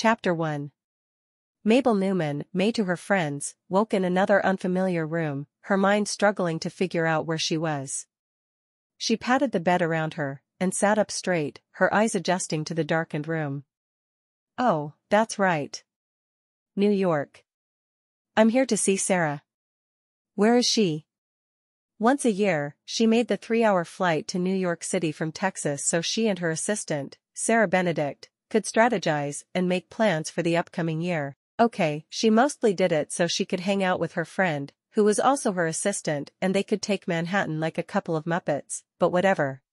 Chapter 1. Mabel Newman, May to her friends, woke in another unfamiliar room, her mind struggling to figure out where she was. She patted the bed around her, and sat up straight, her eyes adjusting to the darkened room. Oh, that's right. New York. I'm here to see Sarah. Where is she? Once a year, she made the 3-hour flight to New York City from Texas so she and her assistant, Sarah Benedict, could strategize and make plans for the upcoming year. Okay, she mostly did it so she could hang out with her friend, who was also her assistant, and they could take Manhattan like a couple of Muppets, but whatever.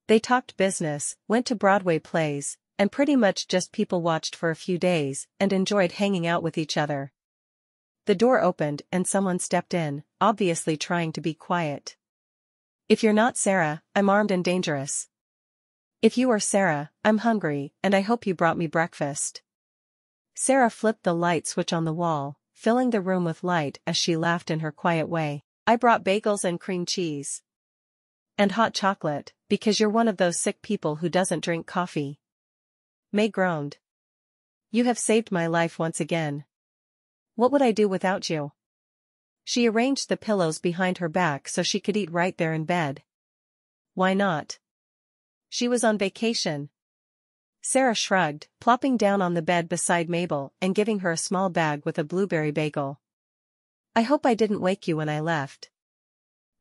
They talked business, went to Broadway plays, and pretty much just people watched for a few days and enjoyed hanging out with each other. The door opened and someone stepped in, obviously trying to be quiet. If you're not Sarah, I'm armed and dangerous. If you are Sarah, I'm hungry, and I hope you brought me breakfast. Sarah flipped the light switch on the wall, filling the room with light as she laughed in her quiet way. I brought bagels and cream cheese. And hot chocolate, because you're one of those sick people who doesn't drink coffee. May groaned. You have saved my life once again. What would I do without you? She arranged the pillows behind her back so she could eat right there in bed. Why not? She was on vacation. Sarah shrugged, plopping down on the bed beside Mabel and giving her a small bag with a blueberry bagel. I hope I didn't wake you when I left.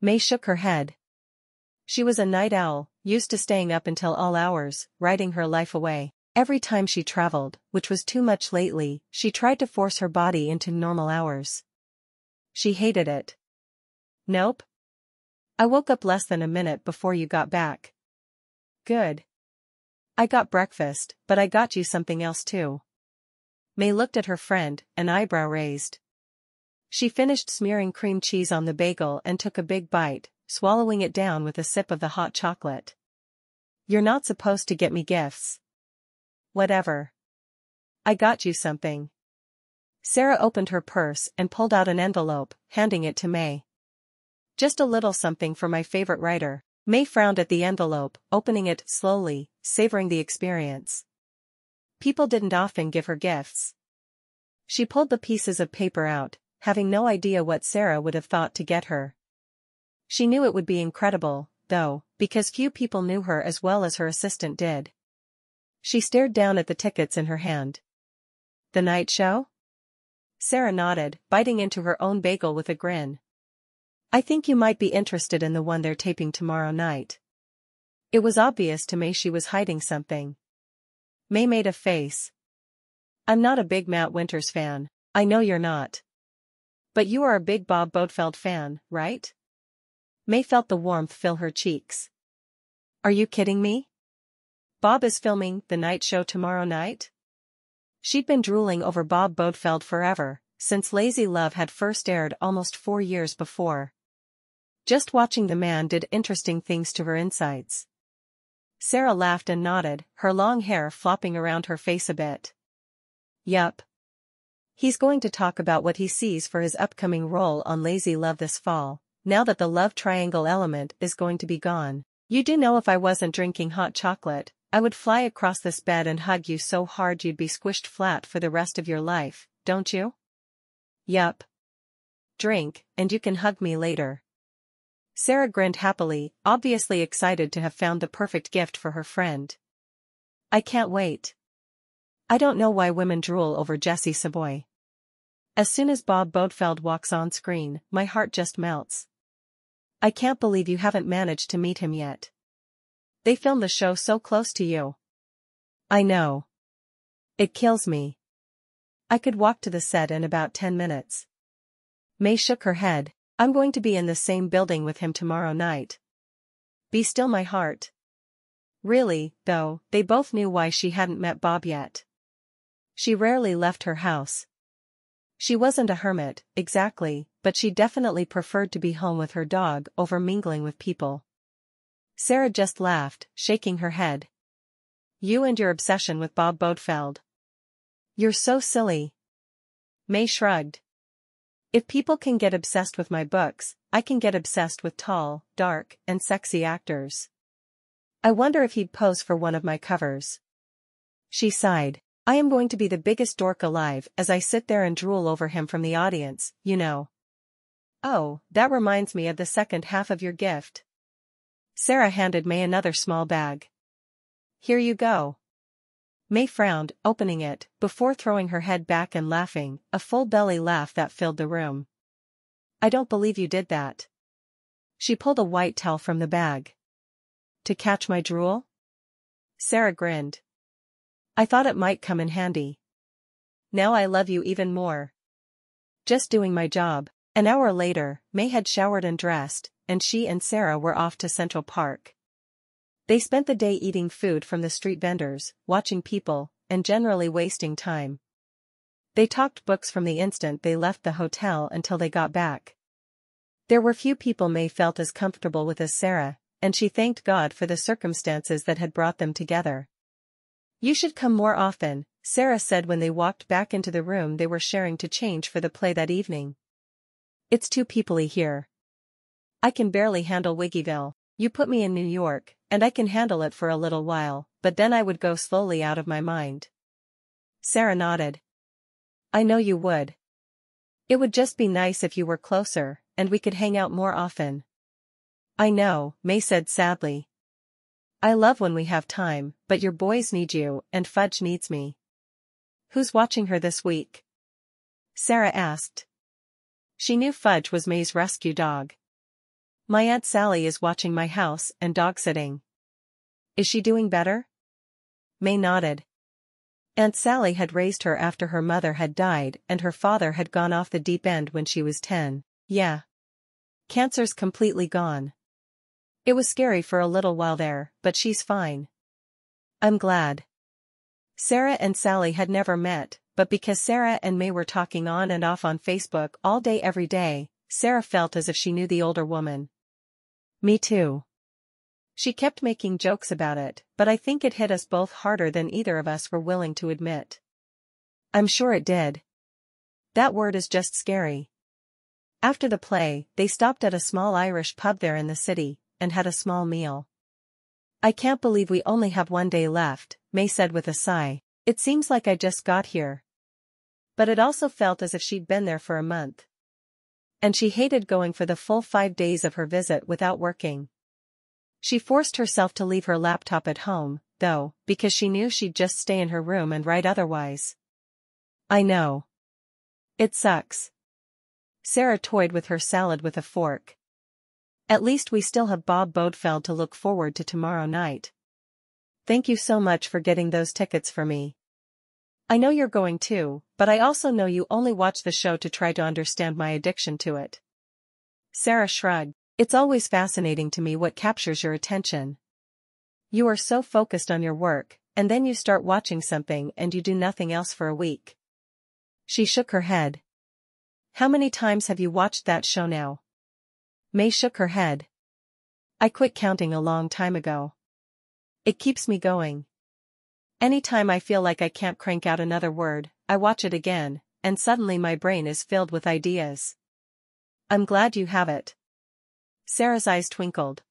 May shook her head. She was a night owl, used to staying up until all hours, writing her life away. Every time she traveled, which was too much lately, she tried to force her body into normal hours. She hated it. Nope. I woke up less than a minute before you got back. Good. I got breakfast, but I got you something else too. May looked at her friend, an eyebrow raised. She finished smearing cream cheese on the bagel and took a big bite, swallowing it down with a sip of the hot chocolate. You're not supposed to get me gifts. Whatever. I got you something. Sarah opened her purse and pulled out an envelope, handing it to May. Just a little something for my favorite writer. May frowned at the envelope, opening it slowly, savoring the experience. People didn't often give her gifts. She pulled the pieces of paper out, having no idea what Sarah would have thought to get her. She knew it would be incredible, though, because few people knew her as well as her assistant did. She stared down at the tickets in her hand. The night show? Sarah nodded, biting into her own bagel with a grin. I think you might be interested in the one they're taping tomorrow night. It was obvious to May she was hiding something. May made a face. I'm not a big Matt Winters fan. I know you're not. But you are a big Bob Bodefeld fan, right? May felt the warmth fill her cheeks. Are you kidding me? Bob is filming the night show tomorrow night? She'd been drooling over Bob Bodefeld forever, since Lazy Love had first aired almost 4 years before. Just watching the man did interesting things to her insides. Sarah laughed and nodded, her long hair flopping around her face a bit. Yup. He's going to talk about what he sees for his upcoming role on Lazy Love this fall, now that the love triangle element is going to be gone. You do know if I wasn't drinking hot chocolate, I would fly across this bed and hug you so hard you'd be squished flat for the rest of your life, don't you? Yup. Drink, and you can hug me later. Sarah grinned happily, obviously excited to have found the perfect gift for her friend. I can't wait. I don't know why women drool over Jesse Savoy. As soon as Bob Bodefeld walks on screen, my heart just melts. I can't believe you haven't managed to meet him yet. They filmed the show so close to you. I know. It kills me. I could walk to the set in about 10 minutes. May shook her head. I'm going to be in the same building with him tomorrow night. Be still my heart. Really, though, they both knew why she hadn't met Bob yet. She rarely left her house. She wasn't a hermit, exactly, but she definitely preferred to be home with her dog over mingling with people. Sarah just laughed, shaking her head. You and your obsession with Bob Bodefeld. You're so silly. May shrugged. If people can get obsessed with my books, I can get obsessed with tall, dark, and sexy actors. I wonder if he'd pose for one of my covers. She sighed. I am going to be the biggest dork alive as I sit there and drool over him from the audience, you know. Oh, that reminds me of the second half of your gift. Sarah handed May another small bag. Here you go. May frowned, opening it, before throwing her head back and laughing, a full belly laugh that filled the room. I don't believe you did that. She pulled a white towel from the bag. To catch my drool? Sarah grinned. I thought it might come in handy. Now I love you even more. Just doing my job. An hour later, May had showered and dressed, and she and Sarah were off to Central Park. They spent the day eating food from the street vendors, watching people, and generally wasting time. They talked books from the instant they left the hotel until they got back. There were few people May felt as comfortable with as Sarah, and she thanked God for the circumstances that had brought them together. You should come more often, Sarah said when they walked back into the room they were sharing to change for the play that evening. It's too peoply here. I can barely handle Wiggyville. You put me in New York, and I can handle it for a little while, but then I would go slowly out of my mind. Sarah nodded. I know you would. It would just be nice if you were closer, and we could hang out more often. I know, May said sadly. I love when we have time, but your boys need you, and Fudge needs me. Who's watching her this week? Sarah asked. She knew Fudge was May's rescue dog. My Aunt Sally is watching my house and dog-sitting. Is she doing better? May nodded. Aunt Sally had raised her after her mother had died and her father had gone off the deep end when she was 10. Yeah. Cancer's completely gone. It was scary for a little while there, but she's fine. I'm glad. Sarah and Sally had never met, but because Sarah and May were talking on and off on Facebook all day every day, Sarah felt as if she knew the older woman. Me too. She kept making jokes about it, but I think it hit us both harder than either of us were willing to admit. I'm sure it did. That word is just scary. After the play, they stopped at a small Irish pub there in the city, and had a small meal. I can't believe we only have one day left, May said with a sigh. It seems like I just got here. But it also felt as if she'd been there for a month. And she hated going for the full 5 days of her visit without working. She forced herself to leave her laptop at home, though, because she knew she'd just stay in her room and write otherwise. I know. It sucks. Sarah toyed with her salad with a fork. At least we still have Bob Bodefeld to look forward to tomorrow night. Thank you so much for getting those tickets for me. I know you're going too, but I also know you only watch the show to try to understand my addiction to it. Sarah shrugged. It's always fascinating to me what captures your attention. You are so focused on your work, and then you start watching something and you do nothing else for a week. She shook her head. How many times have you watched that show now? May shook her head. I quit counting a long time ago. It keeps me going. Anytime I feel like I can't crank out another word, I watch it again, and suddenly my brain is filled with ideas. I'm glad you have it. Sarah's eyes twinkled.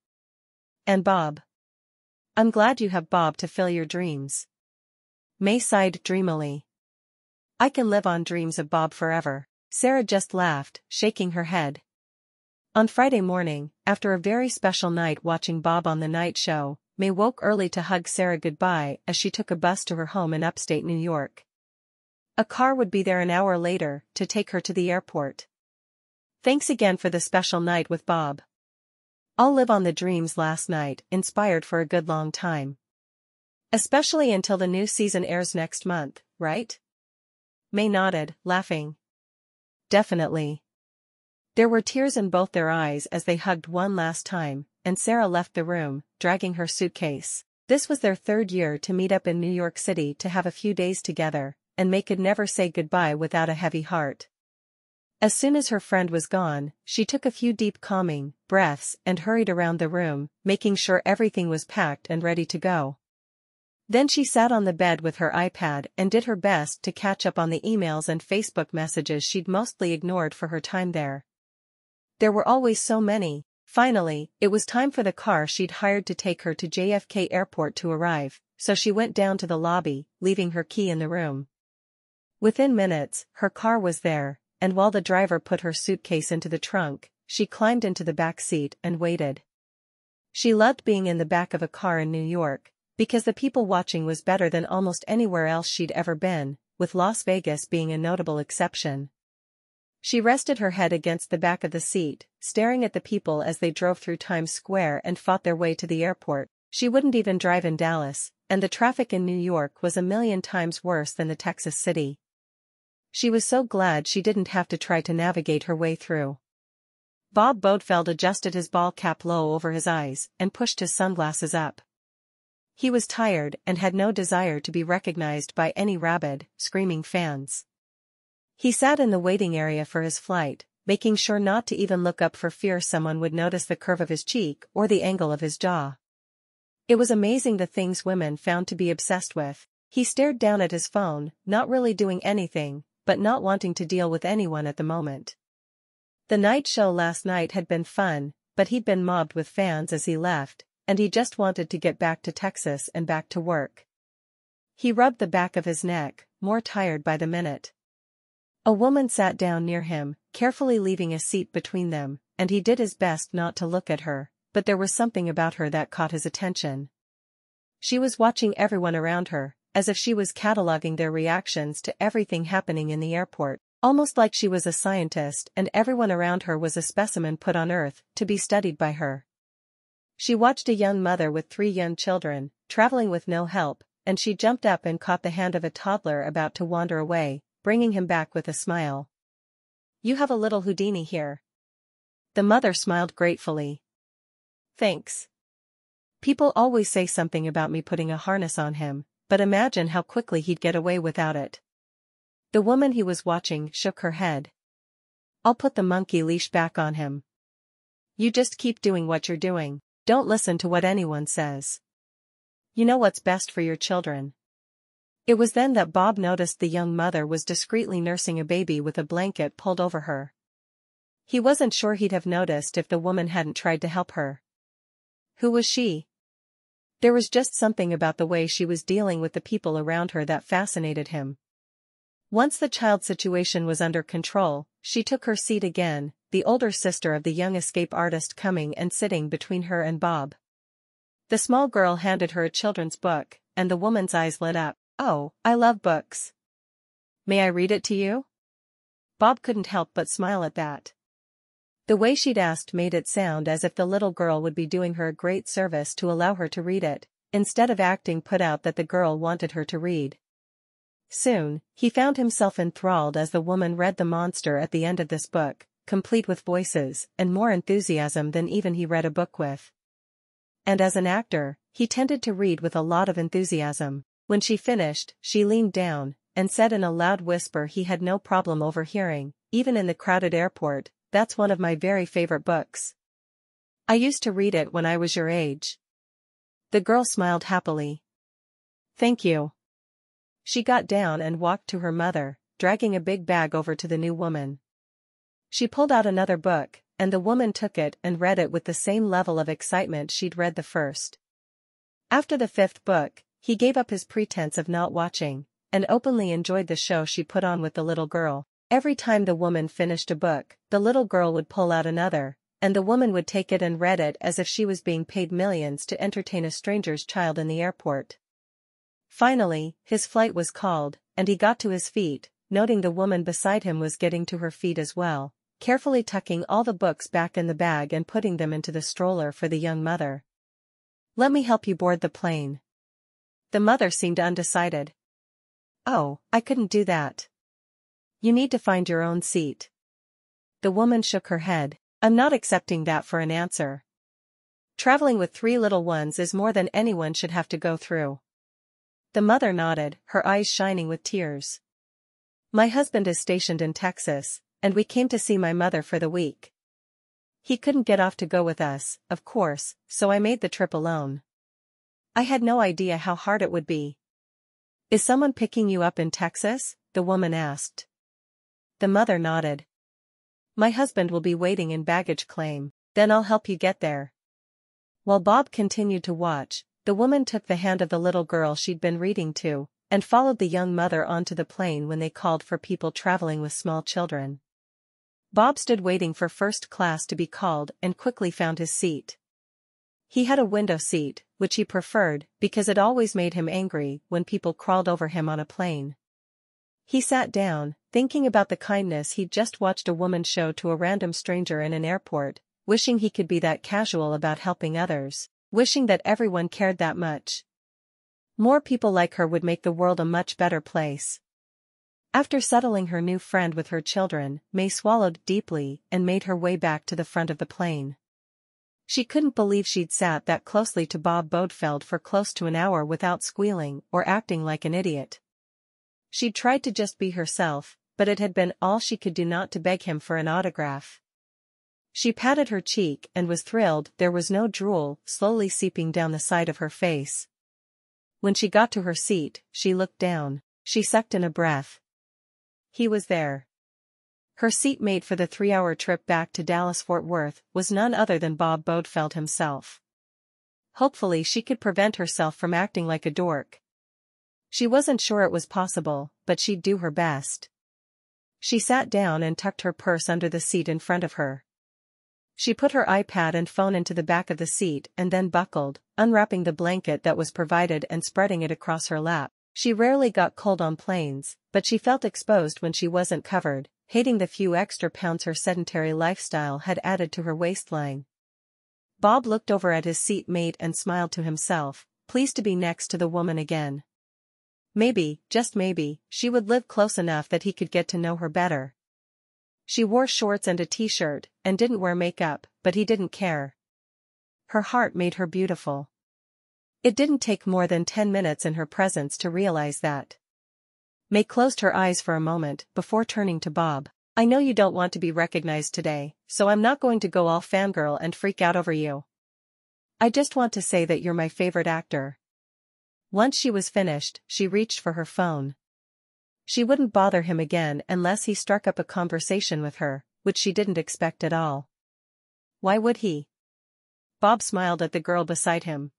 And Bob. I'm glad you have Bob to fill your dreams. May sighed dreamily. I can live on dreams of Bob forever. Sarah just laughed, shaking her head. On Friday morning, after a very special night watching Bob on the night show, May woke early to hug Sarah goodbye as she took a bus to her home in upstate New York. A car would be there an hour later to take her to the airport. Thanks again for the special night with Bob. I'll live on the dreams last night, inspired for a good long time. Especially until the new season airs next month, right? May nodded, laughing. Definitely. There were tears in both their eyes as they hugged one last time, and Sarah left the room, dragging her suitcase. This was their 3rd year to meet up in New York City to have a few days together, and May could never say goodbye without a heavy heart. As soon as her friend was gone, she took a few deep calming breaths and hurried around the room, making sure everything was packed and ready to go. Then she sat on the bed with her iPad and did her best to catch up on the emails and Facebook messages she'd mostly ignored for her time there. There were always so many. Finally, it was time for the car she'd hired to take her to JFK Airport to arrive, so she went down to the lobby, leaving her key in the room. Within minutes, her car was there, and while the driver put her suitcase into the trunk, she climbed into the back seat and waited. She loved being in the back of a car in New York, because the people watching was better than almost anywhere else she'd ever been, with Las Vegas being a notable exception. She rested her head against the back of the seat, staring at the people as they drove through Times Square and fought their way to the airport. She wouldn't even drive in Dallas, and the traffic in New York was a million times worse than the Texas city. She was so glad she didn't have to try to navigate her way through. Bob Bodefeld adjusted his ball cap low over his eyes and pushed his sunglasses up. He was tired and had no desire to be recognized by any rabid, screaming fans. He sat in the waiting area for his flight, making sure not to even look up for fear someone would notice the curve of his cheek or the angle of his jaw. It was amazing the things women found to be obsessed with. He stared down at his phone, not really doing anything, but not wanting to deal with anyone at the moment. The night show last night had been fun, but he'd been mobbed with fans as he left, and he just wanted to get back to Texas and back to work. He rubbed the back of his neck, more tired by the minute. A woman sat down near him, carefully leaving a seat between them, and he did his best not to look at her, but there was something about her that caught his attention. She was watching everyone around her, as if she was cataloging their reactions to everything happening in the airport, almost like she was a scientist and everyone around her was a specimen put on Earth to be studied by her. She watched a young mother with 3 young children, traveling with no help, and she jumped up and caught the hand of a toddler about to wander away, bringing him back with a smile. "You have a little Houdini here." The mother smiled gratefully. "Thanks. People always say something about me putting a harness on him, but imagine how quickly he'd get away without it." The woman he was watching shook her head. "I'll put the monkey leash back on him. You just keep doing what you're doing. Don't listen to what anyone says. You know what's best for your children." It was then that Bob noticed the young mother was discreetly nursing a baby with a blanket pulled over her. He wasn't sure he'd have noticed if the woman hadn't tried to help her. Who was she? There was just something about the way she was dealing with the people around her that fascinated him. Once the child situation was under control, she took her seat again, the older sister of the young escape artist coming and sitting between her and Bob. The small girl handed her a children's book, and the woman's eyes lit up. "Oh, I love books. May I read it to you?" Bob couldn't help but smile at that. The way she'd asked made it sound as if the little girl would be doing her a great service to allow her to read it, instead of acting put out that the girl wanted her to read. Soon, he found himself enthralled as the woman read the monster at the end of this book, complete with voices and more enthusiasm than even he read a book with. And as an actor, he tended to read with a lot of enthusiasm. When she finished, she leaned down and said in a loud whisper he had no problem overhearing, even in the crowded airport, "That's one of my very favorite books. I used to read it when I was your age." The girl smiled happily. "Thank you." She got down and walked to her mother, dragging a big bag over to the new woman. She pulled out another book, and the woman took it and read it with the same level of excitement she'd read the first. After the 5th book, he gave up his pretense of not watching, and openly enjoyed the show she put on with the little girl. Every time the woman finished a book, the little girl would pull out another, and the woman would take it and read it as if she was being paid millions to entertain a stranger's child in the airport. Finally, his flight was called, and he got to his feet, noting the woman beside him was getting to her feet as well, carefully tucking all the books back in the bag and putting them into the stroller for the young mother. "Let me help you board the plane." The mother seemed undecided. "Oh, I couldn't do that. You need to find your own seat." The woman shook her head. "I'm not accepting that for an answer. Traveling with 3 little ones is more than anyone should have to go through." The mother nodded, her eyes shining with tears. "My husband is stationed in Texas, and we came to see my mother for the week. He couldn't get off to go with us, of course, so I made the trip alone. I had no idea how hard it would be." "Is someone picking you up in Texas?" the woman asked. The mother nodded. "My husband will be waiting in baggage claim." Then I'll help you get there. While Bob continued to watch, the woman took the hand of the little girl she'd been reading to, and followed the young mother onto the plane when they called for people traveling with small children. Bob stood waiting for first class to be called and quickly found his seat. He had a window seat, which he preferred because it always made him angry when people crawled over him on a plane. He sat down, thinking about the kindness he'd just watched a woman show to a random stranger in an airport, wishing he could be that casual about helping others, wishing that everyone cared that much. More people like her would make the world a much better place. After settling her new friend with her children, May swallowed deeply and made her way back to the front of the plane. She couldn't believe she'd sat that closely to Bob Bodefeld for close to an hour without squealing or acting like an idiot. She'd tried to just be herself, but it had been all she could do not to beg him for an autograph. She patted her cheek and was thrilled there was no drool slowly seeping down the side of her face. When she got to her seat, she looked down. She sucked in a breath. He was there. Her seatmate for the 3-hour trip back to Dallas-Fort Worth was none other than Bob Bodefeld himself. Hopefully she could prevent herself from acting like a dork. She wasn't sure it was possible, but she'd do her best. She sat down and tucked her purse under the seat in front of her. She put her iPad and phone into the back of the seat and then buckled, unwrapping the blanket that was provided and spreading it across her lap. She rarely got cold on planes, but she felt exposed when she wasn't covered, hating the few extra pounds her sedentary lifestyle had added to her waistline. Bob looked over at his seatmate and smiled to himself, pleased to be next to the woman again. Maybe, just maybe, she would live close enough that he could get to know her better. She wore shorts and a t-shirt, and didn't wear makeup, but he didn't care. Her heart made her beautiful. It didn't take more than 10 minutes in her presence to realize that. May closed her eyes for a moment before turning to Bob. I know you don't want to be recognized today, so I'm not going to go all fangirl and freak out over you. I just want to say that you're my favorite actor. Once she was finished, she reached for her phone. She wouldn't bother him again unless he struck up a conversation with her, which she didn't expect at all. Why would he? Bob smiled at the girl beside him.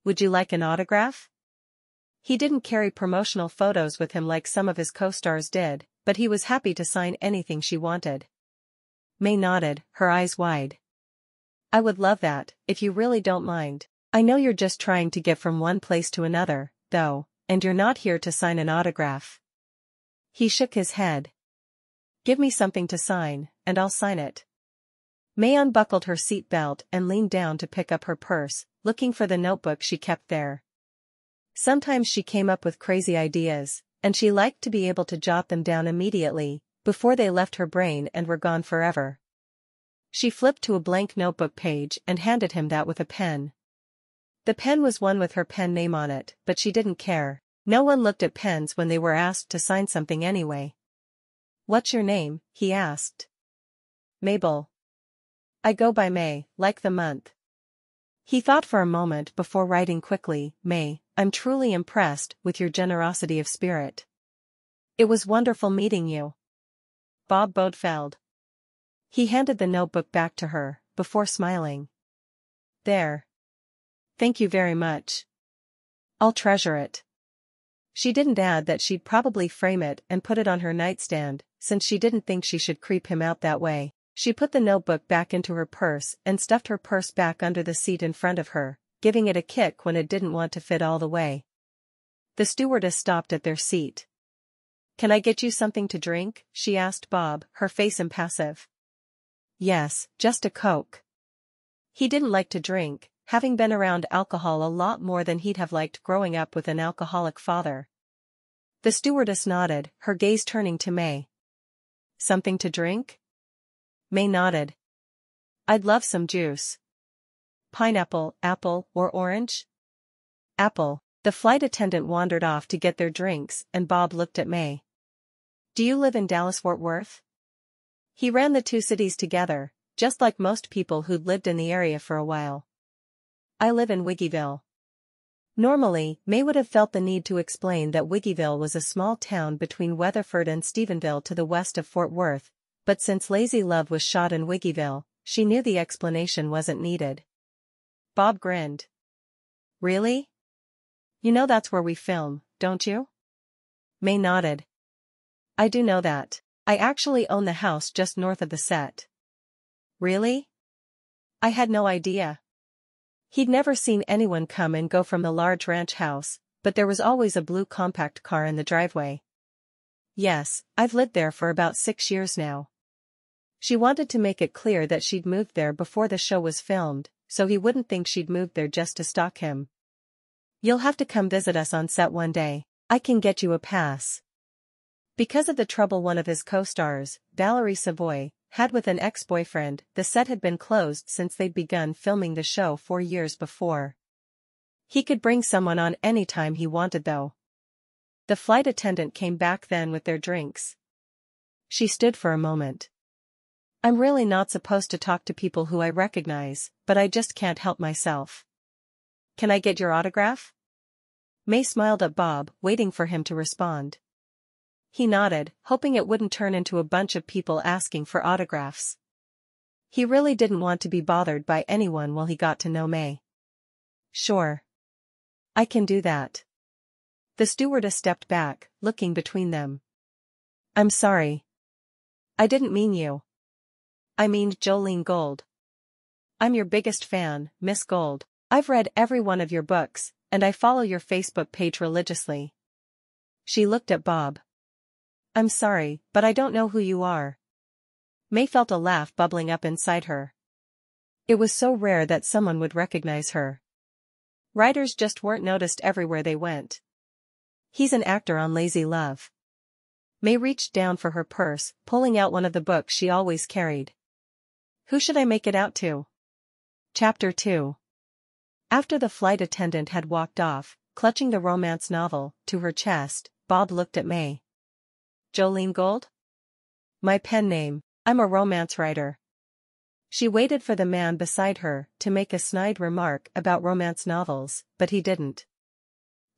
Would you like an autograph? He didn't carry promotional photos with him like some of his co-stars did, but he was happy to sign anything she wanted. May nodded, her eyes wide. I would love that, if you really don't mind. I know you're just trying to get from one place to another, though, and you're not here to sign an autograph. He shook his head. Give me something to sign, and I'll sign it. May unbuckled her seat belt and leaned down to pick up her purse, looking for the notebook she kept there. Sometimes she came up with crazy ideas, and she liked to be able to jot them down immediately, before they left her brain and were gone forever. She flipped to a blank notebook page and handed him that with a pen. The pen was one with her pen name on it, but she didn't care. No one looked at pens when they were asked to sign something anyway. What's your name? He asked. Mabel. I go by May, like the month. He thought for a moment before writing quickly, May, I'm truly impressed with your generosity of spirit. It was wonderful meeting you. Bob Bodefeld. He handed the notebook back to her, before smiling. There. Thank you very much. I'll treasure it. She didn't add that she'd probably frame it and put it on her nightstand, since she didn't think she should creep him out that way. She put the notebook back into her purse and stuffed her purse back under the seat in front of her, giving it a kick when it didn't want to fit all the way. The stewardess stopped at their seat. Can I get you something to drink? She asked Bob, her face impassive. Yes, just a Coke. He didn't like to drink, having been around alcohol a lot more than he'd have liked growing up with an alcoholic father. The stewardess nodded, her gaze turning to May. Something to drink? May nodded. I'd love some juice. Pineapple, apple, or orange? Apple. The flight attendant wandered off to get their drinks and Bob looked at May. Do you live in Dallas-Fort Worth? He ran the two cities together, just like most people who'd lived in the area for a while. I live in Wiggyville. Normally, May would have felt the need to explain that Wiggyville was a small town between Weatherford and Stephenville to the west of Fort Worth, but since Lazy Love was shot in Wiggyville, she knew the explanation wasn't needed. Bob grinned. Really? You know that's where we film, don't you? May nodded. I do know that. I actually own the house just north of the set. Really? I had no idea. He'd never seen anyone come and go from the large ranch house, but there was always a blue compact car in the driveway. Yes, I've lived there for about 6 years now. She wanted to make it clear that she'd moved there before the show was filmed, so he wouldn't think she'd moved there just to stalk him. You'll have to come visit us on set one day. I can get you a pass. Because of the trouble one of his co-stars, Valerie Savoy, had with an ex-boyfriend, the set had been closed since they'd begun filming the show 4 years before. He could bring someone on any time he wanted though. The flight attendant came back then with their drinks. She stood for a moment. I'm really not supposed to talk to people who I recognize, but I just can't help myself. Can I get your autograph? May smiled at Bob, waiting for him to respond. He nodded, hoping it wouldn't turn into a bunch of people asking for autographs. He really didn't want to be bothered by anyone while he got to know May. Sure. I can do that. The stewardess stepped back, looking between them. I'm sorry. I didn't mean you. I mean Jolene Gold. I'm your biggest fan, Miss Gold. I've read every one of your books, and I follow your Facebook page religiously. She looked at Bob. I'm sorry, but I don't know who you are. May felt a laugh bubbling up inside her. It was so rare that someone would recognize her. Writers just weren't noticed everywhere they went. He's an actor on Lazy Love. May reached down for her purse, pulling out one of the books she always carried. Who should I make it out to? Chapter 2. After the flight attendant had walked off, clutching the romance novel to her chest, Bob looked at May. Jolene Gold? My pen name. I'm a romance writer. She waited for the man beside her to make a snide remark about romance novels, but he didn't.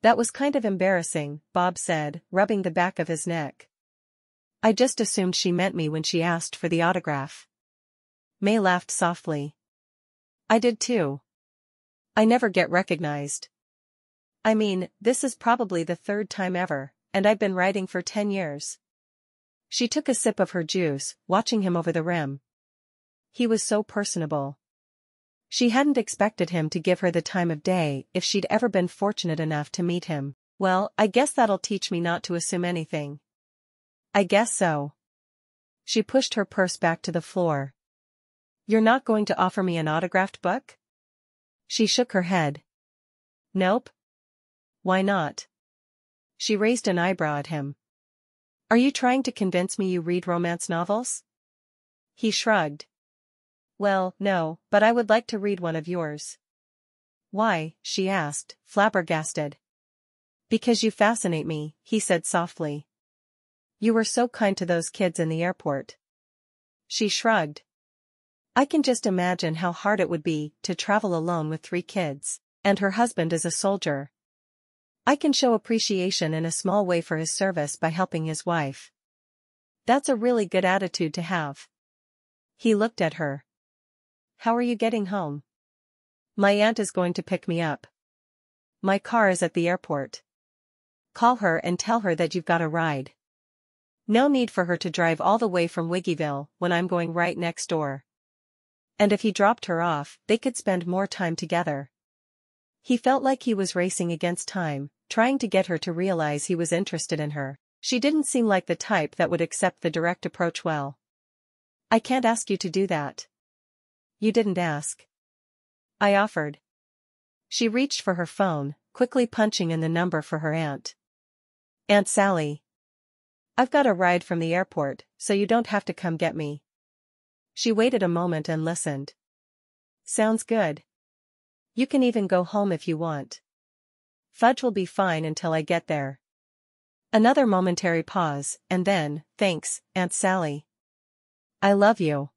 That was kind of embarrassing, Bob said, rubbing the back of his neck. I just assumed she meant me when she asked for the autograph. May laughed softly. I did too. I never get recognized. I mean, this is probably the 3rd time ever, and I've been writing for 10 years. She took a sip of her juice, watching him over the rim. He was so personable. She hadn't expected him to give her the time of day if she'd ever been fortunate enough to meet him. Well, I guess that'll teach me not to assume anything. I guess so. She pushed her purse back to the floor. You're not going to offer me an autographed book? She shook her head. Nope. Why not? She raised an eyebrow at him. Are you trying to convince me you read romance novels? He shrugged. Well, no, but I would like to read one of yours. Why? She asked, flabbergasted. Because you fascinate me, he said softly. You were so kind to those kids in the airport. She shrugged. I can just imagine how hard it would be to travel alone with 3 kids, and her husband is a soldier. I can show appreciation in a small way for his service by helping his wife. That's a really good attitude to have. He looked at her. How are you getting home? My aunt is going to pick me up. My car is at the airport. Call her and tell her that you've got a ride. No need for her to drive all the way from Wiggyville when I'm going right next door. And if he dropped her off, they could spend more time together. He felt like he was racing against time, trying to get her to realize he was interested in her. She didn't seem like the type that would accept the direct approach well. I can't ask you to do that. You didn't ask. I offered. She reached for her phone, quickly punching in the number for her aunt. Aunt Sally. I've got a ride from the airport, so you don't have to come get me. She waited a moment and listened. Sounds good. You can even go home if you want. Fudge will be fine until I get there. Another momentary pause, and then, thanks, Aunt Sally. I love you.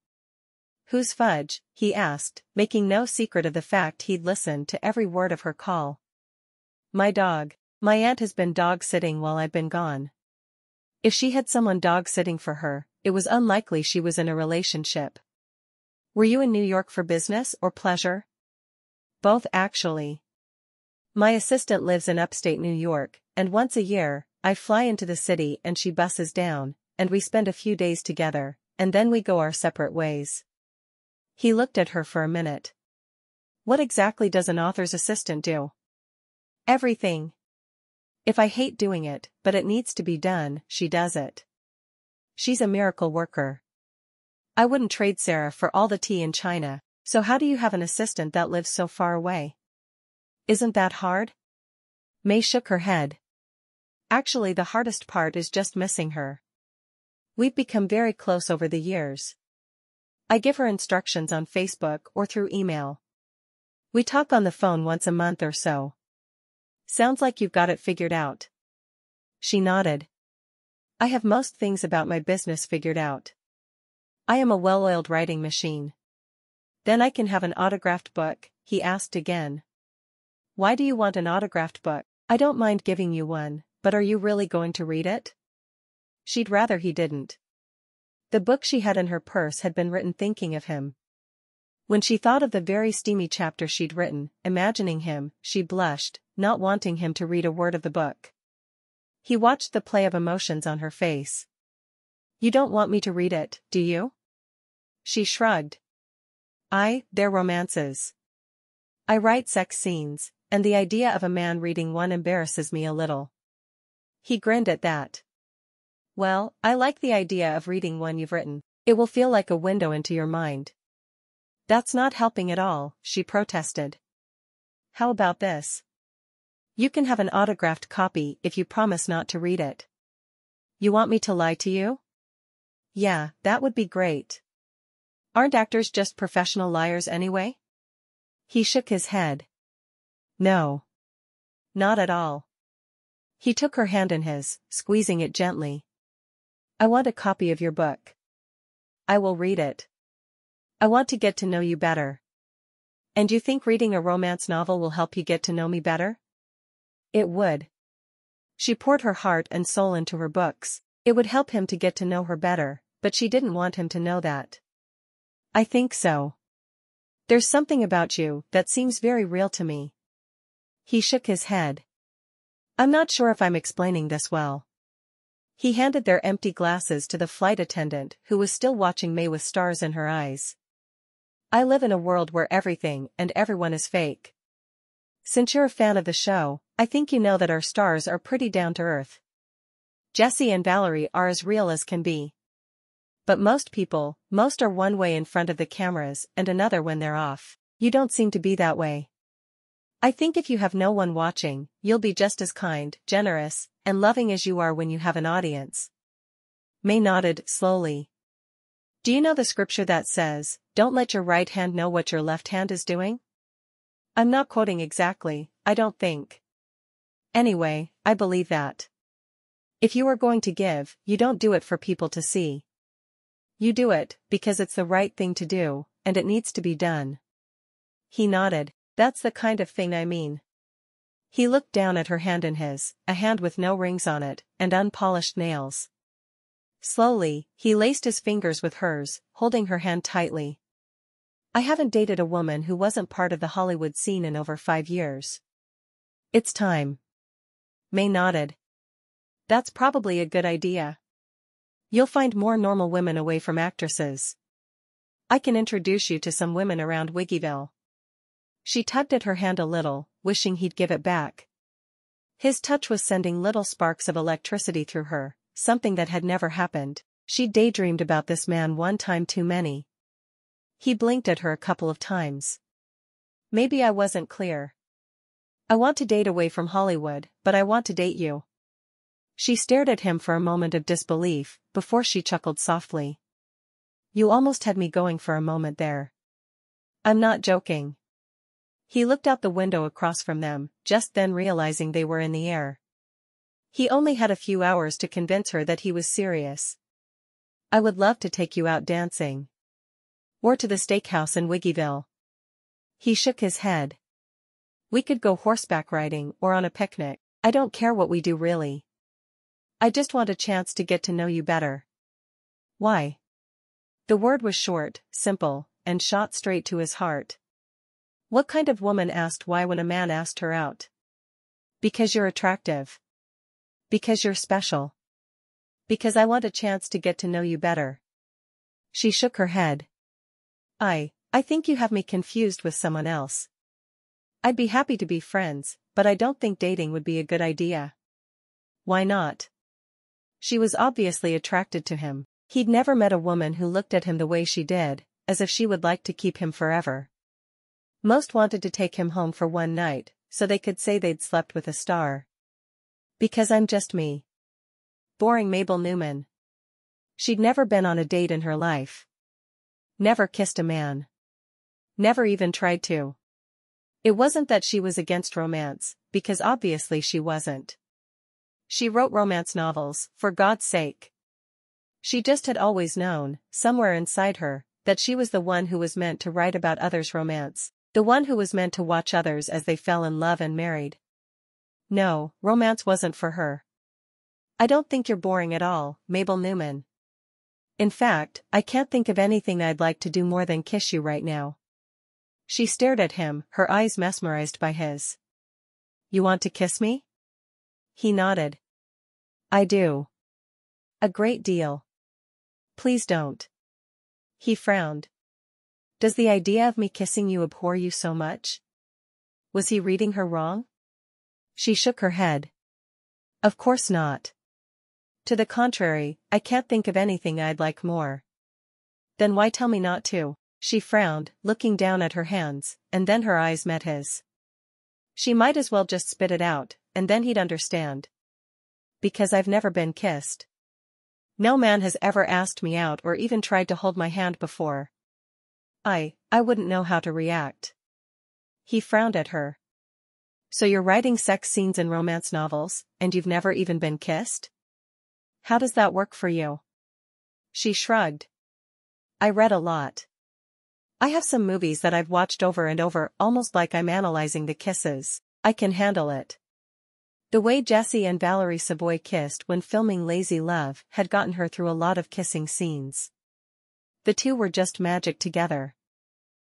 Who's Fudge? He asked, making no secret of the fact he'd listened to every word of her call. My dog. My aunt has been dog-sitting while I've been gone. If she had someone dog-sitting for her, it was unlikely she was in a relationship. Were you in New York for business or pleasure? Both actually. My assistant lives in upstate New York, and once a year, I fly into the city and she buses down, and we spend a few days together, and then we go our separate ways. He looked at her for a minute. What exactly does an author's assistant do? Everything. If I hate doing it, but it needs to be done, she does it. She's a miracle worker. I wouldn't trade Sarah for all the tea in China, so how do you have an assistant that lives so far away? Isn't that hard? May shook her head. Actually, the hardest part is just missing her. We've become very close over the years. I give her instructions on Facebook or through email. We talk on the phone once a month or so. Sounds like you've got it figured out. She nodded. I have most things about my business figured out. I am a well-oiled writing machine. Then I can have an autographed book, he asked again. Why do you want an autographed book? I don't mind giving you one, but are you really going to read it? She'd rather he didn't. The book she had in her purse had been written thinking of him. When she thought of the very steamy chapter she'd written, imagining him, she blushed, not wanting him to read a word of the book. He watched the play of emotions on her face. You don't want me to read it, do you? She shrugged. They're romances. I write sex scenes, and the idea of a man reading one embarrasses me a little. He grinned at that. Well, I like the idea of reading one you've written. It will feel like a window into your mind. That's not helping at all, she protested. How about this? You can have an autographed copy if you promise not to read it. You want me to lie to you? Yeah, that would be great. Aren't actors just professional liars anyway? He shook his head. No. Not at all. He took her hand in his, squeezing it gently. I want a copy of your book. I will read it. I want to get to know you better. And you think reading a romance novel will help you get to know me better? It would. She poured her heart and soul into her books. It would help him to get to know her better, but she didn't want him to know that. I think so. There's something about you that seems very real to me. He shook his head. I'm not sure if I'm explaining this well. He handed their empty glasses to the flight attendant who was still watching May with stars in her eyes. I live in a world where everything and everyone is fake. Since you're a fan of the show, I think you know that our stars are pretty down to earth. Jesse and Valerie are as real as can be. But most are one way in front of the cameras and another when they're off. You don't seem to be that way. I think if you have no one watching, you'll be just as kind, generous, and loving as you are when you have an audience. May nodded slowly. Do you know the scripture that says, "Don't let your right hand know what your left hand is doing"? I'm not quoting exactly, I don't think. Anyway, I believe that. If you are going to give, you don't do it for people to see. You do it because it's the right thing to do, and it needs to be done. He nodded. That's the kind of thing I mean. He looked down at her hand in his, a hand with no rings on it, and unpolished nails. Slowly, he laced his fingers with hers, holding her hand tightly. I haven't dated a woman who wasn't part of the Hollywood scene in over 5 years. It's time. May nodded. That's probably a good idea. You'll find more normal women away from actresses. I can introduce you to some women around Wiggyville. She tugged at her hand a little, wishing he'd give it back. His touch was sending little sparks of electricity through her, something that had never happened. She'd daydreamed about this man one time too many. He blinked at her a couple of times. Maybe I wasn't clear. I want to date away from Hollywood, but I want to date you. She stared at him for a moment of disbelief, before she chuckled softly. You almost had me going for a moment there. I'm not joking. He looked out the window across from them, just then realizing they were in the air. He only had a few hours to convince her that he was serious. I would love to take you out dancing. Or to the steakhouse in Wiggyville. He shook his head. We could go horseback riding or on a picnic. I don't care what we do really. I just want a chance to get to know you better. Why? The word was short, simple, and shot straight to his heart. What kind of woman asked why when a man asked her out? Because you're attractive. Because you're special. Because I want a chance to get to know you better. She shook her head. I think you have me confused with someone else. I'd be happy to be friends, but I don't think dating would be a good idea. Why not? She was obviously attracted to him. He'd never met a woman who looked at him the way she did, as if she would like to keep him forever. Most wanted to take him home for one night, so they could say they'd slept with a star. Because I'm just me. Boring Mabel Newman. She'd never been on a date in her life. Never kissed a man. Never even tried to. It wasn't that she was against romance, because obviously she wasn't. She wrote romance novels, for God's sake. She just had always known, somewhere inside her, that she was the one who was meant to write about others' romance, the one who was meant to watch others as they fell in love and married. No, romance wasn't for her. I don't think you're boring at all, Mabel Newman. In fact, I can't think of anything I'd like to do more than kiss you right now. She stared at him, her eyes mesmerized by his. You want to kiss me? He nodded. I do. A great deal. Please don't. He frowned. Does the idea of me kissing you abhor you so much? Was he reading her wrong? She shook her head. Of course not. To the contrary, I can't think of anything I'd like more. Then why tell me not to? She frowned, looking down at her hands, and then her eyes met his. She might as well just spit it out, and then he'd understand. Because I've never been kissed. No man has ever asked me out or even tried to hold my hand before. I wouldn't know how to react. He frowned at her. So you're writing sex scenes in romance novels, and you've never even been kissed? How does that work for you? She shrugged. I read a lot. I have some movies that I've watched over and over, almost like I'm analyzing the kisses. I can handle it. The way Jessie and Valerie Savoy kissed when filming Lazy Love had gotten her through a lot of kissing scenes. The two were just magic together.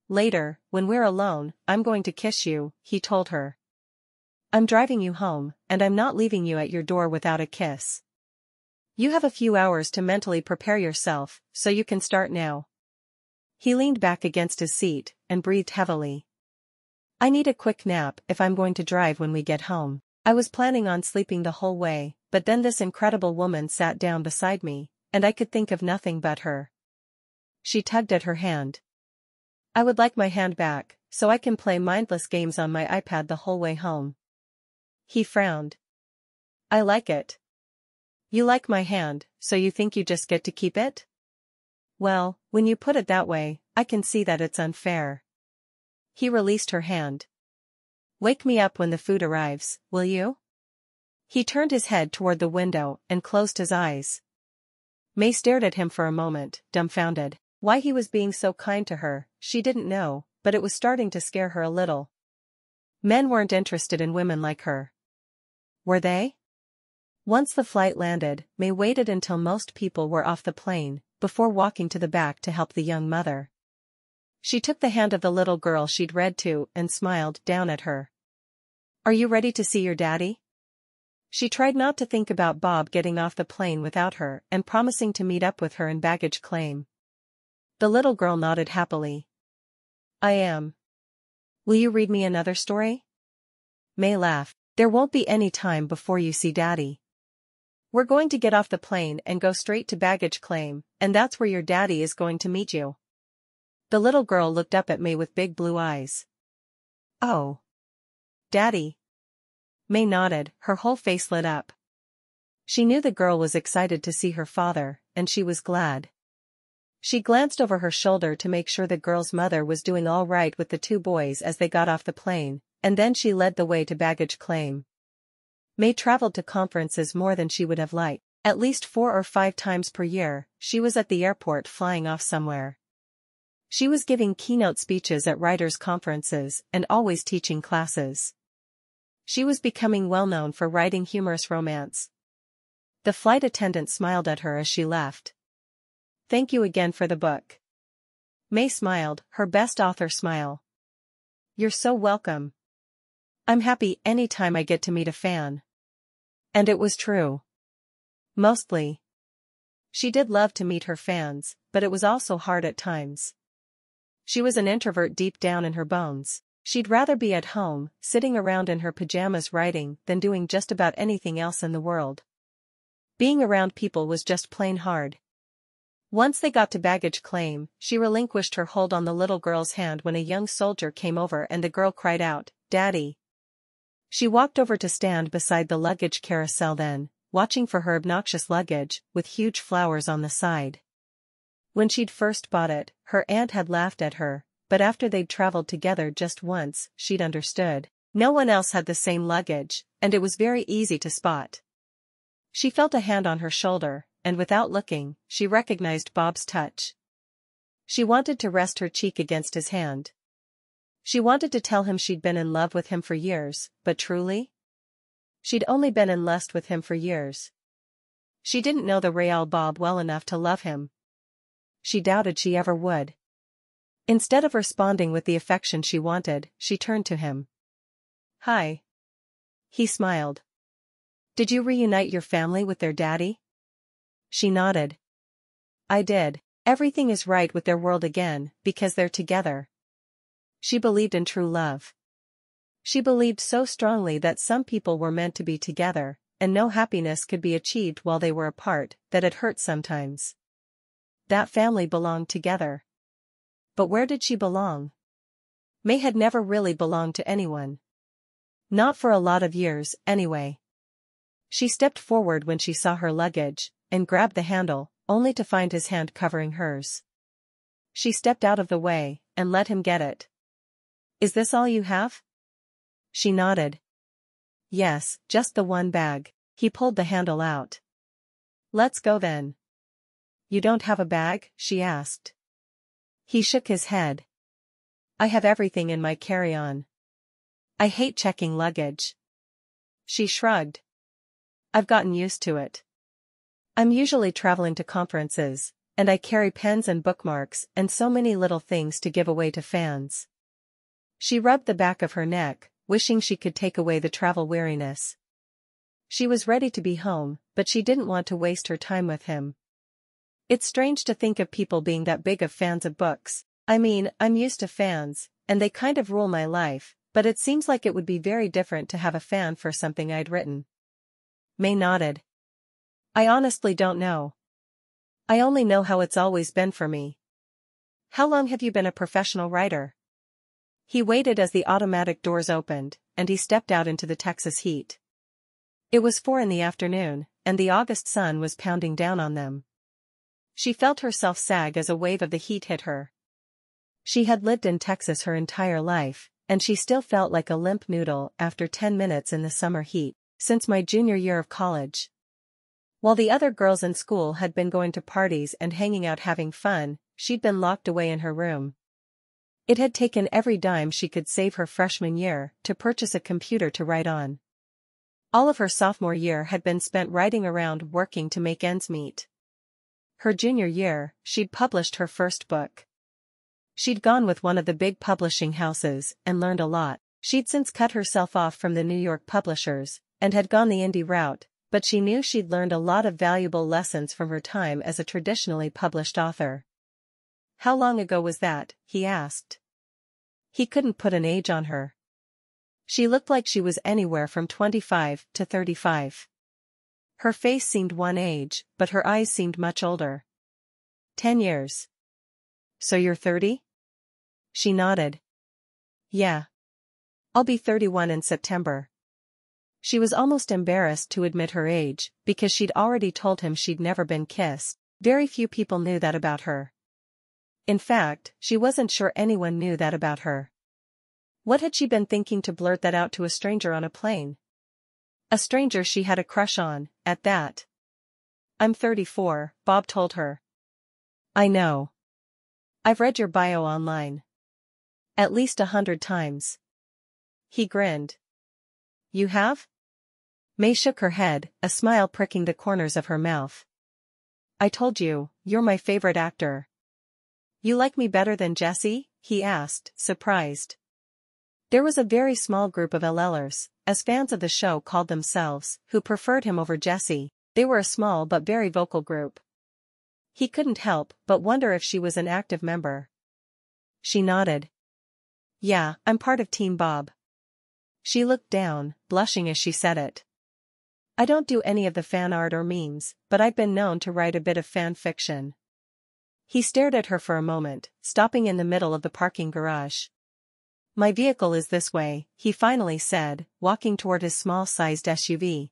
Later, when we're alone, I'm going to kiss you, he told her. I'm driving you home, and I'm not leaving you at your door without a kiss. You have a few hours to mentally prepare yourself, so you can start now. He leaned back against his seat, and breathed heavily. I need a quick nap if I'm going to drive when we get home. I was planning on sleeping the whole way, but then this incredible woman sat down beside me, and I could think of nothing but her. She tugged at her hand. I would like my hand back, so I can play mindless games on my iPad the whole way home. He frowned. I like it. You like my hand, so you think you just get to keep it? Well, when you put it that way, I can see that it's unfair. He released her hand. Wake me up when the food arrives, will you? He turned his head toward the window and closed his eyes. May stared at him for a moment, dumbfounded. Why he was being so kind to her, she didn't know, but it was starting to scare her a little. Men weren't interested in women like her. Were they? Once the flight landed, May waited until most people were off the plane, before walking to the back to help the young mother. She took the hand of the little girl she'd read to and smiled down at her. Are you ready to see your daddy? She tried not to think about Bob getting off the plane without her and promising to meet up with her in baggage claim. The little girl nodded happily. I am. Will you read me another story? May laughed. There won't be any time before you see Daddy. We're going to get off the plane and go straight to baggage claim, and that's where your daddy is going to meet you. The little girl looked up at May with big blue eyes. Oh. Daddy. May nodded, her whole face lit up. She knew the girl was excited to see her father, and she was glad. She glanced over her shoulder to make sure the girl's mother was doing all right with the two boys as they got off the plane, and then she led the way to baggage claim. May traveled to conferences more than she would have liked. At least 4 or 5 times per year, she was at the airport flying off somewhere. She was giving keynote speeches at writers' conferences and always teaching classes. She was becoming well known for writing humorous romance. The flight attendant smiled at her as she left. Thank you again for the book. May smiled, her best author smile. You're so welcome. I'm happy any time I get to meet a fan. And it was true. Mostly. She did love to meet her fans, but it was also hard at times. She was an introvert deep down in her bones. She'd rather be at home, sitting around in her pajamas writing, than doing just about anything else in the world. Being around people was just plain hard. Once they got to baggage claim, she relinquished her hold on the little girl's hand when a young soldier came over and the girl cried out, "Daddy." She walked over to stand beside the luggage carousel then, watching for her obnoxious luggage, with huge flowers on the side. When she'd first bought it, her aunt had laughed at her, but after they'd traveled together just once, she'd understood. No one else had the same luggage, and it was very easy to spot. She felt a hand on her shoulder, and without looking, she recognized Bob's touch. She wanted to rest her cheek against his hand. She wanted to tell him she'd been in love with him for years, but truly? She'd only been in lust with him for years. She didn't know the real Bob well enough to love him. She doubted she ever would. Instead of responding with the affection she wanted, she turned to him. "Hi." He smiled. "Did you reunite your family with their daddy?" She nodded. "I did. Everything is right with their world again, because they're together." She believed in true love. She believed so strongly that some people were meant to be together, and no happiness could be achieved while they were apart, that it hurt sometimes. That family belonged together. But where did she belong? May had never really belonged to anyone. Not for a lot of years, anyway. She stepped forward when she saw her luggage, and grabbed the handle, only to find his hand covering hers. She stepped out of the way, and let him get it. "Is this all you have?" She nodded. "Yes, just the one bag." He pulled the handle out. "Let's go then." "You don't have a bag?" she asked. He shook his head. "I have everything in my carry-on. I hate checking luggage." She shrugged. "I've gotten used to it. I'm usually traveling to conferences, and I carry pens and bookmarks and so many little things to give away to fans." She rubbed the back of her neck, wishing she could take away the travel weariness. She was ready to be home, but she didn't want to waste her time with him. It's strange to think of people being that big of fans of books. I mean, I'm used to fans, and they kind of rule my life, but it seems like it would be very different to have a fan for something I'd written. May nodded. "I honestly don't know. I only know how it's always been for me." "How long have you been a professional writer?" He waited as the automatic doors opened, and he stepped out into the Texas heat. It was 4 in the afternoon, and the August sun was pounding down on them. She felt herself sag as a wave of the heat hit her. She had lived in Texas her entire life, and she still felt like a limp noodle after 10 minutes in the summer heat, since my junior year of college. While the other girls in school had been going to parties and hanging out having fun, she'd been locked away in her room. It had taken every dime she could save her freshman year to purchase a computer to write on. All of her sophomore year had been spent riding around working to make ends meet. Her junior year, she'd published her first book. She'd gone with one of the big publishing houses and learned a lot. She'd since cut herself off from the New York publishers, and had gone the indie route, but she knew she'd learned a lot of valuable lessons from her time as a traditionally published author. "How long ago was that?" he asked. He couldn't put an age on her. She looked like she was anywhere from 25 to 35. Her face seemed one age, but her eyes seemed much older. 10 years. "So you're 30? She nodded. "Yeah. I'll be 31 in September." She was almost embarrassed to admit her age, because she'd already told him she'd never been kissed. Very few people knew that about her. In fact, she wasn't sure anyone knew that about her. What had she been thinking to blurt that out to a stranger on a plane? A stranger she had a crush on, at that. "I'm 34, Bob told her. "I know. I've read your bio online. At least 100 times. He grinned. "You have?" May shook her head, a smile pricking the corners of her mouth. "I told you, you're my favorite actor." You like me better than Jessie? He asked, surprised. There was a very small group of LLers, as fans of the show called themselves, who preferred him over Jessie. They were a small but very vocal group. He couldn't help but wonder if she was an active member. She nodded. Yeah, I'm part of Team Bob. She looked down, blushing as she said it. I don't do any of the fan art or memes, but I've been known to write a bit of fan fiction. He stared at her for a moment, stopping in the middle of the parking garage. My vehicle is this way, he finally said, walking toward his small-sized SUV.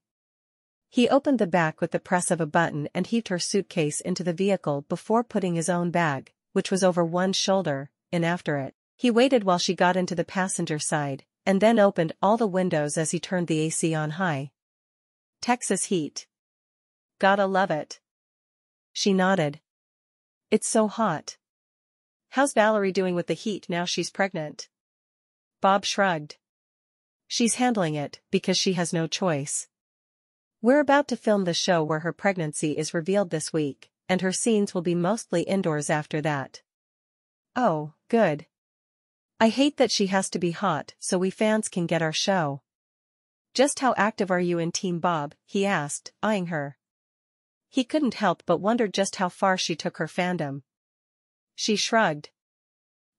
He opened the back with the press of a button and heaved her suitcase into the vehicle before putting his own bag, which was over one shoulder, in after it. He waited while she got into the passenger side, and then opened all the windows as he turned the AC on high. Texas heat. Gotta love it. She nodded. It's so hot. How's Valerie doing with the heat now she's pregnant? Bob shrugged. She's handling it, because she has no choice. We're about to film the show where her pregnancy is revealed this week, and her scenes will be mostly indoors after that. Oh, good. I hate that she has to be hot so we fans can get our show. Just how active are you in Team Bob? He asked, eyeing her. He couldn't help but wonder just how far she took her fandom. She shrugged.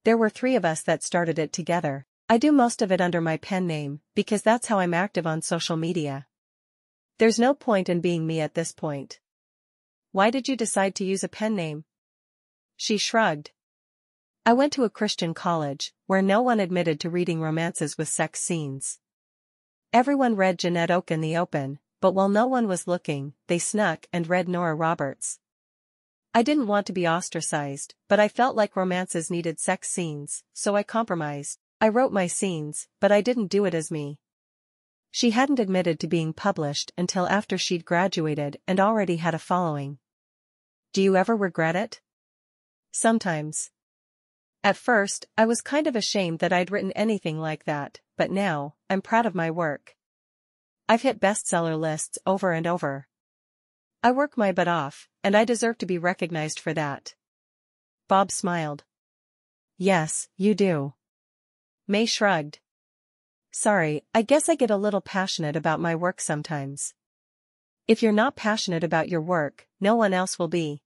There were 3 of us that started it together. I do most of it under my pen name, because that's how I'm active on social media. There's no point in being me at this point. Why did you decide to use a pen name? She shrugged. I went to a Christian college, where no one admitted to reading romances with sex scenes. Everyone read Jeanette Oke in the open, but while no one was looking, they snuck and read Nora Roberts. I didn't want to be ostracized, but I felt like romances needed sex scenes, so I compromised. I wrote my scenes, but I didn't do it as me. She hadn't admitted to being published until after she'd graduated and already had a following. Do you ever regret it? Sometimes. At first, I was kind of ashamed that I'd written anything like that, but now, I'm proud of my work. I've hit bestseller lists over and over. I work my butt off, and I deserve to be recognized for that. Bob smiled. Yes, you do. May shrugged. Sorry, I guess I get a little passionate about my work sometimes. If you're not passionate about your work, no one else will be.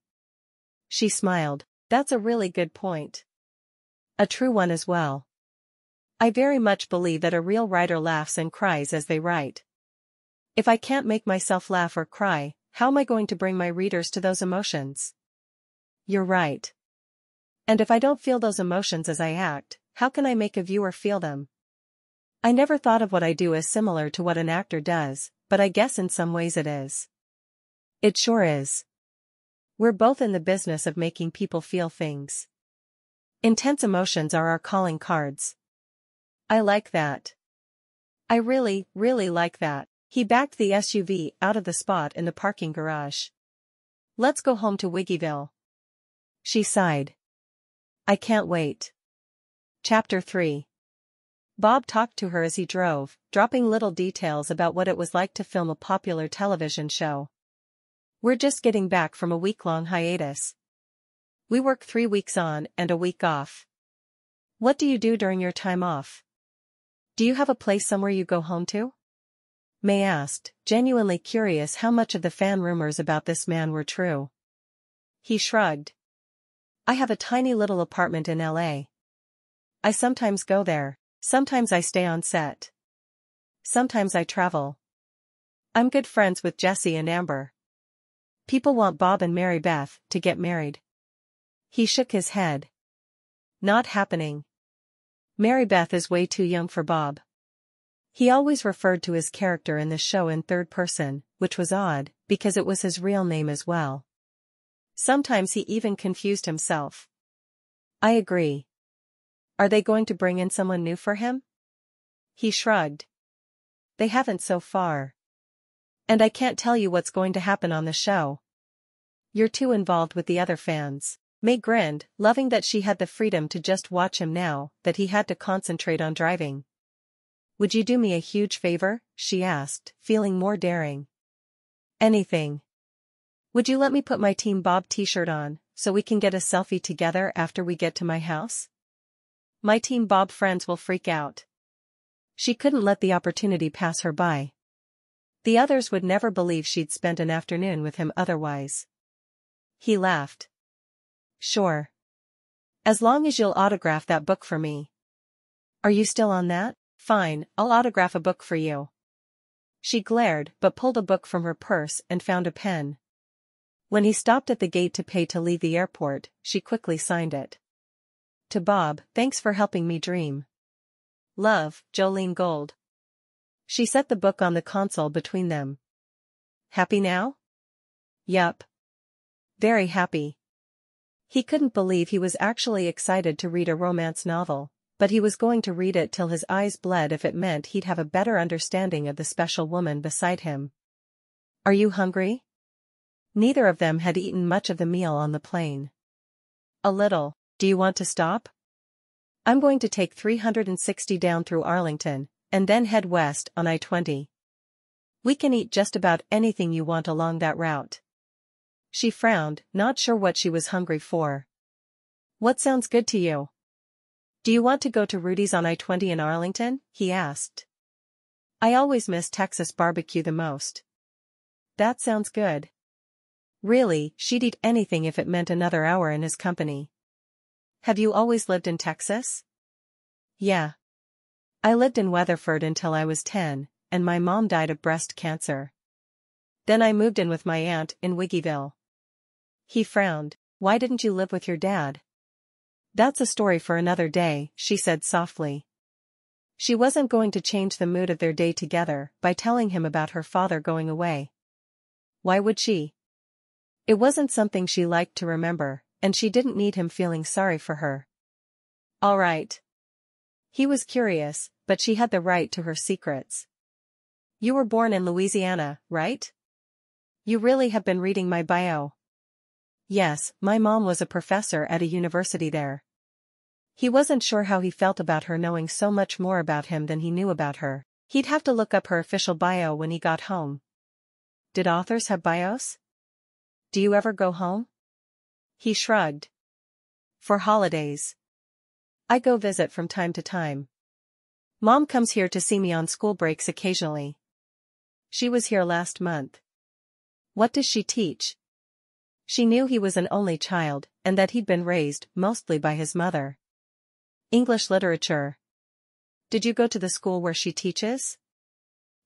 She smiled. That's a really good point. A true one as well. I very much believe that a real writer laughs and cries as they write. If I can't make myself laugh or cry, how am I going to bring my readers to those emotions? You're right. And if I don't feel those emotions as I act, how can I make a viewer feel them? I never thought of what I do as similar to what an actor does, but I guess in some ways it is. It sure is. We're both in the business of making people feel things. Intense emotions are our calling cards. I like that. I really, really like that. He backed the SUV out of the spot in the parking garage. Let's go home to Wiggyville. She sighed. I can't wait. Chapter 3. Bob talked to her as he drove, dropping little details about what it was like to film a popular television show. We're just getting back from a week-long hiatus. We work 3 weeks on and a week off. What do you do during your time off? Do you have a place somewhere you go home to? May asked, genuinely curious how much of the fan rumors about this man were true. He shrugged. I have a tiny little apartment in LA. I sometimes go there. Sometimes I stay on set. Sometimes I travel. I'm good friends with Jesse and Amber. People want Bob and Mary Beth to get married. He shook his head. Not happening. Mary Beth is way too young for Bob. He always referred to his character in the show in third person, which was odd, because it was his real name as well. Sometimes he even confused himself. I agree. Are they going to bring in someone new for him? He shrugged. They haven't so far. And I can't tell you what's going to happen on the show. You're too involved with the other fans. May grinned, loving that she had the freedom to just watch him now that he had to concentrate on driving. Would you do me a huge favor? She asked, feeling more daring. Anything. Would you let me put my Team Bob t-shirt on, so we can get a selfie together after we get to my house? My Team Bob friends will freak out. She couldn't let the opportunity pass her by. The others would never believe she'd spent an afternoon with him otherwise. He laughed. Sure. As long as you'll autograph that book for me. Are you still on that? Fine, I'll autograph a book for you. She glared but pulled a book from her purse and found a pen. When he stopped at the gate to pay to leave the airport, she quickly signed it. To Bob, thanks for helping me dream. Love, Jolene Gold. She set the book on the console between them. Happy now? Yup. Very happy. He couldn't believe he was actually excited to read a romance novel, but he was going to read it till his eyes bled if it meant he'd have a better understanding of the special woman beside him. Are you hungry? Neither of them had eaten much of the meal on the plane. A little. Do you want to stop? I'm going to take 360 down through Arlington, and then head west on I-20. We can eat just about anything you want along that route. She frowned, not sure what she was hungry for. What sounds good to you? Do you want to go to Rudy's on I-20 in Arlington? He asked. I always miss Texas barbecue the most. That sounds good. Really, she'd eat anything if it meant another hour in his company. Have you always lived in Texas? Yeah. I lived in Weatherford until I was 10, and my mom died of breast cancer. Then I moved in with my aunt in Wiggyville. He frowned. Why didn't you live with your dad? That's a story for another day, she said softly. She wasn't going to change the mood of their day together by telling him about her father going away. Why would she? It wasn't something she liked to remember, and she didn't need him feeling sorry for her. All right. He was curious, but she had the right to her secrets. You were born in Louisiana, right? You really have been reading my bio. Yes, my mom was a professor at a university there. He wasn't sure how he felt about her knowing so much more about him than he knew about her. He'd have to look up her official bio when he got home. Did authors have bios? Do you ever go home? He shrugged. For holidays. I go visit from time to time. Mom comes here to see me on school breaks occasionally. She was here last month. What does she teach? She knew he was an only child, and that he'd been raised mostly by his mother. English literature. Did you go to the school where she teaches?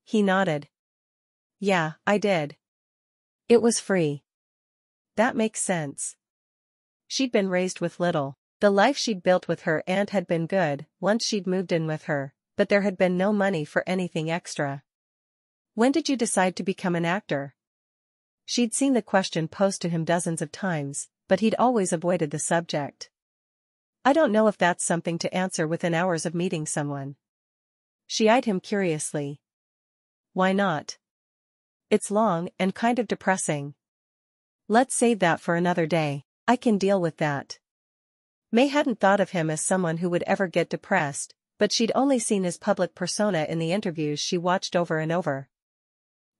He nodded. Yeah, I did. It was free. That makes sense. She'd been raised with little. The life she'd built with her aunt had been good once she'd moved in with her, but there had been no money for anything extra. When did you decide to become an actor? She'd seen the question posed to him dozens of times, but he'd always avoided the subject. I don't know if that's something to answer within hours of meeting someone. She eyed him curiously. Why not? It's long and kind of depressing. Let's save that for another day. I can deal with that. May hadn't thought of him as someone who would ever get depressed, but she'd only seen his public persona in the interviews she watched over and over.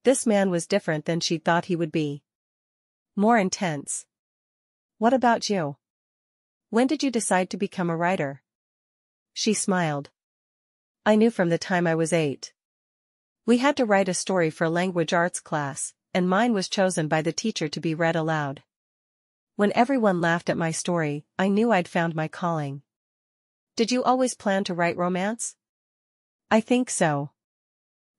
This man was different than she'd thought he would be. More intense. What about you? When did you decide to become a writer? She smiled. I knew from the time I was 8. We had to write a story for language arts class, and mine was chosen by the teacher to be read aloud. When everyone laughed at my story, I knew I'd found my calling. Did you always plan to write romance? I think so.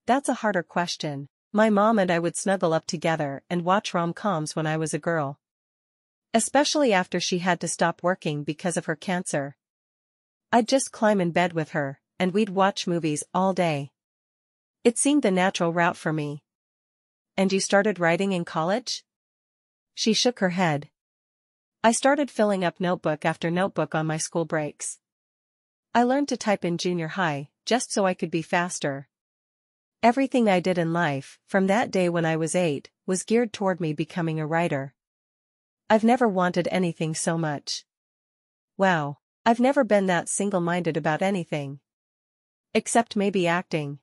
That's a harder question. My mom and I would snuggle up together and watch rom-coms when I was a girl. Especially after she had to stop working because of her cancer. I'd just climb in bed with her, and we'd watch movies all day. It seemed the natural route for me. And you started writing in college? She shook her head. I started filling up notebook after notebook on my school breaks. I learned to type in junior high, just so I could be faster. Everything I did in life, from that day when I was 8, was geared toward me becoming a writer. I've never wanted anything so much. Wow, I've never been that single-minded about anything. Except maybe acting.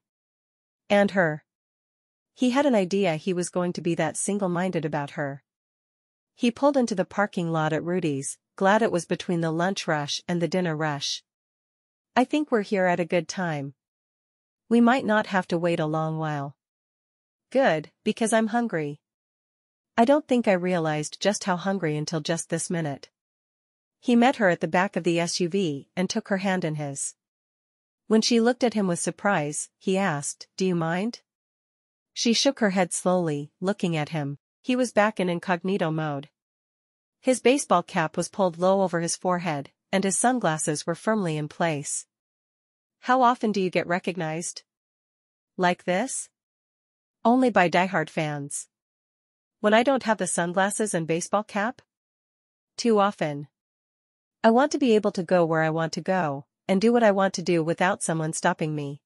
And her. He had an idea he was going to be that single-minded about her. He pulled into the parking lot at Rudy's, glad it was between the lunch rush and the dinner rush. I think we're here at a good time. We might not have to wait a long while. Good, because I'm hungry. I don't think I realized just how hungry until just this minute. He met her at the back of the SUV and took her hand in his. When she looked at him with surprise, he asked, "Do you mind?" She shook her head slowly, looking at him. He was back in incognito mode. His baseball cap was pulled low over his forehead, and his sunglasses were firmly in place. How often do you get recognized? Like this? Only by diehard fans. When I don't have the sunglasses and baseball cap? Too often. I want to be able to go where I want to go, and do what I want to do without someone stopping me.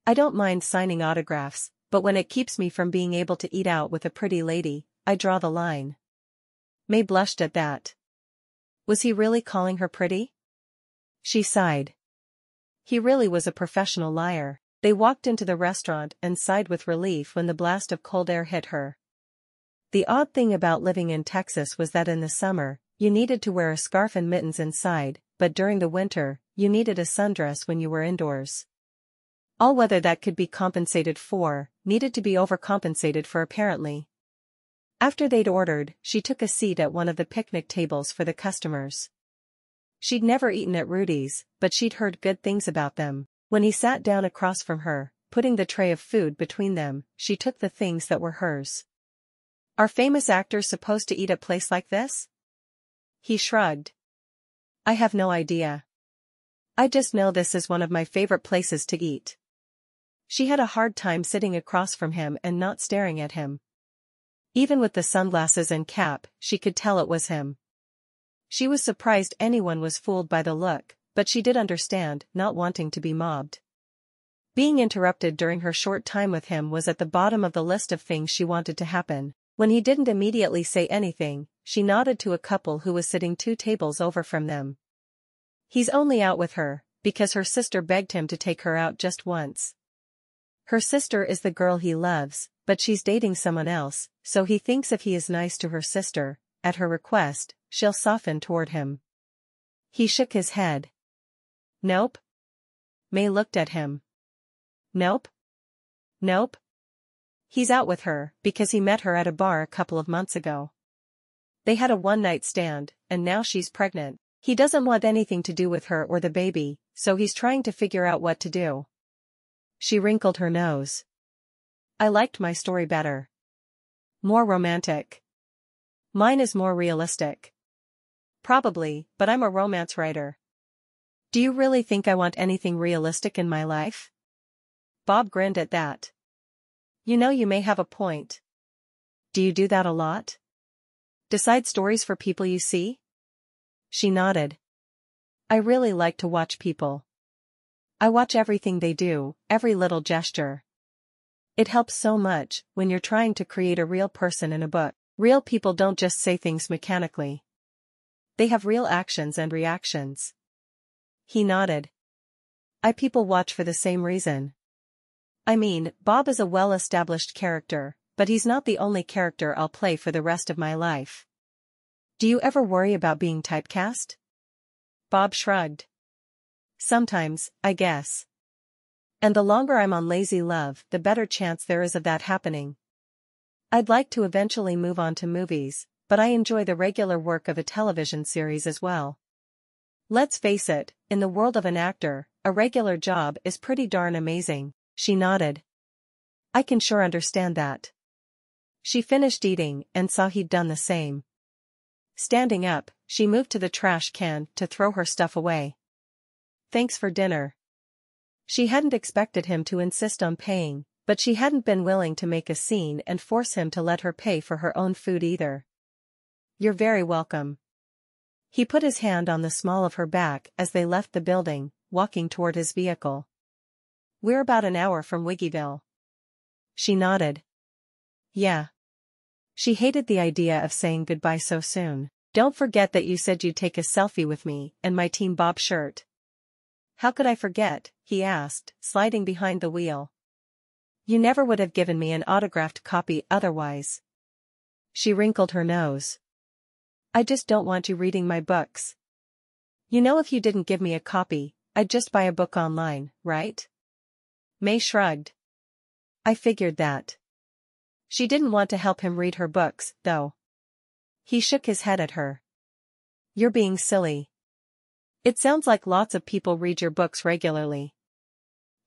I don't mind signing autographs, but when it keeps me from being able to eat out with a pretty lady, I draw the line. May blushed at that. Was he really calling her pretty? She sighed. He really was a professional liar. They walked into the restaurant and sighed with relief when the blast of cold air hit her. The odd thing about living in Texas was that in the summer, you needed to wear a scarf and mittens inside, but during the winter, you needed a sundress when you were indoors. All weather that could be compensated for, needed to be overcompensated for apparently. After they'd ordered, she took a seat at one of the picnic tables for the customers. She'd never eaten at Rudy's, but she'd heard good things about them. When he sat down across from her, putting the tray of food between them, she took the things that were hers. Are famous actors supposed to eat at a place like this? He shrugged. I have no idea. I just know this is one of my favorite places to eat. She had a hard time sitting across from him and not staring at him. Even with the sunglasses and cap, she could tell it was him. She was surprised anyone was fooled by the look, but she did understand not wanting to be mobbed. Being interrupted during her short time with him was at the bottom of the list of things she wanted to happen. When he didn't immediately say anything, she nodded to a couple who was sitting 2 tables over from them. He's only out with her, because her sister begged him to take her out just once. Her sister is the girl he loves, but she's dating someone else, so he thinks if he is nice to her sister, at her request, she'll soften toward him. He shook his head. Nope. May looked at him. Nope. Nope. He's out with her, because he met her at a bar a couple of months ago. They had a one-night stand, and now she's pregnant. He doesn't want anything to do with her or the baby, so he's trying to figure out what to do. She wrinkled her nose. I liked my story better. More romantic. Mine is more realistic. Probably, but I'm a romance writer. Do you really think I want anything realistic in my life? Bob grinned at that. You know, you may have a point. Do you do that a lot? Decide stories for people you see? She nodded. I really like to watch people. I watch everything they do, every little gesture. It helps so much when you're trying to create a real person in a book. Real people don't just say things mechanically. They have real actions and reactions. He nodded. I people watch for the same reason. I mean, Bob is a well-established character, but he's not the only character I'll play for the rest of my life. Do you ever worry about being typecast? Bob shrugged. Sometimes, I guess. And the longer I'm on Lazy Love, the better chance there is of that happening. I'd like to eventually move on to movies, but I enjoy the regular work of a television series as well. Let's face it, in the world of an actor, a regular job is pretty darn amazing. She nodded. I can sure understand that. She finished eating and saw he'd done the same. Standing up, she moved to the trash can to throw her stuff away. Thanks for dinner. She hadn't expected him to insist on paying, but she hadn't been willing to make a scene and force him to let her pay for her own food either. You're very welcome. He put his hand on the small of her back as they left the building, walking toward his vehicle. We're about an hour from Wiggyville. She nodded. Yeah. She hated the idea of saying goodbye so soon. Don't forget that you said you'd take a selfie with me and my Team Bob shirt. How could I forget? He asked, sliding behind the wheel. You never would have given me an autographed copy otherwise. She wrinkled her nose. I just don't want you reading my books. You know, if you didn't give me a copy, I'd just buy a book online, right? May shrugged. I figured that. She didn't want to help him read her books, though. He shook his head at her. You're being silly. It sounds like lots of people read your books regularly.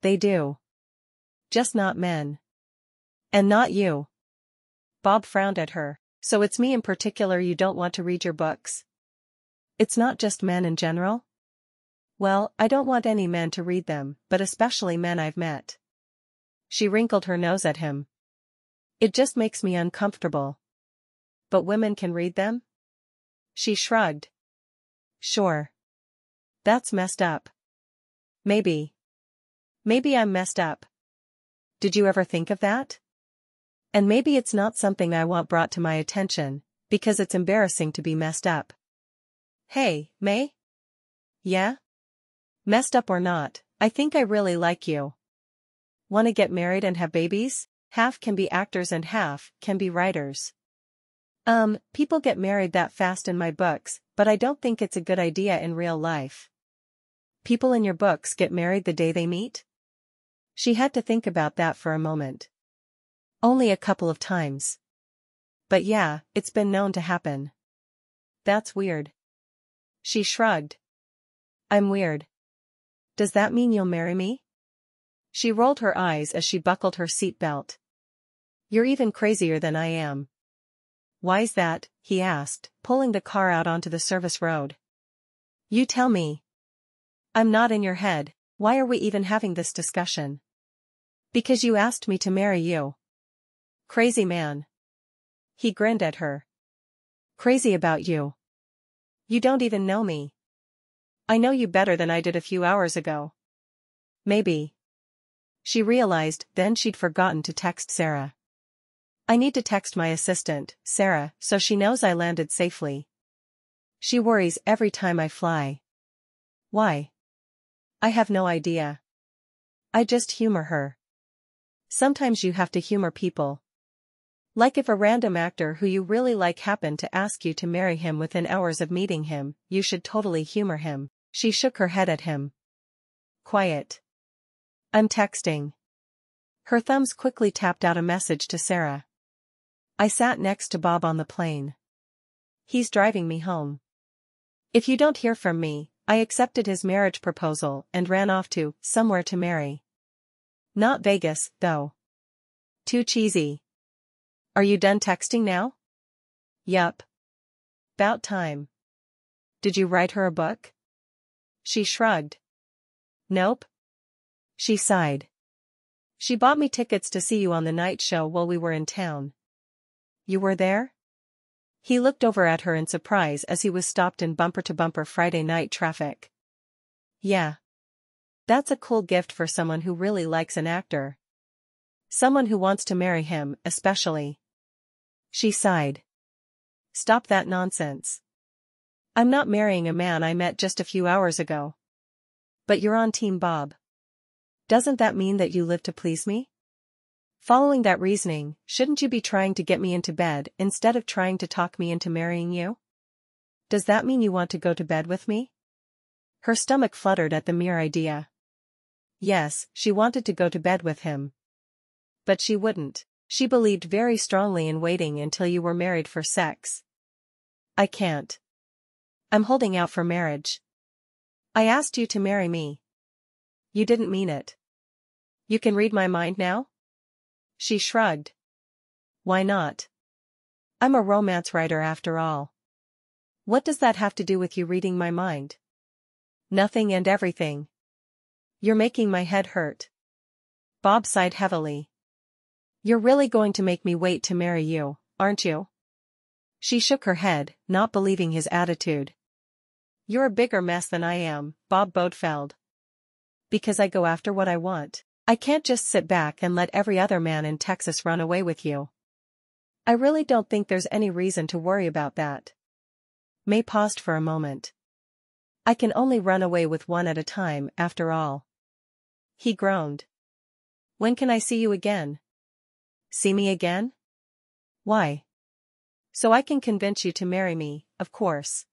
They do. Just not men. And not you. Bob frowned at her. So it's me in particular you don't want to read your books? It's not just men in general? Well, I don't want any men to read them, but especially men I've met. She wrinkled her nose at him. It just makes me uncomfortable. But women can read them? She shrugged. Sure. That's messed up. Maybe. Maybe I'm messed up. Did you ever think of that? And maybe it's not something I want brought to my attention, because it's embarrassing to be messed up. Hey, May? Yeah? Messed up or not, I think I really like you. Want to get married and have babies? Half can be actors and half can be writers. People get married that fast in my books, but I don't think it's a good idea in real life. People in your books get married the day they meet? She had to think about that for a moment. Only a couple of times. But yeah, it's been known to happen. That's weird. She shrugged. I'm weird. Does that mean you'll marry me? She rolled her eyes as she buckled her seatbelt. You're even crazier than I am. Why's that? He asked, pulling the car out onto the service road. You tell me. I'm not in your head. Why are we even having this discussion? Because you asked me to marry you. Crazy man. He grinned at her. Crazy about you. You don't even know me. I know you better than I did a few hours ago. Maybe. She realized then she'd forgotten to text Sarah. I need to text my assistant, Sarah, so she knows I landed safely. She worries every time I fly. Why? I have no idea. I just humor her. Sometimes you have to humor people. Like if a random actor who you really like happened to ask you to marry him within hours of meeting him, you should totally humor him. She shook her head at him. Quiet. I'm texting. Her thumbs quickly tapped out a message to Sarah. I sat next to Bob on the plane. He's driving me home. If you don't hear from me, I accepted his marriage proposal and ran off to somewhere to marry. Not Vegas, though. Too cheesy. Are you done texting now? Yup. 'Bout time. Did you write her a book? She shrugged. Nope. She sighed. She bought me tickets to see you on the night show while we were in town. You were there? He looked over at her in surprise as he was stopped in bumper-to-bumper Friday night traffic. Yeah. That's a cool gift for someone who really likes an actor. Someone who wants to marry him, especially. She sighed. Stop that nonsense. I'm not marrying a man I met just a few hours ago. But you're on Team Bob. Doesn't that mean that you live to please me? Following that reasoning, shouldn't you be trying to get me into bed instead of trying to talk me into marrying you? Does that mean you want to go to bed with me? Her stomach fluttered at the mere idea. Yes, she wanted to go to bed with him. But she wouldn't. She believed very strongly in waiting until you were married for sex. I can't. I'm holding out for marriage. I asked you to marry me. You didn't mean it. You can read my mind now? She shrugged. Why not? I'm a romance writer after all. What does that have to do with you reading my mind? Nothing and everything. You're making my head hurt. Bob sighed heavily. You're really going to make me wait to marry you, aren't you? She shook her head, not believing his attitude. You're a bigger mess than I am, Bob Bodefeld. Because I go after what I want. I can't just sit back and let every other man in Texas run away with you. I really don't think there's any reason to worry about that. May paused for a moment. I can only run away with one at a time, after all. He groaned. When can I see you again? See me again? Why? So I can convince you to marry me, of course.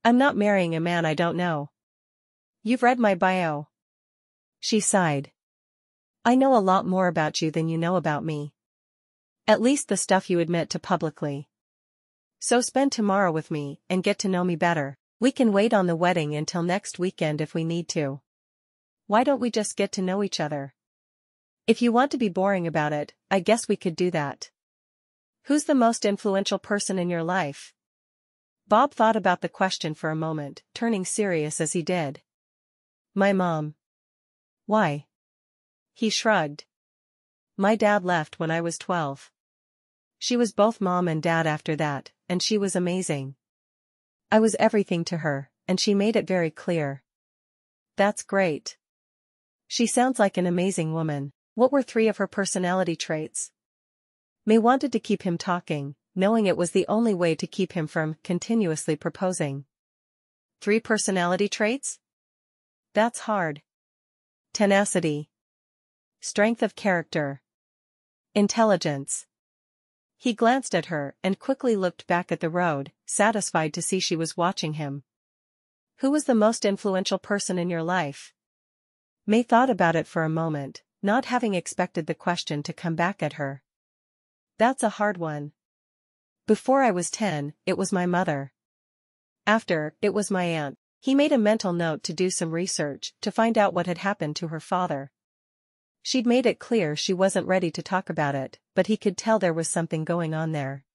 I'm not marrying a man I don't know. You've read my bio. She sighed. I know a lot more about you than you know about me. At least the stuff you admit to publicly. So spend tomorrow with me and get to know me better. We can wait on the wedding until next weekend if we need to. Why don't we just get to know each other? If you want to be boring about it, I guess we could do that. Who's the most influential person in your life? Bob thought about the question for a moment, turning serious as he did. My mom. Why? He shrugged. My dad left when I was 12. She was both mom and dad after that, and she was amazing. I was everything to her, and she made it very clear. That's great. She sounds like an amazing woman. What were 3 of her personality traits? May wanted to keep him talking, knowing it was the only way to keep him from continuously proposing. 3 personality traits? That's hard. Tenacity. Strength of character. Intelligence. He glanced at her and quickly looked back at the road, satisfied to see she was watching him. Who was the most influential person in your life? May thought about it for a moment, not having expected the question to come back at her. That's a hard one. Before I was 10, it was my mother. After, it was my aunt. He made a mental note to do some research to find out what had happened to her father. She'd made it clear she wasn't ready to talk about it, but he could tell there was something going on there.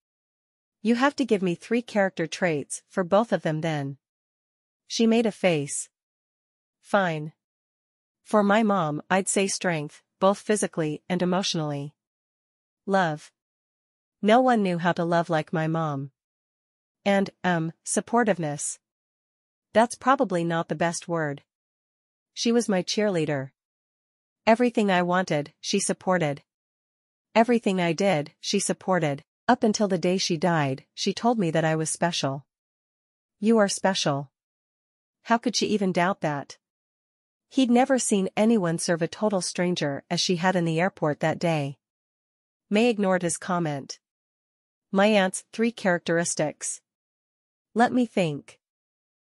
You have to give me 3 character traits for both of them then. She made a face. Fine. For my mom, I'd say strength, both physically and emotionally. Love. No one knew how to love like my mom. And, supportiveness. That's probably not the best word. She was my cheerleader. Everything I wanted, she supported. Everything I did, she supported. Up until the day she died, she told me that I was special. You are special. How could she even doubt that? He'd never seen anyone serve a total stranger as she had in the airport that day. May ignored his comment. My aunt's 3 characteristics. Let me think.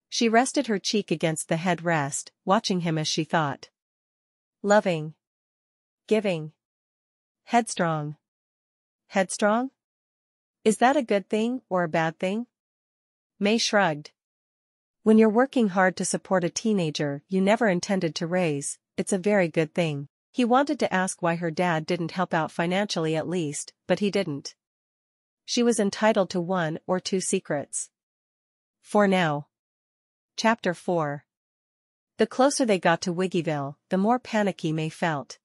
She rested her cheek against the headrest, watching him as she thought. Loving. Giving. Headstrong. Headstrong? Is that a good thing or a bad thing? May shrugged. When you're working hard to support a teenager you never intended to raise, it's a very good thing. He wanted to ask why her dad didn't help out financially at least, but he didn't. She was entitled to 1 or 2 secrets. For now. Chapter 4. The closer they got to Wiggyville, the more panicky May felt.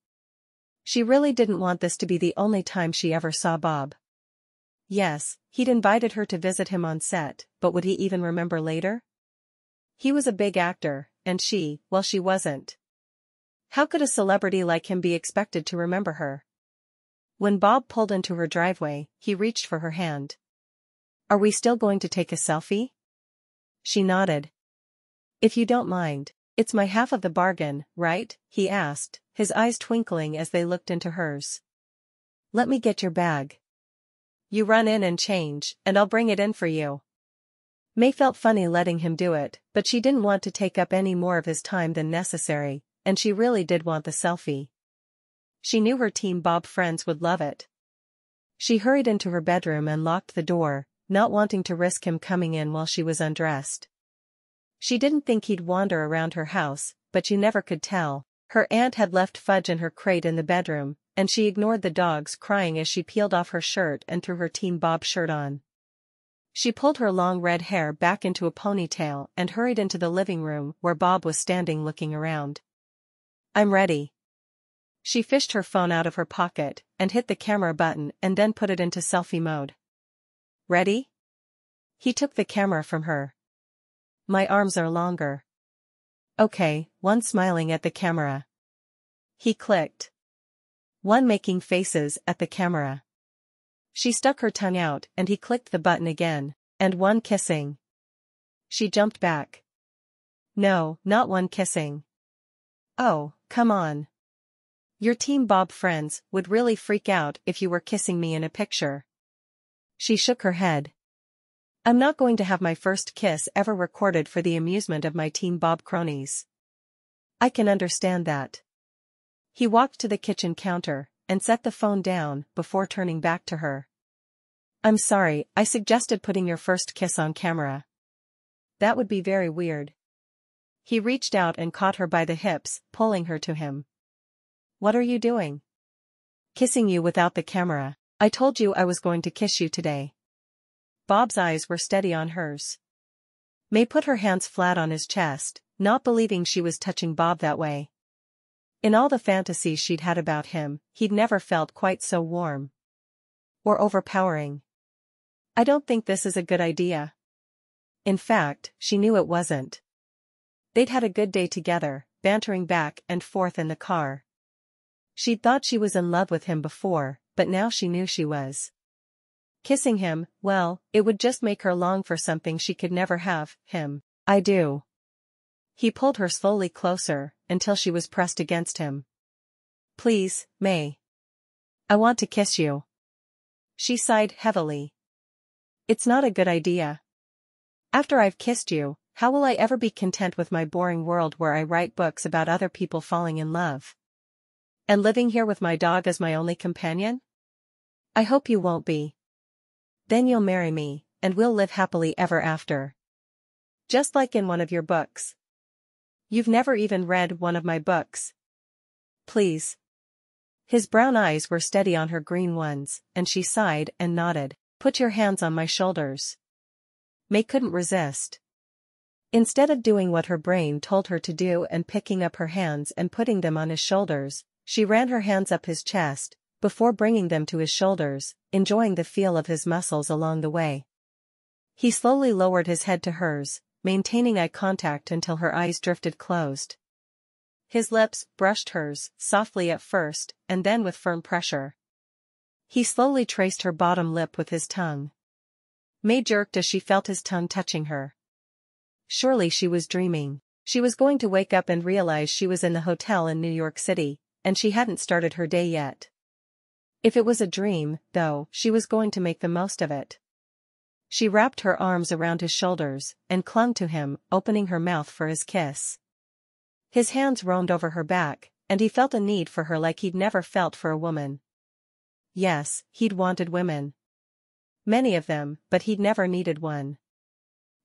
She really didn't want this to be the only time she ever saw Bob. Yes, he'd invited her to visit him on set, but would he even remember later? He was a big actor, and she, well, she wasn't. How could a celebrity like him be expected to remember her? When Bob pulled into her driveway, he reached for her hand. Are we still going to take a selfie? She nodded. If you don't mind. It's my half of the bargain, right? He asked, his eyes twinkling as they looked into hers. Let me get your bag. You run in and change, and I'll bring it in for you. May felt funny letting him do it, but she didn't want to take up any more of his time than necessary, and she really did want the selfie. She knew her Team Bob friends would love it. She hurried into her bedroom and locked the door, not wanting to risk him coming in while she was undressed. She didn't think he'd wander around her house, but you never could tell. Her aunt had left Fudge in her crate in the bedroom, and she ignored the dogs crying as she peeled off her shirt and threw her Team Bob shirt on. She pulled her long red hair back into a ponytail and hurried into the living room where Bob was standing looking around. I'm ready. She fished her phone out of her pocket and hit the camera button and then put it into selfie mode. Ready? He took the camera from her. My arms are longer. Okay, 1 smiling at the camera. He clicked. 1 making faces at the camera. She stuck her tongue out and he clicked the button again, and 1 kissing. She jumped back. No, not 1 kissing. Oh, come on. Your Team Bob friends would really freak out if you were kissing me in a picture. She shook her head. I'm not going to have my first kiss ever recorded for the amusement of my Team Bob cronies. I can understand that. He walked to the kitchen counter and set the phone down before turning back to her. I'm sorry, I suggested putting your first kiss on camera. That would be very weird. He reached out and caught her by the hips, pulling her to him. What are you doing? Kissing you without the camera. I told you I was going to kiss you today. Bob's eyes were steady on hers. May put her hands flat on his chest, not believing she was touching Bob that way. In all the fantasies she'd had about him, he'd never felt quite so warm. Or overpowering. I don't think this is a good idea. In fact, she knew it wasn't. They'd had a good day together, bantering back and forth in the car. She'd thought she was in love with him before, but now she knew she was. Kissing him, well, it would just make her long for something she could never have, him. I do. He pulled her slowly closer, until she was pressed against him. Please, May. I want to kiss you. She sighed heavily. It's not a good idea. After I've kissed you, how will I ever be content with my boring world where I write books about other people falling in love? And living here with my dog as my only companion? I hope you won't be. Then you'll marry me, and we'll live happily ever after. Just like in one of your books. You've never even read one of my books. Please. His brown eyes were steady on her green ones, and she sighed and nodded. Put your hands on my shoulders. May couldn't resist. Instead of doing what her brain told her to do and picking up her hands and putting them on his shoulders, she ran her hands up his chest, before bringing them to his shoulders, enjoying the feel of his muscles along the way. He slowly lowered his head to hers, maintaining eye contact until her eyes drifted closed. His lips brushed hers, softly at first, and then with firm pressure. He slowly traced her bottom lip with his tongue. May jerked as she felt his tongue touching her. Surely she was dreaming. She was going to wake up and realize she was in the hotel in New York City, and she hadn't started her day yet. If it was a dream, though, she was going to make the most of it. She wrapped her arms around his shoulders, and clung to him, opening her mouth for his kiss. His hands roamed over her back, and he felt a need for her like he'd never felt for a woman. Yes, he'd wanted women. Many of them, but he'd never needed one.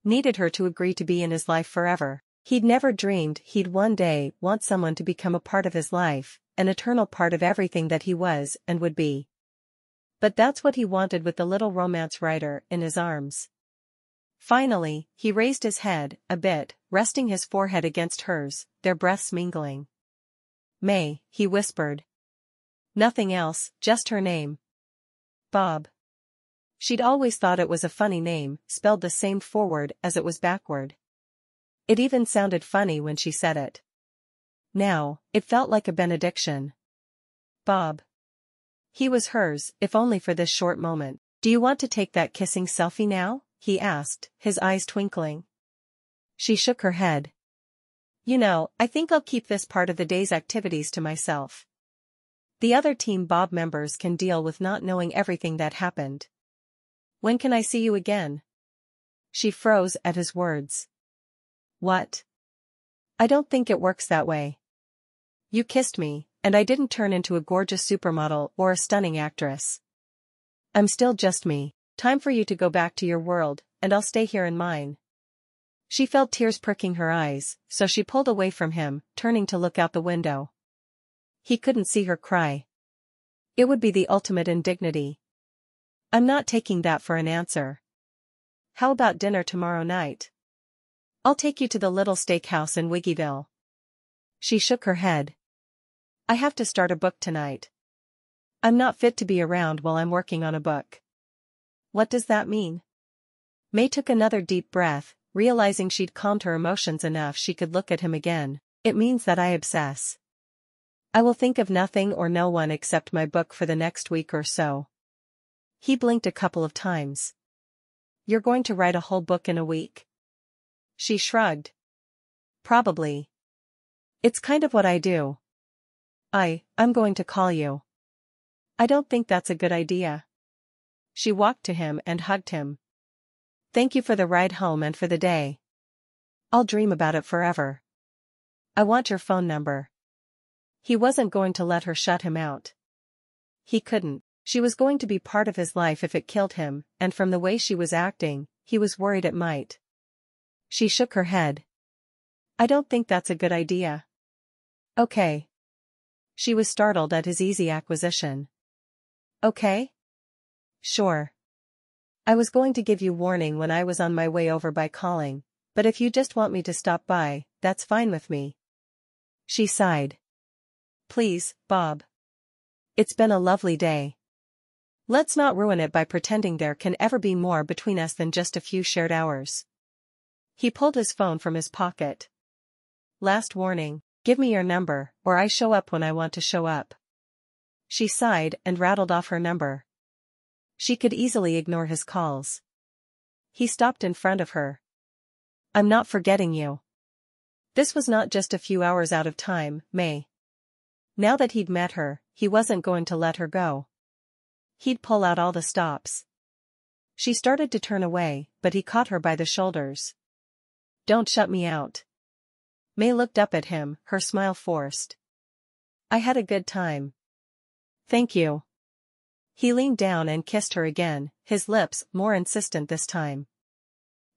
Needed her to agree to be in his life forever. He'd never dreamed he'd one day want someone to become a part of his life, an eternal part of everything that he was and would be. But that's what he wanted with the little romance writer in his arms. Finally, he raised his head a bit, resting his forehead against hers, their breaths mingling. May, he whispered. Nothing else, just her name. Bob. She'd always thought it was a funny name, spelled the same forward as it was backward. It even sounded funny when she said it. Now, it felt like a benediction. Bob. He was hers, if only for this short moment. Do you want to take that kissing selfie now? He asked, his eyes twinkling. She shook her head. You know, I think I'll keep this part of the day's activities to myself. The other Team Bob members can deal with not knowing everything that happened. When can I see you again? She froze at his words. What? I don't think it works that way. You kissed me, and I didn't turn into a gorgeous supermodel or a stunning actress. I'm still just me. Time for you to go back to your world, and I'll stay here in mine. She felt tears pricking her eyes, so she pulled away from him, turning to look out the window. He couldn't see her cry. It would be the ultimate indignity. I'm not taking that for an answer. How about dinner tomorrow night? I'll take you to the little steakhouse in Wiggyville. She shook her head. I have to start a book tonight. I'm not fit to be around while I'm working on a book. What does that mean? May took another deep breath, realizing she'd calmed her emotions enough she could look at him again. It means that I obsess. I will think of nothing or no one except my book for the next week or so. He blinked a couple of times. You're going to write a whole book in a week? She shrugged. Probably. It's kind of what I do. I'm going to call you. I don't think that's a good idea. She walked to him and hugged him. Thank you for the ride home and for the day. I'll dream about it forever. I want your phone number. He wasn't going to let her shut him out. He couldn't. She was going to be part of his life if it killed him, and from the way she was acting, he was worried it might. She shook her head. I don't think that's a good idea. Okay. She was startled at his easy acquisition. Okay? Sure. I was going to give you warning when I was on my way over by calling, but if you just want me to stop by, that's fine with me. She sighed. Please, Bob. It's been a lovely day. Let's not ruin it by pretending there can ever be more between us than just a few shared hours. He pulled his phone from his pocket. Last warning, give me your number, or I show up when I want to show up. She sighed and rattled off her number. She could easily ignore his calls. He stopped in front of her. I'm not forgetting you. This was not just a few hours out of time, May. Now that he'd met her, he wasn't going to let her go. He'd pull out all the stops. She started to turn away, but he caught her by the shoulders. Don't shut me out. May looked up at him, her smile forced. I had a good time. Thank you. He leaned down and kissed her again, his lips more insistent this time.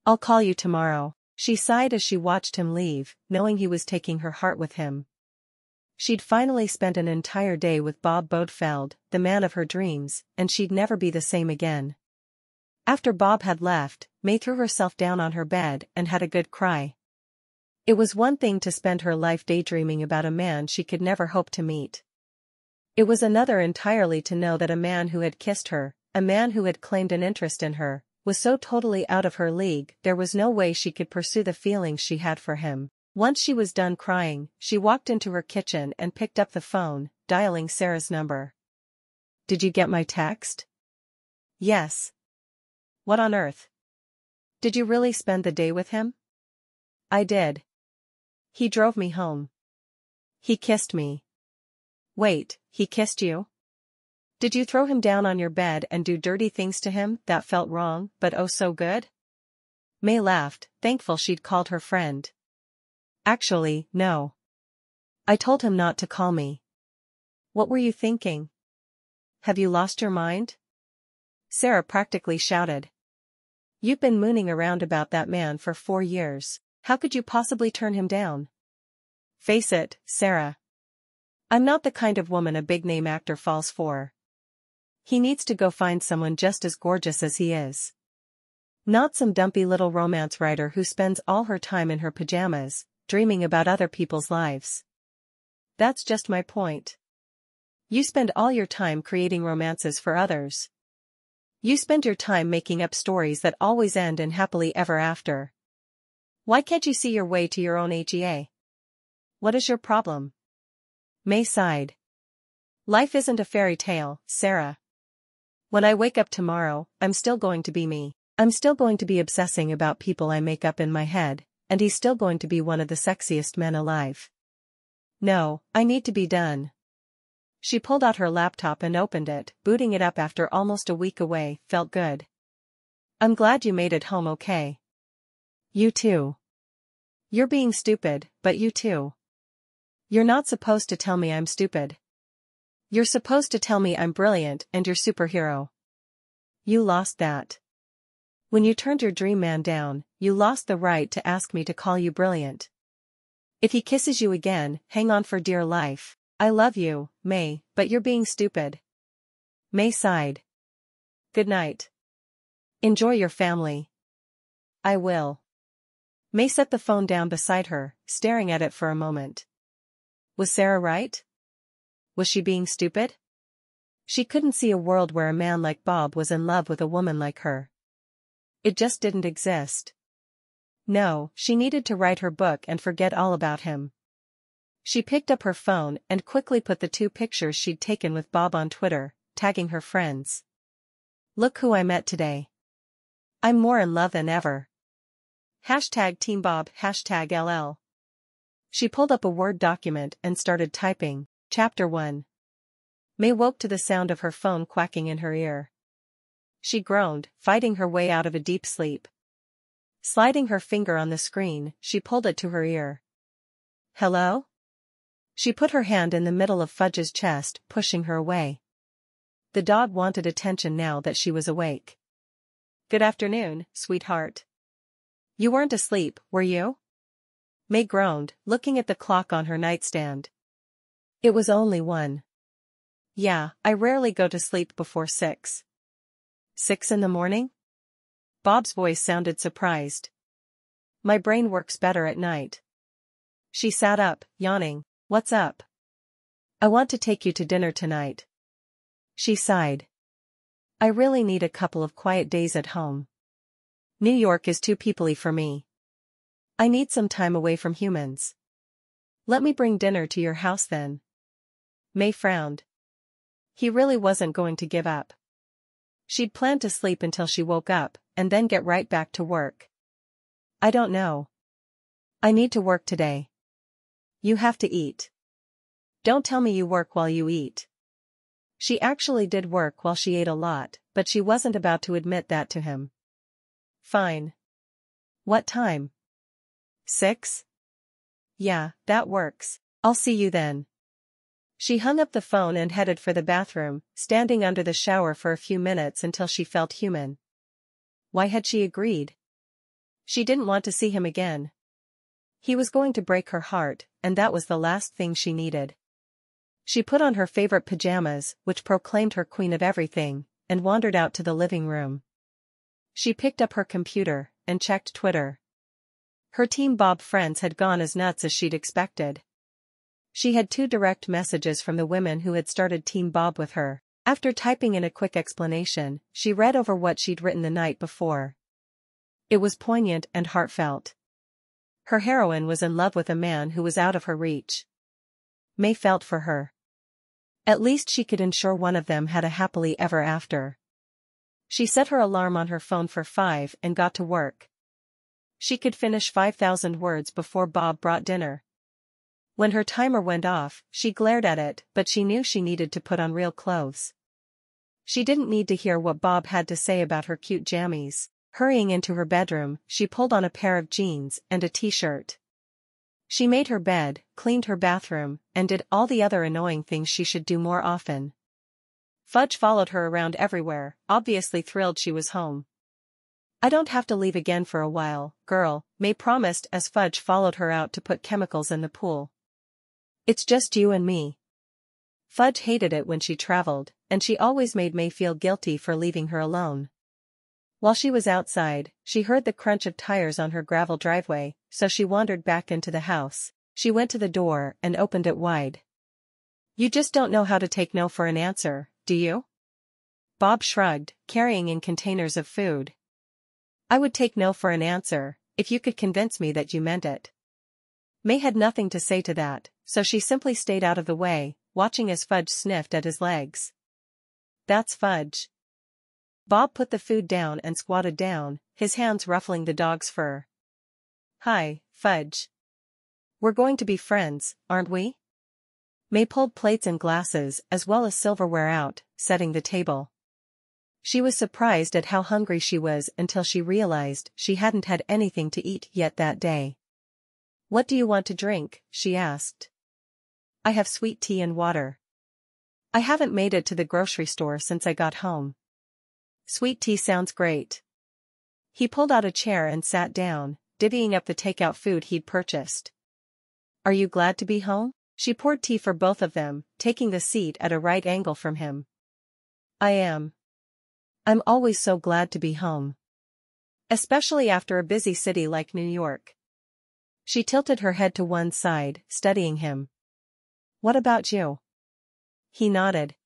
I'll call you tomorrow, she sighed as she watched him leave, knowing he was taking her heart with him. She'd finally spent an entire day with Bob Bodefeld, the man of her dreams, and she'd never be the same again. After Bob had left, May threw herself down on her bed and had a good cry. It was one thing to spend her life daydreaming about a man she could never hope to meet. It was another entirely to know that a man who had kissed her, a man who had claimed an interest in her, was so totally out of her league there was no way she could pursue the feelings she had for him. Once she was done crying, she walked into her kitchen and picked up the phone, dialing Sarah's number. Did you get my text? Yes. What on earth? Did you really spend the day with him? I did. He drove me home. He kissed me. Wait, he kissed you? Did you throw him down on your bed and do dirty things to him that felt wrong but oh so good? May laughed, thankful she'd called her friend. Actually, no. I told him not to call me. What were you thinking? Have you lost your mind? Sarah practically shouted. You've been mooning around about that man for 4 years. How could you possibly turn him down? Face it, Sarah. I'm not the kind of woman a big-name actor falls for. He needs to go find someone just as gorgeous as he is. Not some dumpy little romance writer who spends all her time in her pajamas, dreaming about other people's lives. That's just my point. You spend all your time creating romances for others. You spend your time making up stories that always end in happily ever after. Why can't you see your way to your own HEA? What is your problem? May sighed. Life isn't a fairy tale, Sarah. When I wake up tomorrow, I'm still going to be me. I'm still going to be obsessing about people I make up in my head, and he's still going to be one of the sexiest men alive. No, I need to be done. She pulled out her laptop and opened it. Booting it up after almost a week away felt good. I'm glad you made it home okay. You too. You're being stupid, but you too. You're not supposed to tell me I'm stupid. You're supposed to tell me I'm brilliant and your superhero. You lost that. When you turned your dream man down, you lost the right to ask me to call you brilliant. If he kisses you again, hang on for dear life. I love you, May, but you're being stupid. May sighed. Good night. Enjoy your family. I will. May set the phone down beside her, staring at it for a moment. Was Sarah right? Was she being stupid? She couldn't see a world where a man like Bob was in love with a woman like her. It just didn't exist. No, she needed to write her book and forget all about him. She picked up her phone and quickly put the 2 pictures she'd taken with Bob on Twitter, tagging her friends. Look who I met today. I'm more in love than ever. Hashtag Team Bob, hashtag LL. She pulled up a Word document and started typing. Chapter 1. May woke to the sound of her phone quacking in her ear. She groaned, fighting her way out of a deep sleep. Sliding her finger on the screen, she pulled it to her ear. Hello? She put her hand in the middle of Fudge's chest, pushing her away. The dog wanted attention now that she was awake. Good afternoon, sweetheart. You weren't asleep, were you? May groaned, looking at the clock on her nightstand. It was only 1. Yeah, I rarely go to sleep before 6. 6 in the morning? Bob's voice sounded surprised. My brain works better at night. She sat up, yawning. What's up? I want to take you to dinner tonight. She sighed. I really need a couple of quiet days at home. New York is too peoply for me. I need some time away from humans. Let me bring dinner to your house then. May frowned. He really wasn't going to give up. She'd planned to sleep until she woke up, and then get right back to work. I don't know. I need to work today. You have to eat. Don't tell me you work while you eat. She actually did work while she ate a lot, but she wasn't about to admit that to him. Fine. What time? 6? Yeah, that works. I'll see you then. She hung up the phone and headed for the bathroom, standing under the shower for a few minutes until she felt human. Why had she agreed? She didn't want to see him again. He was going to break her heart, and that was the last thing she needed. She put on her favorite pajamas, which proclaimed her queen of everything, and wandered out to the living room. She picked up her computer, and checked Twitter. Her Team Bob friends had gone as nuts as she'd expected. She had 2 direct messages from the women who had started Team Bob with her. After typing in a quick explanation, she read over what she'd written the night before. It was poignant and heartfelt. Her heroine was in love with a man who was out of her reach. May felt for her. At least she could ensure one of them had a happily ever after. She set her alarm on her phone for 5 and got to work. She could finish 5,000 words before Bob brought dinner. When her timer went off, she glared at it, but she knew she needed to put on real clothes. She didn't need to hear what Bob had to say about her cute jammies. Hurrying into her bedroom, she pulled on a pair of jeans and a t-shirt. She made her bed, cleaned her bathroom, and did all the other annoying things she should do more often. Fudge followed her around everywhere, obviously thrilled she was home. I don't have to leave again for a while, girl, May promised as Fudge followed her out to put chemicals in the pool. It's just you and me. Fudge hated it when she traveled, and she always made May feel guilty for leaving her alone. While she was outside, she heard the crunch of tires on her gravel driveway, so she wandered back into the house. She went to the door and opened it wide. You just don't know how to take no for an answer, do you? Bob shrugged, carrying in containers of food. I would take no for an answer, if you could convince me that you meant it. May had nothing to say to that, so she simply stayed out of the way, watching as Fudge sniffed at his legs. That's Fudge. Bob put the food down and squatted down, his hands ruffling the dog's fur. Hi, Fudge. We're going to be friends, aren't we? May pulled plates and glasses as well as silverware out, setting the table. She was surprised at how hungry she was until she realized she hadn't had anything to eat yet that day. What do you want to drink? She asked. I have sweet tea and water. I haven't made it to the grocery store since I got home. Sweet tea sounds great. He pulled out a chair and sat down, divvying up the takeout food he'd purchased. Are you glad to be home? She poured tea for both of them, taking the seat at a right angle from him. I am. I'm always so glad to be home. Especially after a busy city like New York. She tilted her head to one side, studying him. What about you? He nodded.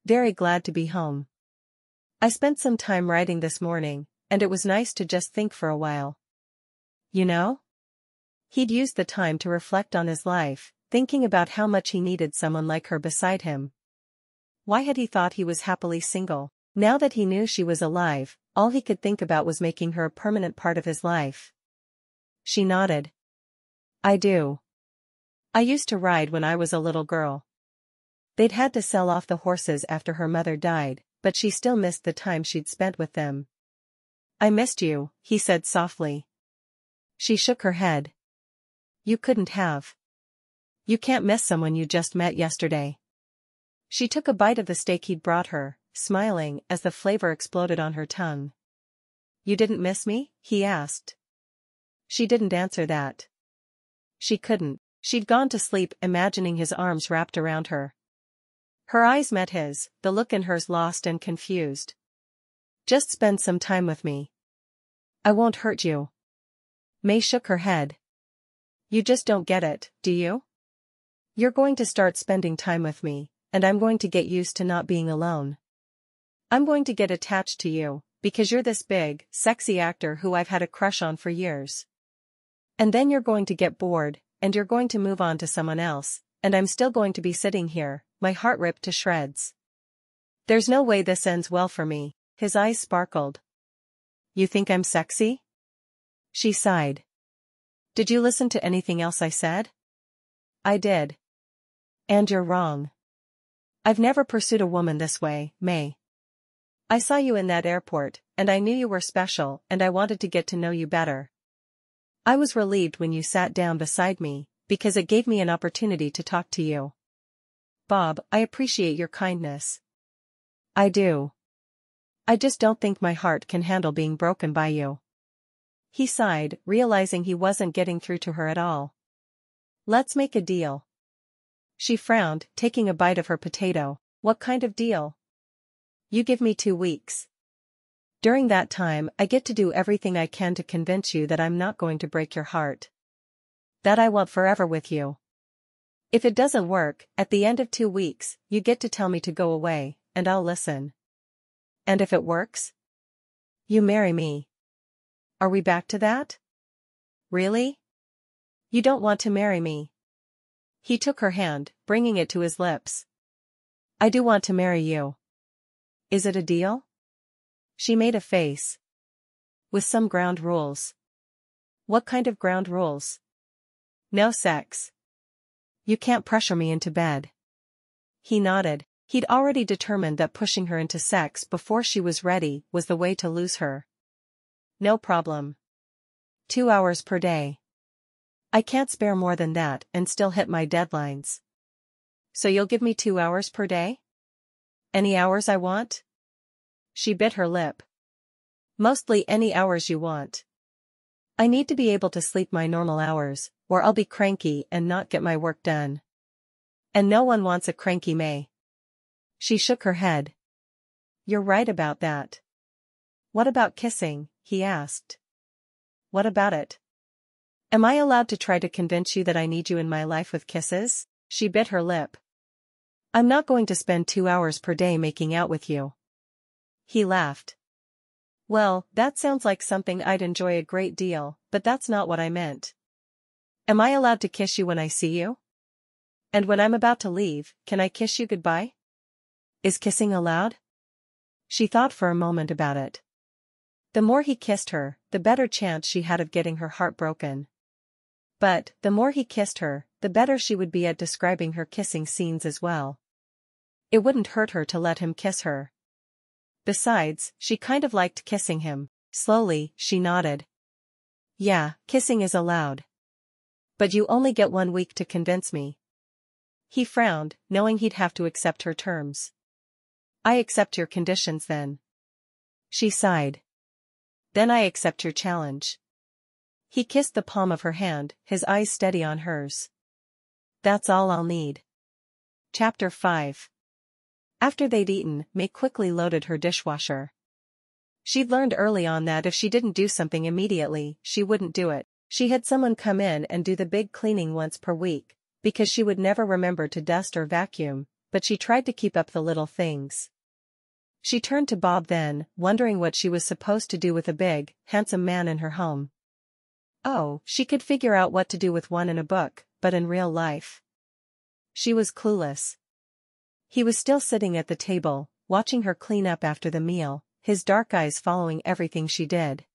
Very glad to be home. I spent some time writing this morning, and it was nice to just think for a while. You know? He'd used the time to reflect on his life, thinking about how much he needed someone like her beside him. Why had he thought he was happily single? Now that he knew she was alive, all he could think about was making her a permanent part of his life. She nodded. I do. I used to ride when I was a little girl. They'd had to sell off the horses after her mother died, but she still missed the time she'd spent with them. "I missed you," he said softly. She shook her head. "You couldn't have. You can't miss someone you just met yesterday." She took a bite of the steak he'd brought her, smiling as the flavor exploded on her tongue. "You didn't miss me?" he asked. She didn't answer that. She couldn't. She'd gone to sleep imagining his arms wrapped around her. Her eyes met his, the look in hers lost and confused. "Just spend some time with me. I won't hurt you." May shook her head. "You just don't get it, do you? You're going to start spending time with me, and I'm going to get used to not being alone. I'm going to get attached to you, because you're this big, sexy actor who I've had a crush on for years. And then you're going to get bored, and you're going to move on to someone else, and I'm still going to be sitting here, my heart ripped to shreds. There's no way this ends well for me." His eyes sparkled. "You think I'm sexy?" She sighed. "Did you listen to anything else I said?" "I did. And you're wrong. I've never pursued a woman this way, May. I saw you in that airport, and I knew you were special, and I wanted to get to know you better. I was relieved when you sat down beside me, because it gave me an opportunity to talk to you. Bob, I appreciate your kindness. I do. I just don't think my heart can handle being broken by you." He sighed, realizing he wasn't getting through to her at all. "Let's make a deal." She frowned, taking a bite of her potato. "What kind of deal?" "You give me 2 weeks. During that time I get to do everything I can to convince you that I'm not going to break your heart. That I want forever with you. If it doesn't work, at the end of 2 weeks, you get to tell me to go away, and I'll listen. And if it works? You marry me. Are we back to that? Really? You don't want to marry me?" He took her hand, bringing it to his lips. "I do want to marry you. Is it a deal?" She made a face. "With some ground rules." "What kind of ground rules?" "No sex. You can't pressure me into bed." He nodded. He'd already determined that pushing her into sex before she was ready was the way to lose her. "No problem. 2 hours per day. I can't spare more than that and still hit my deadlines." "So you'll give me 2 hours per day? Any hours I want?" She bit her lip. "Mostly any hours you want. I need to be able to sleep my normal hours, or I'll be cranky and not get my work done. And no one wants a cranky May." She shook her head. "You're right about that." "What about kissing?" he asked. "What about it? Am I allowed to try to convince you that I need you in my life with kisses?" She bit her lip. "I'm not going to spend 2 hours per day making out with you." He laughed. "Well, that sounds like something I'd enjoy a great deal, but that's not what I meant. Am I allowed to kiss you when I see you? And when I'm about to leave, can I kiss you goodbye? Is kissing allowed?" She thought for a moment about it. The more he kissed her, the better chance she had of getting her heart broken. But, the more he kissed her, the better she would be at describing her kissing scenes as well. It wouldn't hurt her to let him kiss her. Besides, she kind of liked kissing him. Slowly, she nodded. "Yeah, kissing is allowed. But you only get 1 week to convince me." He frowned, knowing he'd have to accept her terms. "I accept your conditions then." She sighed. "Then I accept your challenge." He kissed the palm of her hand, his eyes steady on hers. "That's all I'll need." Chapter 5. After they'd eaten, May quickly loaded her dishwasher. She'd learned early on that if she didn't do something immediately, she wouldn't do it. She had someone come in and do the big cleaning once per week, because she would never remember to dust or vacuum, but she tried to keep up the little things. She turned to Bob then, wondering what she was supposed to do with a big, handsome man in her home. Oh, she could figure out what to do with one in a book, but in real life, she was clueless. He was still sitting at the table, watching her clean up after the meal, his dark eyes following everything she did.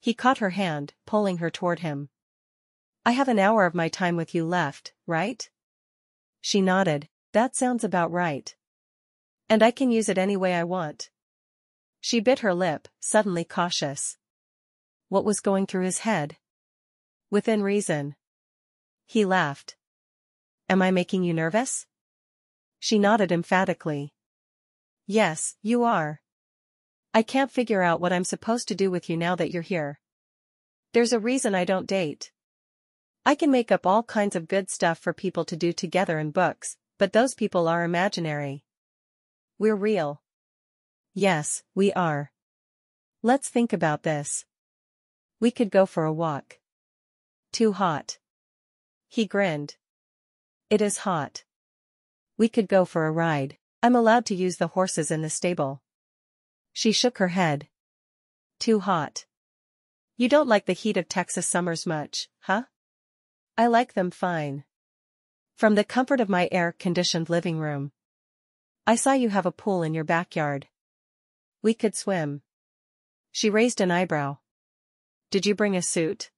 He caught her hand, pulling her toward him. "I have an hour of my time with you left, right?" She nodded. "That sounds about right." And I can use it any way I want. She bit her lip, suddenly cautious. What was going through his head? Within reason. He laughed. Am I making you nervous? She nodded emphatically. Yes, you are. I can't figure out what I'm supposed to do with you now that you're here. There's a reason I don't date. I can make up all kinds of good stuff for people to do together in books, but those people are imaginary. We're real. Yes, we are. Let's think about this. We could go for a walk. Too hot. He grinned. It is hot. We could go for a ride. I'm allowed to use the horses in the stable. She shook her head. Too hot. You don't like the heat of Texas summers much, huh? I like them fine. From the comfort of my air-conditioned living room. I saw you have a pool in your backyard. We could swim. She raised an eyebrow. Did you bring a suit?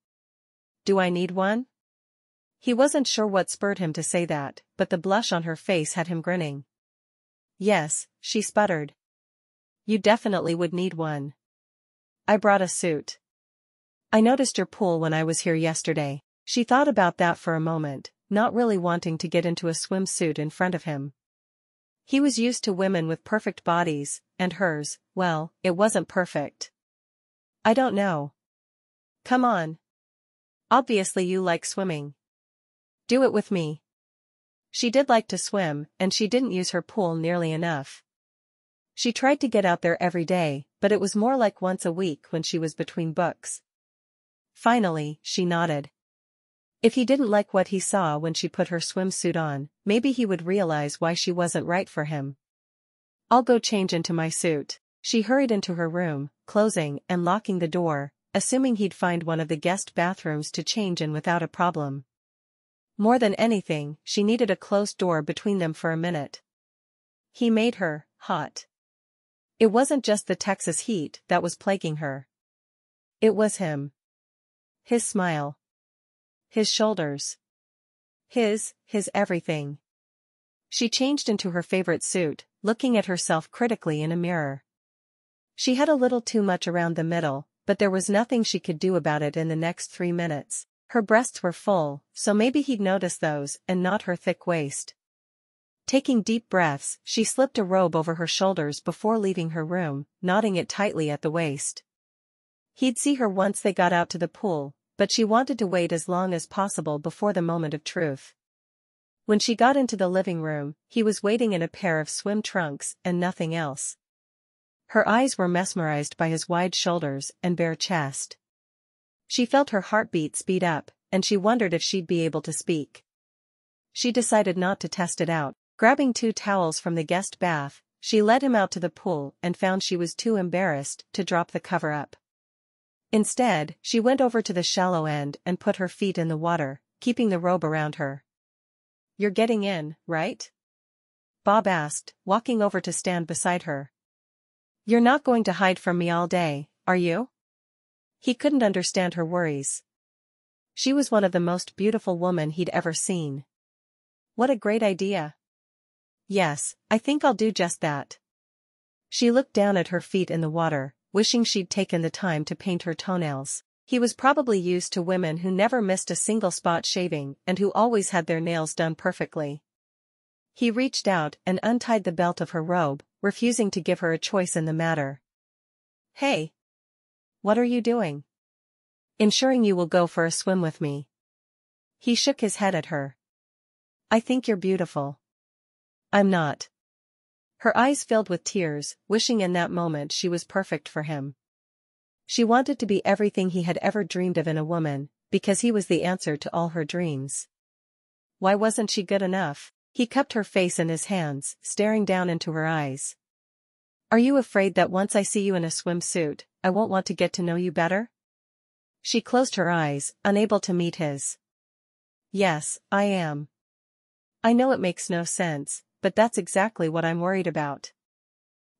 Do I need one? He wasn't sure what spurred him to say that, but the blush on her face had him grinning. Yes, she sputtered. You definitely would need one. I brought a suit. I noticed your pool when I was here yesterday. She thought about that for a moment, not really wanting to get into a swimsuit in front of him. He was used to women with perfect bodies, and hers, well, it wasn't perfect. I don't know. Come on. Obviously you like swimming. Do it with me. She did like to swim, and she didn't use her pool nearly enough. She tried to get out there every day, but it was more like once a week when she was between books. Finally, she nodded. If he didn't like what he saw when she put her swimsuit on, maybe he would realize why she wasn't right for him. I'll go change into my suit. She hurried into her room, closing and locking the door, assuming he'd find one of the guest bathrooms to change in without a problem. More than anything, she needed a closed door between them for a minute. He made her hot. It wasn't just the Texas heat that was plaguing her. It was him. His smile. His shoulders. His everything. She changed into her favorite suit, looking at herself critically in a mirror. She had a little too much around the middle, but there was nothing she could do about it in the next 3 minutes. Her breasts were full, so maybe he'd notice those and not her thick waist. Taking deep breaths, she slipped a robe over her shoulders before leaving her room, knotting it tightly at the waist. He'd see her once they got out to the pool, but she wanted to wait as long as possible before the moment of truth. When she got into the living room, he was waiting in a pair of swim trunks and nothing else. Her eyes were mesmerized by his wide shoulders and bare chest. She felt her heartbeat speed up, and she wondered if she'd be able to speak. She decided not to test it out. Grabbing 2 towels from the guest bath, she led him out to the pool and found she was too embarrassed to drop the cover up. Instead, she went over to the shallow end and put her feet in the water, keeping the robe around her. You're getting in, right? Bob asked, walking over to stand beside her. You're not going to hide from me all day, are you? He couldn't understand her worries. She was one of the most beautiful women he'd ever seen. What a great idea. Yes, I think I'll do just that. She looked down at her feet in the water, wishing she'd taken the time to paint her toenails. He was probably used to women who never missed a single spot shaving and who always had their nails done perfectly. He reached out and untied the belt of her robe, refusing to give her a choice in the matter. Hey! What are you doing? Ensuring you will go for a swim with me. He shook his head at her. I think you're beautiful. I'm not. Her eyes filled with tears, wishing in that moment she was perfect for him. She wanted to be everything he had ever dreamed of in a woman, because he was the answer to all her dreams. Why wasn't she good enough? He cupped her face in his hands, staring down into her eyes. Are you afraid that once I see you in a swimsuit, I won't want to get to know you better? She closed her eyes, unable to meet his. Yes, I am. I know it makes no sense, but that's exactly what I'm worried about.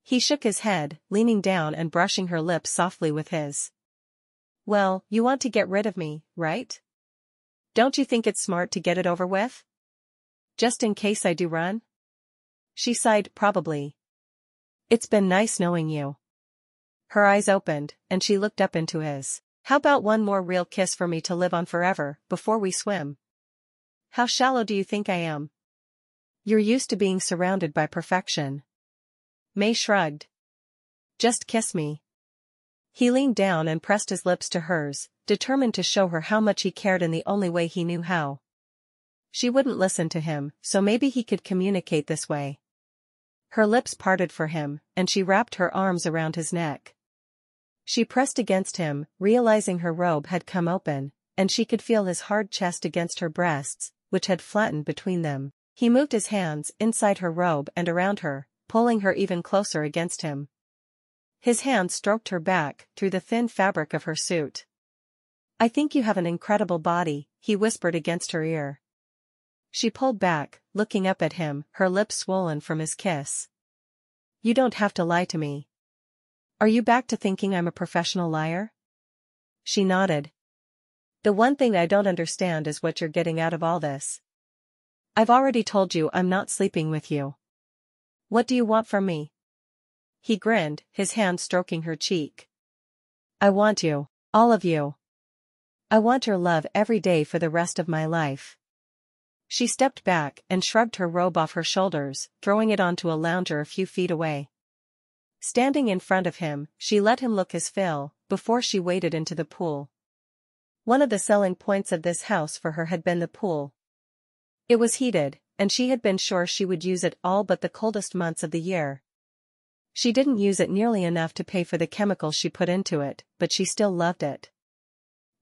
He shook his head, leaning down and brushing her lips softly with his. Well, you want to get rid of me, right? Don't you think it's smart to get it over with? Just in case I do run? She sighed, probably. It's been nice knowing you. Her eyes opened, and she looked up into his. How about one more real kiss for me to live on forever, before we swim? How shallow do you think I am? You're used to being surrounded by perfection. May shrugged. Just kiss me. He leaned down and pressed his lips to hers, determined to show her how much he cared in the only way he knew how. She wouldn't listen to him, so maybe he could communicate this way. Her lips parted for him, and she wrapped her arms around his neck. She pressed against him, realizing her robe had come open, and she could feel his hard chest against her breasts, which had flattened between them. He moved his hands inside her robe and around her, pulling her even closer against him. His hand stroked her back through the thin fabric of her suit. I think you have an incredible body, he whispered against her ear. She pulled back, looking up at him, her lips swollen from his kiss. You don't have to lie to me. Are you back to thinking I'm a professional liar? She nodded. The one thing I don't understand is what you're getting out of all this. I've already told you I'm not sleeping with you. What do you want from me? He grinned, his hand stroking her cheek. I want you, all of you. I want your love every day for the rest of my life. She stepped back and shrugged her robe off her shoulders, throwing it onto a lounger a few feet away. Standing in front of him, she let him look his fill, before she waded into the pool. One of the selling points of this house for her had been the pool. It was heated, and she had been sure she would use it all but the coldest months of the year. She didn't use it nearly enough to pay for the chemicals she put into it, but she still loved it.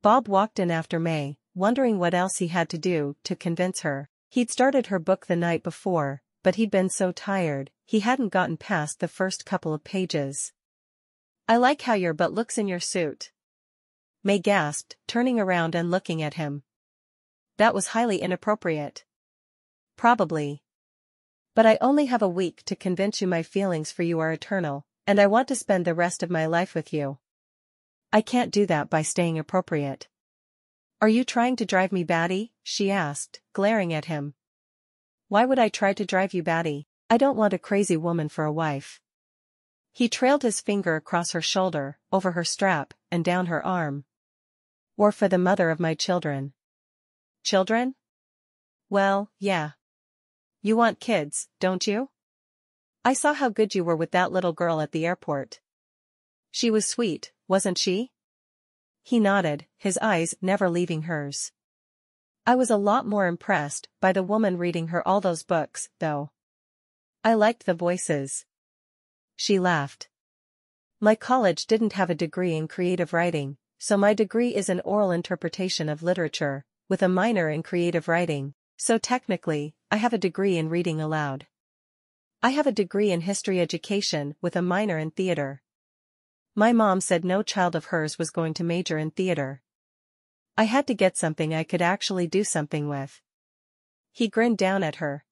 Bob walked in after May, wondering what else he had to do to convince her. He'd started her book the night before, but he'd been so tired, he hadn't gotten past the first couple of pages. I like how your butt looks in your suit. May gasped, turning around and looking at him. That was highly inappropriate. Probably. But I only have a week to convince you my feelings for you are eternal, and I want to spend the rest of my life with you. I can't do that by staying appropriate. Are you trying to drive me batty? She asked, glaring at him. Why would I try to drive you batty? I don't want a crazy woman for a wife. He trailed his finger across her shoulder, over her strap, and down her arm. Or for the mother of my children. Children? Well, yeah. You want kids, don't you? I saw how good you were with that little girl at the airport. She was sweet, wasn't she? He nodded, his eyes never leaving hers. I was a lot more impressed by the woman reading her all those books, though. I liked the voices. She laughed. My college didn't have a degree in creative writing, so my degree is in oral interpretation of literature, with a minor in creative writing, so technically, I have a degree in reading aloud. I have a degree in history education with a minor in theater. My mom said no child of hers was going to major in theater. I had to get something I could actually do something with. He grinned down at her.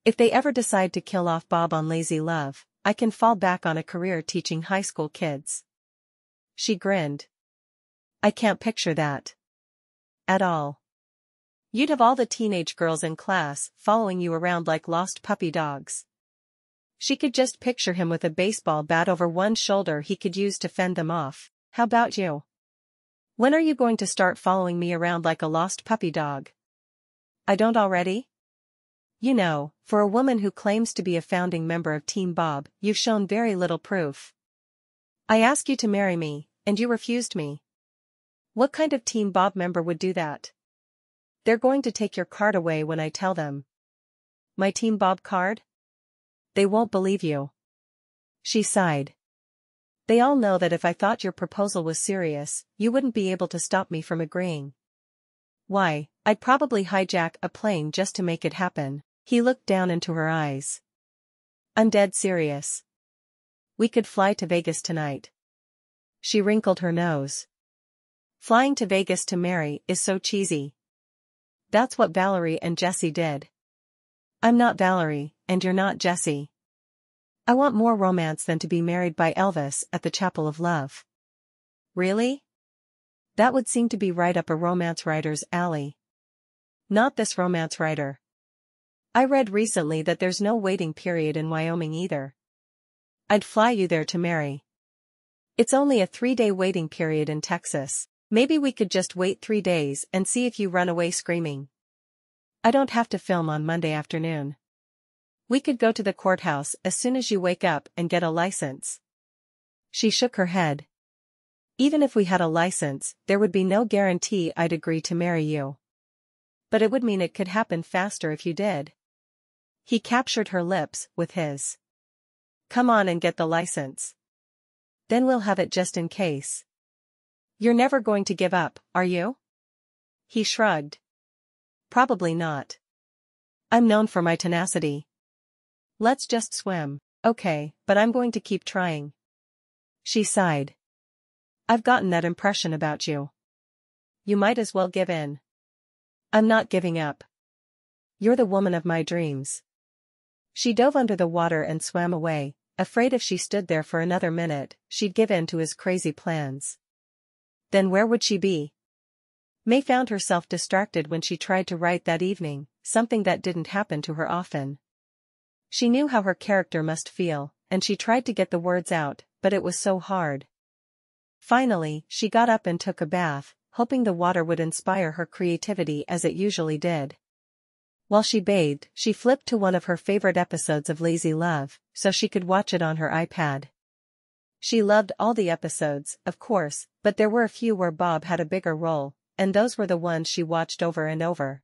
If they ever decide to kill off Bob on lazy love, I can fall back on a career teaching high school kids. She grinned. I can't picture that. At all. You'd have all the teenage girls in class following you around like lost puppy dogs. She could just picture him with a baseball bat over one shoulder he could use to fend them off. How about you? When are you going to start following me around like a lost puppy dog? I don't already? You know, for a woman who claims to be a founding member of Team Bob, you've shown very little proof. I asked you to marry me, and you refused me. What kind of Team Bob member would do that? They're going to take your card away when I tell them. My Team Bob card? They won't believe you. She sighed. They all know that if I thought your proposal was serious, you wouldn't be able to stop me from agreeing. Why, I'd probably hijack a plane just to make it happen. He looked down into her eyes. I'm dead serious. We could fly to Vegas tonight. She wrinkled her nose. Flying to Vegas to marry is so cheesy. That's what Valerie and Jesse did. I'm not Valerie, and you're not Jesse. I want more romance than to be married by Elvis at the Chapel of Love. Really? That would seem to be right up a romance writer's alley. Not this romance writer. I read recently that there's no waiting period in Wyoming either. I'd fly you there to marry. It's only a 3-day waiting period in Texas. Maybe we could just wait 3 days and see if you run away screaming. I don't have to film on Monday afternoon. We could go to the courthouse as soon as you wake up and get a license. She shook her head. Even if we had a license, there would be no guarantee I'd agree to marry you. But it would mean it could happen faster if you did. He captured her lips with his. Come on and get the license. Then we'll have it just in case. You're never going to give up, are you? He shrugged. Probably not. I'm known for my tenacity. Let's just swim. Okay, but I'm going to keep trying. She sighed. I've gotten that impression about you. You might as well give in. I'm not giving up. You're the woman of my dreams. She dove under the water and swam away, afraid if she stood there for another minute, she'd give in to his crazy plans. Then where would she be? May found herself distracted when she tried to write that evening, something that didn't happen to her often. She knew how her character must feel, and she tried to get the words out, but it was so hard. Finally, she got up and took a bath, hoping the water would inspire her creativity as it usually did. While she bathed, she flipped to one of her favorite episodes of Lazy Love, so she could watch it on her iPad. She loved all the episodes, of course, but there were a few where Bob had a bigger role, and those were the ones she watched over and over.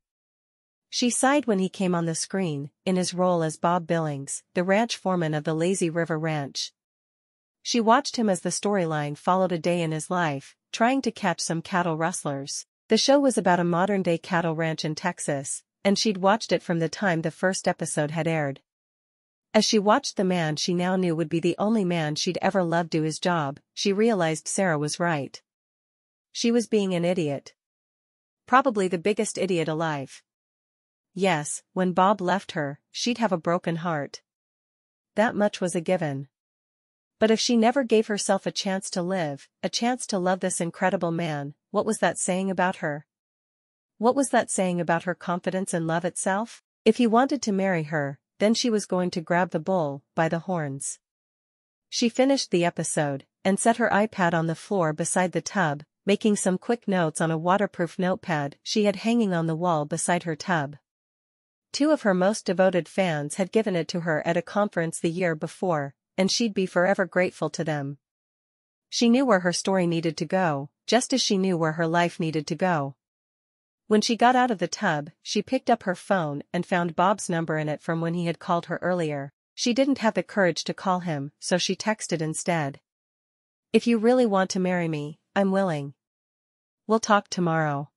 She sighed when he came on the screen, in his role as Bob Billings, the ranch foreman of the Lazy River Ranch. She watched him as the storyline followed a day in his life, trying to catch some cattle rustlers. The show was about a modern-day cattle ranch in Texas, and she'd watched it from the time the first episode had aired. As she watched the man she now knew would be the only man she'd ever loved do his job, she realized Sarah was right. She was being an idiot. Probably the biggest idiot alive. Yes, when Bob left her, she'd have a broken heart. That much was a given. But if she never gave herself a chance to live, a chance to love this incredible man, what was that saying about her? What was that saying about her confidence in love itself? If he wanted to marry her, then she was going to grab the bull by the horns. She finished the episode, and set her iPad on the floor beside the tub, making some quick notes on a waterproof notepad she had hanging on the wall beside her tub. 2 of her most devoted fans had given it to her at a conference the year before, and she'd be forever grateful to them. She knew where her story needed to go, just as she knew where her life needed to go. When she got out of the tub, she picked up her phone and found Bob's number in it from when he had called her earlier. She didn't have the courage to call him, so she texted instead. If you really want to marry me, I'm willing. We'll talk tomorrow.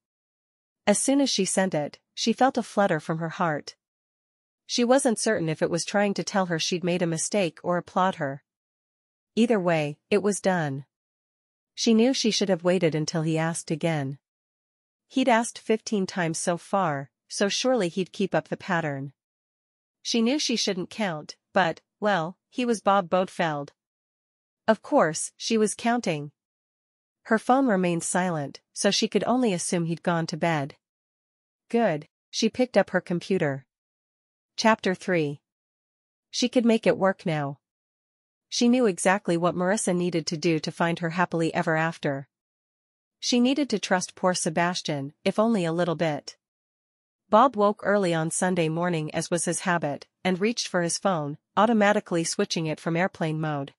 As soon as she sent it, she felt a flutter from her heart. She wasn't certain if it was trying to tell her she'd made a mistake or applaud her. Either way, it was done. She knew she should have waited until he asked again. He'd asked 15 times so far, so surely he'd keep up the pattern. She knew she shouldn't count, but, well, he was Bob Bodefeld. Of course, she was counting. Her phone remained silent, so she could only assume he'd gone to bed. Good. She picked up her computer. Chapter 3. She could make it work now. She knew exactly what Marissa needed to do to find her happily ever after. She needed to trust poor Sebastian, if only a little bit. Bob woke early on Sunday morning as was his habit, and reached for his phone, automatically switching it from airplane mode.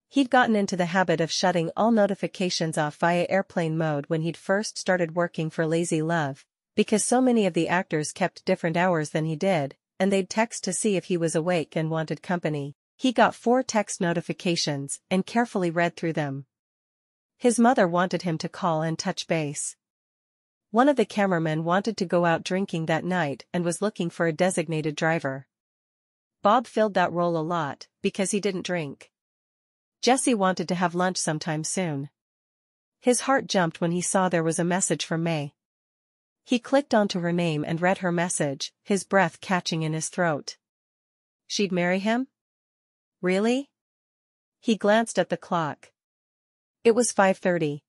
He'd gotten into the habit of shutting all notifications off via airplane mode when he'd first started working for Lazy Love, because so many of the actors kept different hours than he did, and they'd text to see if he was awake and wanted company. He got 4 text notifications and carefully read through them. His mother wanted him to call and touch base. One of the cameramen wanted to go out drinking that night and was looking for a designated driver. Bob filled that role a lot, because he didn't drink. Jesse wanted to have lunch sometime soon. His heart jumped when he saw there was a message from May. He clicked onto her name and read her message, his breath catching in his throat. She'd marry him? Really? He glanced at the clock. It was 5:30.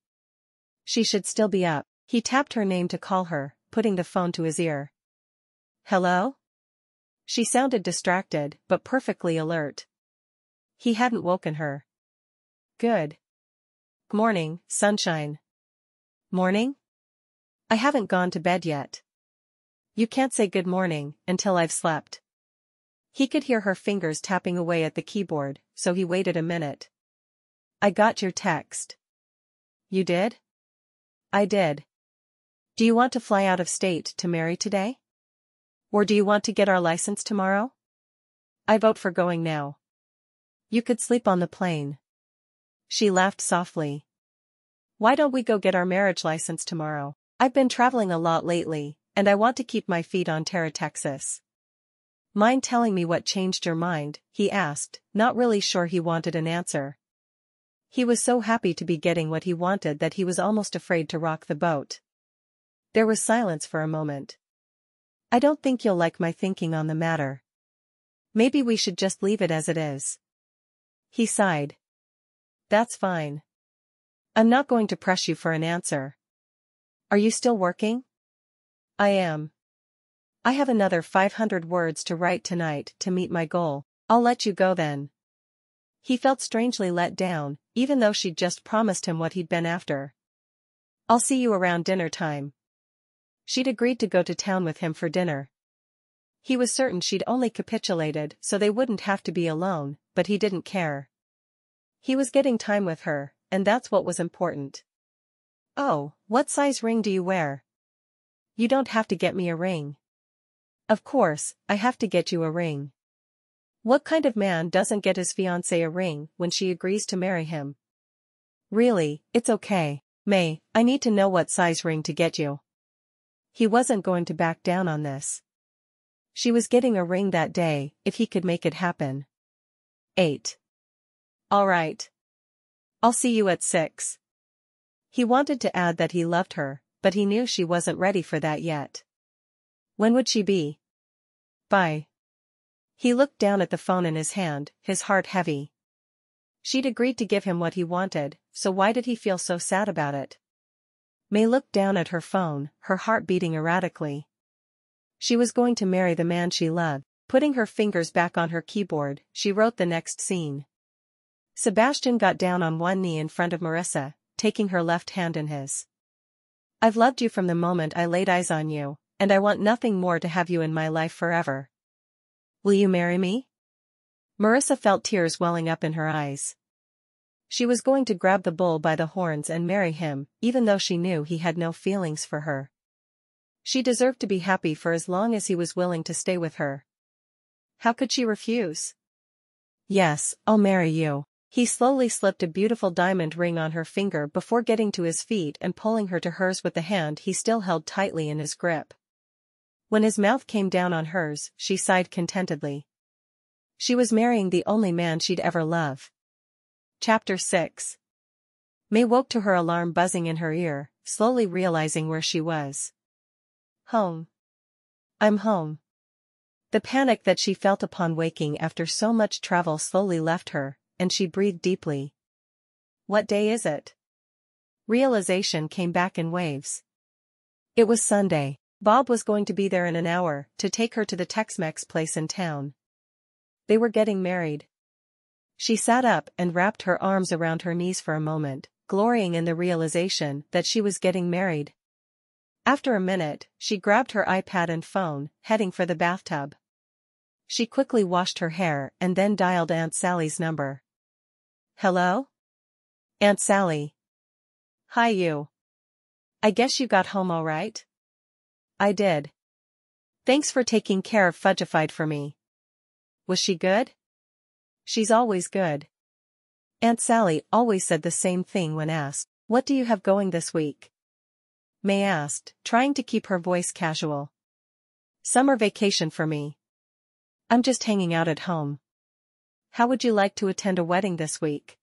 She should still be up. He tapped her name to call her, putting the phone to his ear. Hello? She sounded distracted, but perfectly alert. He hadn't woken her. Good morning, sunshine. Morning? I haven't gone to bed yet. You can't say good morning until I've slept. He could hear her fingers tapping away at the keyboard, so he waited a minute. I got your text. You did? I did. Do you want to fly out of state to marry today? Or do you want to get our license tomorrow? I vote for going now. You could sleep on the plane. She laughed softly. Why don't we go get our marriage license tomorrow? I've been traveling a lot lately, and I want to keep my feet on terra Texas. Mind telling me what changed your mind? He asked, not really sure he wanted an answer. He was so happy to be getting what he wanted that he was almost afraid to rock the boat. There was silence for a moment. I don't think you'll like my thinking on the matter. Maybe we should just leave it as it is. He sighed. That's fine. I'm not going to press you for an answer. Are you still working? I am. I have another 500 words to write tonight to meet my goal. I'll let you go then. He felt strangely let down, even though she'd just promised him what he'd been after. I'll see you around dinner time. She'd agreed to go to town with him for dinner. He was certain she'd only capitulated so they wouldn't have to be alone, but he didn't care. He was getting time with her, and that's what was important. Oh, what size ring do you wear? You don't have to get me a ring. Of course, I have to get you a ring. What kind of man doesn't get his fiancée a ring when she agrees to marry him? Really, it's okay, May, I need to know what size ring to get you. He wasn't going to back down on this. She was getting a ring that day, if he could make it happen. 8. All right. I'll see you at 6. He wanted to add that he loved her, but he knew she wasn't ready for that yet. When would she be? Bye. He looked down at the phone in his hand, his heart heavy. She'd agreed to give him what he wanted, so why did he feel so sad about it? May looked down at her phone, her heart beating erratically. She was going to marry the man she loved. Putting her fingers back on her keyboard, she wrote the next scene. Sebastian got down on one knee in front of Marissa, taking her left hand in his. I've loved you from the moment I laid eyes on you, and I want nothing more to have you in my life forever. Will you marry me? Marissa felt tears welling up in her eyes. She was going to grab the bull by the horns and marry him, even though she knew he had no feelings for her. She deserved to be happy for as long as he was willing to stay with her. How could she refuse? Yes, I'll marry you. He slowly slipped a beautiful diamond ring on her finger before getting to his feet and pulling her to hers with the hand he still held tightly in his grip. When his mouth came down on hers, she sighed contentedly. She was marrying the only man she'd ever love. Chapter 6. May woke to her alarm buzzing in her ear, slowly realizing where she was. Home. I'm home. The panic that she felt upon waking after so much travel slowly left her, and she breathed deeply. What day is it? Realization came back in waves. It was Sunday. Bob was going to be there in an hour to take her to the Tex-Mex place in town. They were getting married. She sat up and wrapped her arms around her knees for a moment, glorying in the realization that she was getting married. After a minute, she grabbed her iPad and phone, heading for the bathtub. She quickly washed her hair and then dialed Aunt Sally's number. Hello? Aunt Sally. Hi you. I guess you got home all right? I did. Thanks for taking care of Fudgified for me. Was she good? She's always good. Aunt Sally always said the same thing when asked, what do you have going this week? May asked, trying to keep her voice casual. Summer vacation for me. I'm just hanging out at home. How would you like to attend a wedding this week?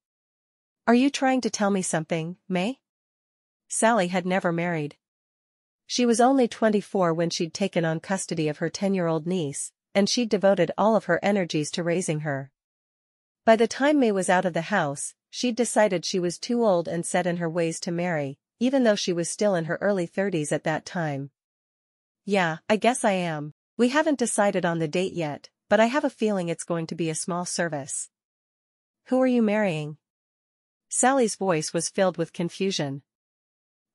Are you trying to tell me something, May? Sally had never married. She was only 24 when she'd taken on custody of her 10-year-old niece, and she'd devoted all of her energies to raising her. By the time May was out of the house, she'd decided she was too old and set in her ways to marry, even though she was still in her early 30s at that time. Yeah, I guess I am. We haven't decided on the date yet, but I have a feeling it's going to be a small service. Who are you marrying? Sally's voice was filled with confusion.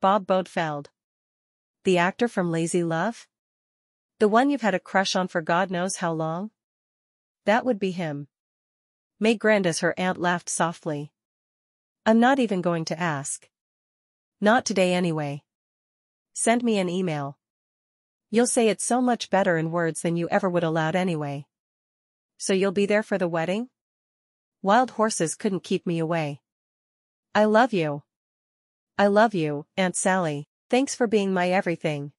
Bob Bodefeld. The actor from Lazy Love? The one you've had a crush on for God knows how long? That would be him. May grinned as her aunt laughed softly. I'm not even going to ask. Not today anyway. Send me an email. You'll say it so much better in words than you ever would aloud anyway. So you'll be there for the wedding? Wild horses couldn't keep me away. I love you. I love you, Aunt Sally. Thanks for being my everything.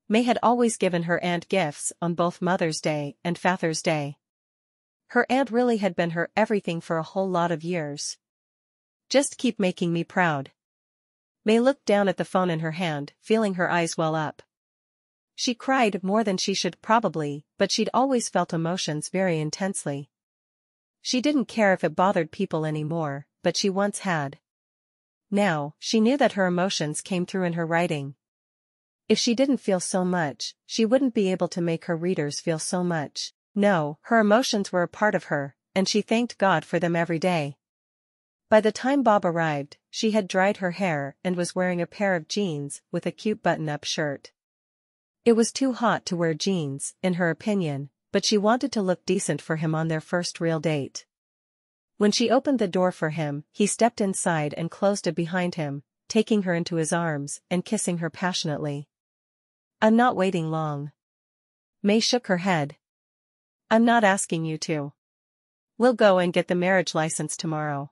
May had always given her aunt gifts on both Mother's Day and Father's Day. Her aunt really had been her everything for a whole lot of years. Just keep making me proud. May looked down at the phone in her hand, feeling her eyes well up. She cried more than she should probably, but she'd always felt emotions very intensely. She didn't care if it bothered people anymore, but she once had. Now, she knew that her emotions came through in her writing. If she didn't feel so much, she wouldn't be able to make her readers feel so much. No, her emotions were a part of her, and she thanked God for them every day. By the time Bob arrived, she had dried her hair and was wearing a pair of jeans with a cute button-up shirt. It was too hot to wear jeans, in her opinion, but she wanted to look decent for him on their first real date. When she opened the door for him, he stepped inside and closed it behind him, taking her into his arms and kissing her passionately. I'm not waiting long. May shook her head. I'm not asking you to. We'll go and get the marriage license tomorrow.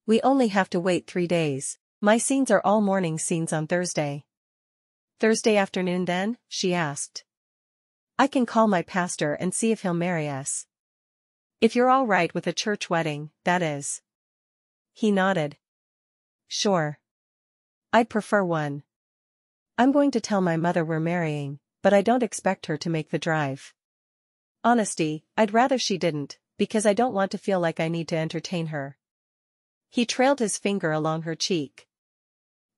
We only have to wait 3 days. My scenes are all morning scenes on Thursday. Thursday afternoon then? She asked. I can call my pastor and see if he'll marry us. If you're all right with a church wedding, that is. He nodded. Sure. I'd prefer one. I'm going to tell my mother we're marrying, but I don't expect her to make the drive. Honesty, I'd rather she didn't, because I don't want to feel like I need to entertain her. He trailed his finger along her cheek.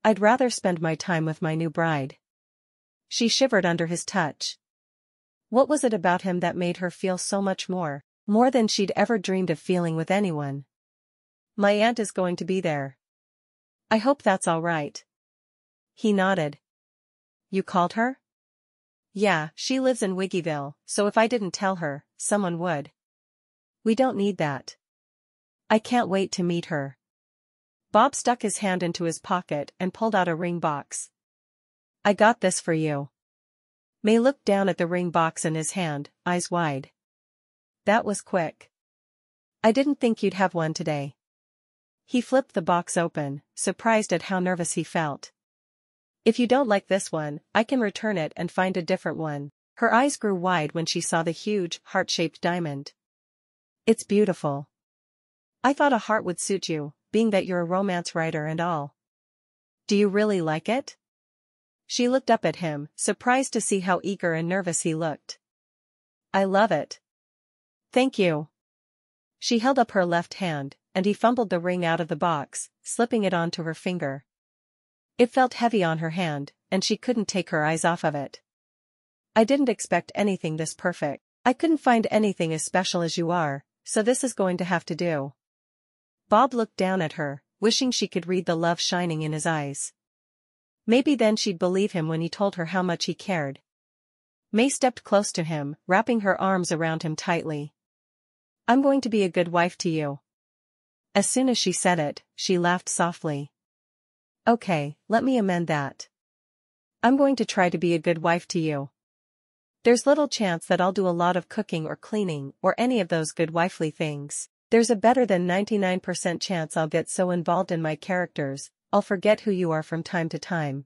I'd rather spend my time with my new bride. She shivered under his touch. What was it about him that made her feel so much more than she'd ever dreamed of feeling with anyone? My aunt is going to be there. I hope that's all right. He nodded. You called her? Yeah, she lives in Wiggyville, so if I didn't tell her, someone would. We don't need that. I can't wait to meet her. Bob stuck his hand into his pocket and pulled out a ring box. I got this for you. May looked down at the ring box in his hand, eyes wide. That was quick. I didn't think you'd have one today. He flipped the box open, surprised at how nervous he felt. If you don't like this one, I can return it and find a different one. Her eyes grew wide when she saw the huge, heart-shaped diamond. It's beautiful. I thought a heart would suit you, being that you're a romance writer and all. Do you really like it? She looked up at him, surprised to see how eager and nervous he looked. I love it. Thank you. She held up her left hand, and he fumbled the ring out of the box, slipping it onto her finger. It felt heavy on her hand, and she couldn't take her eyes off of it. I didn't expect anything this perfect. I couldn't find anything as special as you are, so this is going to have to do. Bob looked down at her, wishing she could read the love shining in his eyes. Maybe then she'd believe him when he told her how much he cared. May stepped close to him, wrapping her arms around him tightly. I'm going to be a good wife to you. As soon as she said it, she laughed softly. Okay, let me amend that. I'm going to try to be a good wife to you. There's little chance that I'll do a lot of cooking or cleaning or any of those good wifely things. There's a better than 99% chance I'll get so involved in my characters, I'll forget who you are from time to time.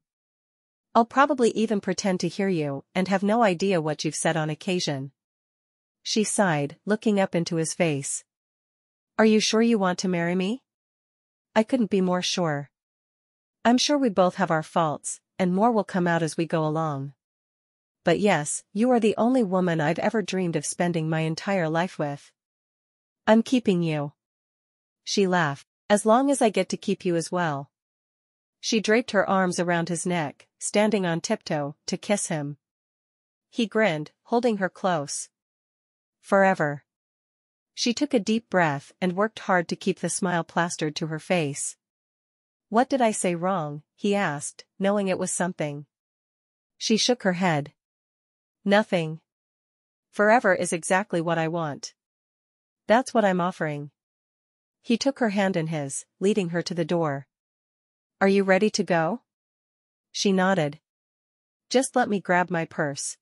I'll probably even pretend to hear you and have no idea what you've said on occasion. She sighed, looking up into his face. Are you sure you want to marry me? I couldn't be more sure. I'm sure we both have our faults, and more will come out as we go along. But yes, you are the only woman I've ever dreamed of spending my entire life with. I'm keeping you. She laughed. As long as I get to keep you as well. She draped her arms around his neck, standing on tiptoe, to kiss him. He grinned, holding her close. Forever. She took a deep breath and worked hard to keep the smile plastered to her face. "What did I say wrong?" he asked, knowing it was something. She shook her head. "Nothing. Forever is exactly what I want. That's what I'm offering." He took her hand in his, leading her to the door. "Are you ready to go?" She nodded. "Just let me grab my purse."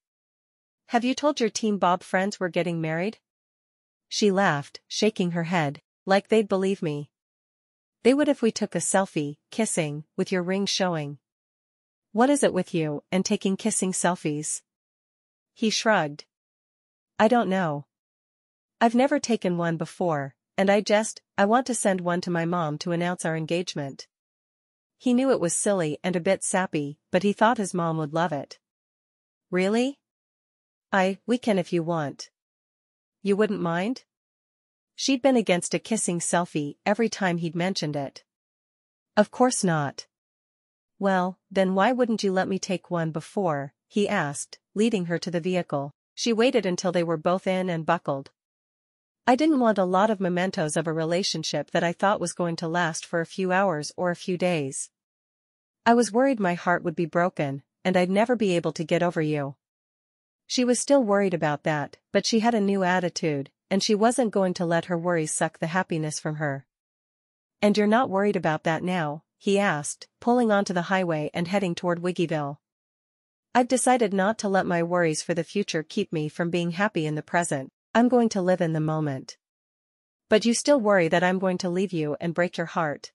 "Have you told your Team Bob friends we're getting married?" She laughed, shaking her head. "Like they'd believe me. They would if we took a selfie, kissing, with your ring showing." "What is it with you and taking kissing selfies?" He shrugged. "I don't know. I've never taken one before, and I want to send one to my mom to announce our engagement." He knew it was silly and a bit sappy, but he thought his mom would love it. "Really?" We can if you want." "You wouldn't mind?" She'd been against a kissing selfie every time he'd mentioned it. "Of course not." "Well, then why wouldn't you let me take one before?" he asked, leading her to the vehicle. She waited until they were both in and buckled. "I didn't want a lot of mementos of a relationship that I thought was going to last for a few hours or a few days. I was worried my heart would be broken, and I'd never be able to get over you." She was still worried about that, but she had a new attitude, and she wasn't going to let her worries suck the happiness from her. "And you're not worried about that now?" he asked, pulling onto the highway and heading toward Wiggyville. "I've decided not to let my worries for the future keep me from being happy in the present. I'm going to live in the moment." "But you still worry that I'm going to leave you and break your heart?"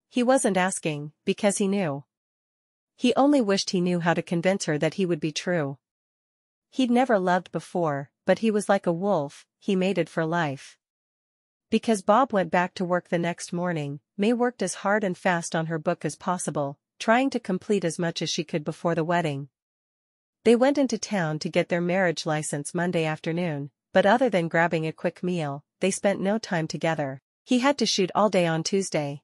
He wasn't asking, because he knew. He only wished he knew how to convince her that he would be true. He'd never loved before, but he was like a wolf, he mated for life. Because Bob went back to work the next morning, May worked as hard and fast on her book as possible, trying to complete as much as she could before the wedding. They went into town to get their marriage license Monday afternoon, but other than grabbing a quick meal, they spent no time together. He had to shoot all day on Tuesday.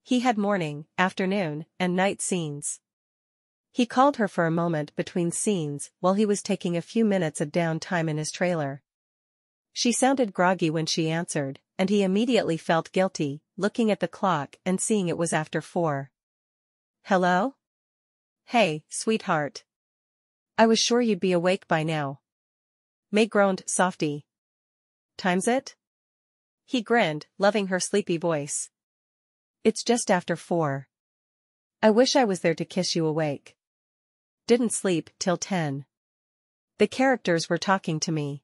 He had morning, afternoon, and night scenes. He called her for a moment between scenes while he was taking a few minutes of downtime in his trailer. She sounded groggy when she answered, and he immediately felt guilty, looking at the clock and seeing it was after 4. "Hello?" "Hey, sweetheart. I was sure you'd be awake by now." May groaned, "Softy. Time's it?" He grinned, loving her sleepy voice. "It's just after 4. I wish I was there to kiss you awake. Didn't sleep till 10. The characters were talking to me."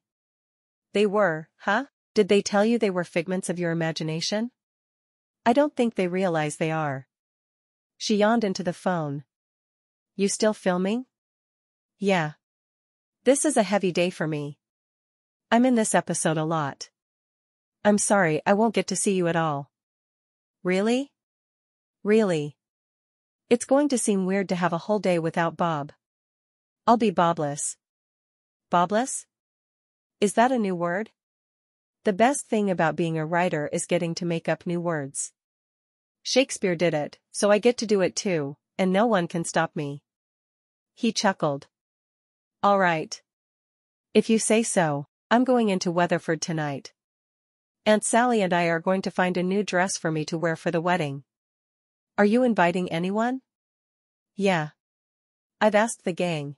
"They were, huh? Did they tell you they were figments of your imagination?" "I don't think they realize they are." She yawned into the phone. "You still filming?" "Yeah. This is a heavy day for me. I'm in this episode a lot. I'm sorry I won't get to see you at all." "Really?" "Really. It's going to seem weird to have a whole day without Bob. I'll be Bobless." "Bobless? Is that a new word?" "The best thing about being a writer is getting to make up new words. Shakespeare did it, so I get to do it too, and no one can stop me." He chuckled. "All right. If you say so. I'm going into Weatherford tonight. Aunt Sally and I are going to find a new dress for me to wear for the wedding." "Are you inviting anyone?" "Yeah. I've asked the gang.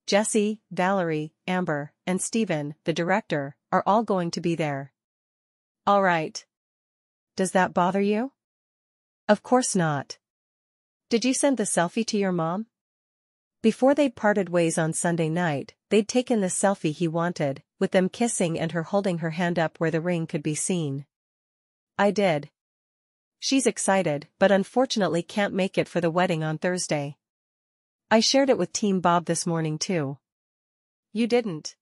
Jesse, Valerie, Amber, and Steven, the director, are all going to be there." "All right. Does that bother you?" "Of course not. Did you send the selfie to your mom?" Before they'd parted ways on Sunday night, they'd taken the selfie he wanted, with them kissing and her holding her hand up where the ring could be seen. "I did. She's excited, but unfortunately can't make it for the wedding on Thursday. I shared it with Team Bob this morning too." "You didn't?"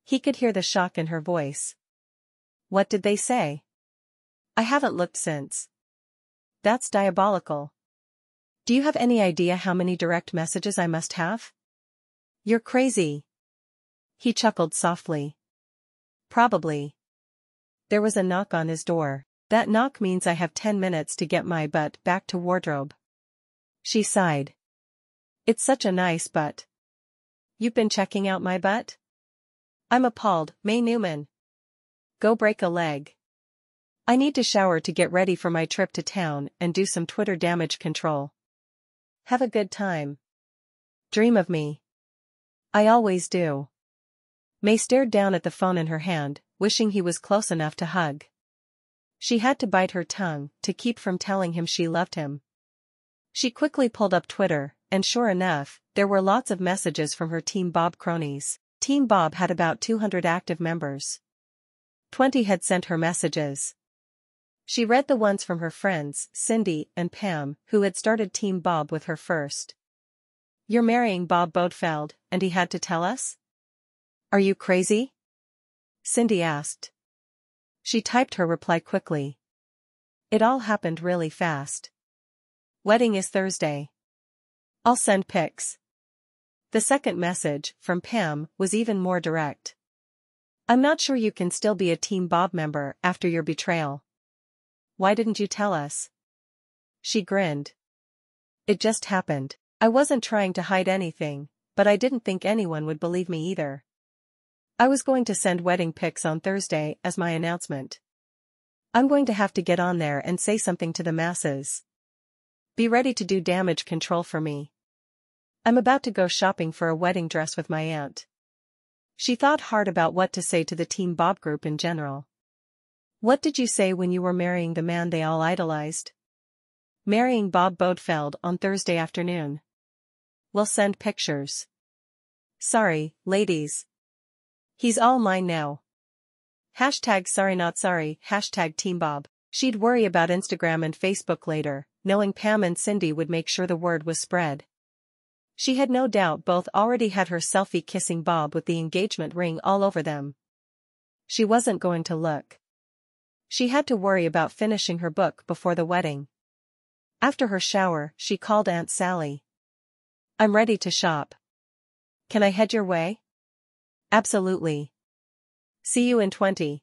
He could hear the shock in her voice. "What did they say?" "I haven't looked since." "That's diabolical. Do you have any idea how many direct messages I must have?" "You're crazy." He chuckled softly. "Probably." There was a knock on his door. "That knock means I have 10 minutes to get my butt back to wardrobe." She sighed. "It's such a nice butt." "You've been checking out my butt?" "I'm appalled, May Newman." Go break a leg. I need to shower to get ready for my trip to town and do some Twitter damage control. Have a good time. Dream of me. I always do. May stared down at the phone in her hand, wishing he was close enough to hug. She had to bite her tongue to keep from telling him she loved him. She quickly pulled up Twitter, and sure enough, there were lots of messages from her Team Bob cronies. Team Bob had about 200 active members. 20 had sent her messages. She read the ones from her friends, Cindy and Pam, who had started Team Bob with her first. You're marrying Bob Bodefeld, and he had to tell us? Are you crazy? Cindy asked. She typed her reply quickly. It all happened really fast. Wedding is Thursday. I'll send pics. The second message, from Pam, was even more direct. I'm not sure you can still be a Team Bob member after your betrayal. Why didn't you tell us? She grinned. It just happened. I wasn't trying to hide anything, but I didn't think anyone would believe me either. I was going to send wedding pics on Thursday as my announcement. I'm going to have to get on there and say something to the masses. Be ready to do damage control for me. I'm about to go shopping for a wedding dress with my aunt. She thought hard about what to say to the Team Bob group in general. What did you say when you were marrying the man they all idolized? Marrying Bob Bodefeld on Thursday afternoon. We'll send pictures. Sorry, ladies. He's all mine now. Hashtag sorry not sorry, hashtag Team Bob. She'd worry about Instagram and Facebook later, knowing Pam and Cindy would make sure the word was spread. She had no doubt both already had her selfie kissing Bob with the engagement ring all over them. She wasn't going to look. She had to worry about finishing her book before the wedding. After her shower, she called Aunt Sally. I'm ready to shop. Can I head your way? Absolutely. See you in 20.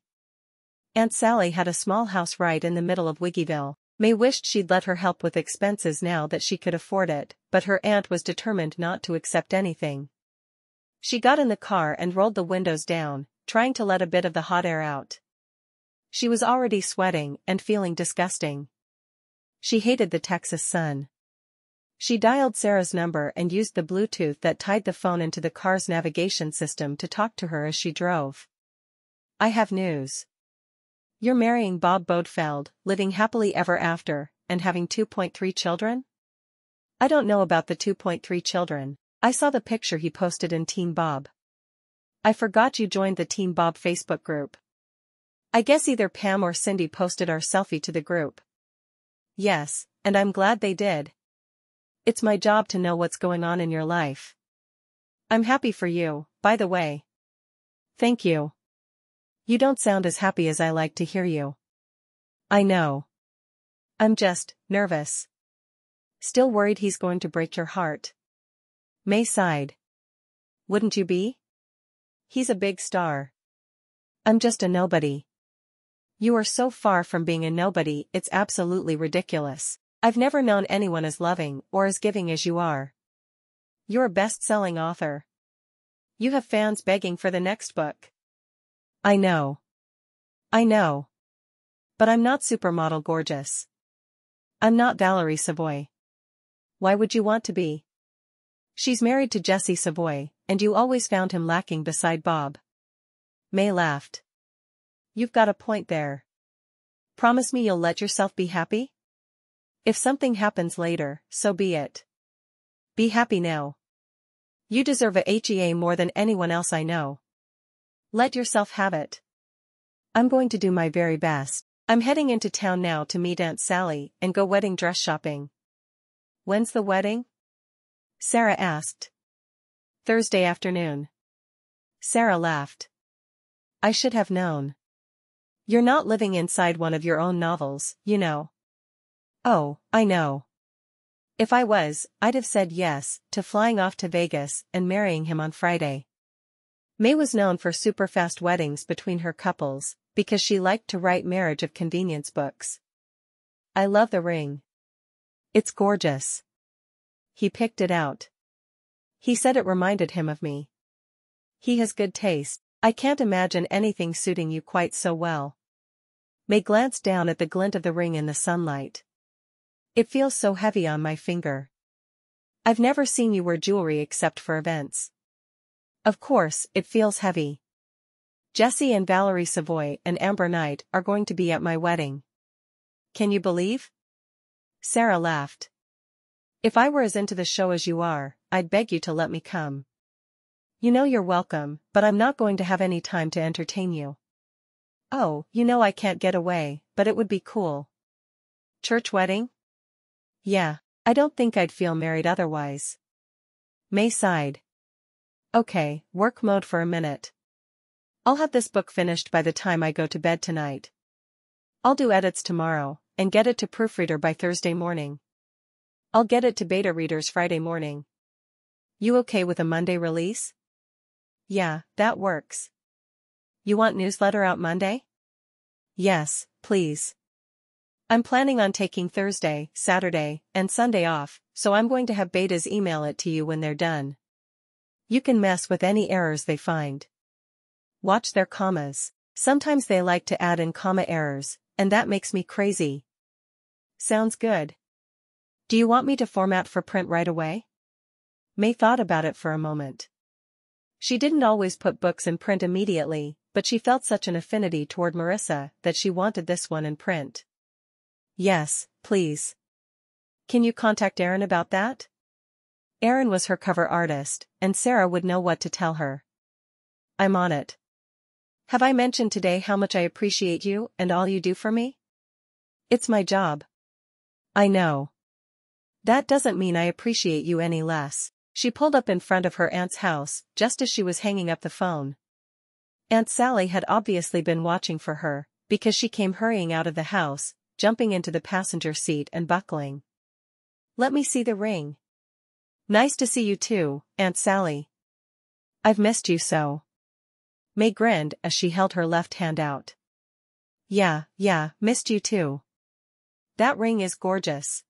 Aunt Sally had a small house right in the middle of Wiggyville. May wished she'd let her help with expenses now that she could afford it, but her aunt was determined not to accept anything. She got in the car and rolled the windows down, trying to let a bit of the hot air out. She was already sweating and feeling disgusting. She hated the Texas sun. She dialed Sarah's number and used the Bluetooth that tied the phone into the car's navigation system to talk to her as she drove. I have news. You're marrying Bob Bodefeld, living happily ever after, and having 2.3 children? I don't know about the 2.3 children. I saw the picture he posted in Team Bob. I forgot you joined the Team Bob Facebook group. I guess either Pam or Cindy posted our selfie to the group. Yes, and I'm glad they did. It's my job to know what's going on in your life. I'm happy for you, by the way. Thank you. You don't sound as happy as I like to hear you. I know. I'm just nervous. Still worried he's going to break your heart. May sighed. Wouldn't you be? He's a big star. I'm just a nobody. You are so far from being a nobody, it's absolutely ridiculous. I've never known anyone as loving or as giving as you are. You're a best-selling author. You have fans begging for the next book. I know. I know. But I'm not supermodel gorgeous. I'm not Valerie Savoy. Why would you want to be? She's married to Jesse Savoy, and you always found him lacking beside Bob. May laughed. You've got a point there. Promise me you'll let yourself be happy? If something happens later, so be it. Be happy now. You deserve a HEA more than anyone else I know. Let yourself have it. I'm going to do my very best. I'm heading into town now to meet Aunt Sally and go wedding dress shopping. When's the wedding? Sarah asked. Thursday afternoon. Sarah laughed. I should have known. You're not living inside one of your own novels, you know. Oh, I know. If I was, I'd have said yes to flying off to Vegas and marrying him on Friday. May was known for super-fast weddings between her couples, because she liked to write marriage of convenience books. I love the ring. It's gorgeous. He picked it out. He said it reminded him of me. He has good taste. I can't imagine anything suiting you quite so well. May glanced down at the glint of the ring in the sunlight. It feels so heavy on my finger. I've never seen you wear jewelry except for events. Of course, it feels heavy. Jessie and Valerie Savoy and Amber Knight are going to be at my wedding. Can you believe? Sarah laughed. If I were as into the show as you are, I'd beg you to let me come. You know you're welcome, but I'm not going to have any time to entertain you. Oh, you know I can't get away, but it would be cool. Church wedding? Yeah, I don't think I'd feel married otherwise. May sighed. Okay, work mode for a minute. I'll have this book finished by the time I go to bed tonight. I'll do edits tomorrow, and get it to proofreader by Thursday morning. I'll get it to beta readers Friday morning. You okay with a Monday release? Yeah, that works. You want newsletter out Monday? Yes, please. I'm planning on taking Thursday, Saturday, and Sunday off, so I'm going to have betas email it to you when they're done. You can mess with any errors they find. Watch their commas. Sometimes they like to add in comma errors, and that makes me crazy. Sounds good. Do you want me to format for print right away? May thought about it for a moment. She didn't always put books in print immediately, but she felt such an affinity toward Marissa that she wanted this one in print. Yes, please. Can you contact Erin about that? Erin was her cover artist, and Sarah would know what to tell her. I'm on it. Have I mentioned today how much I appreciate you and all you do for me? It's my job. I know. That doesn't mean I appreciate you any less. She pulled up in front of her aunt's house, just as she was hanging up the phone. Aunt Sally had obviously been watching for her, because she came hurrying out of the house, jumping into the passenger seat and buckling. Let me see the ring. Nice to see you too, Aunt Sally. I've missed you so. May grinned as she held her left hand out. Yeah, missed you too. That ring is gorgeous.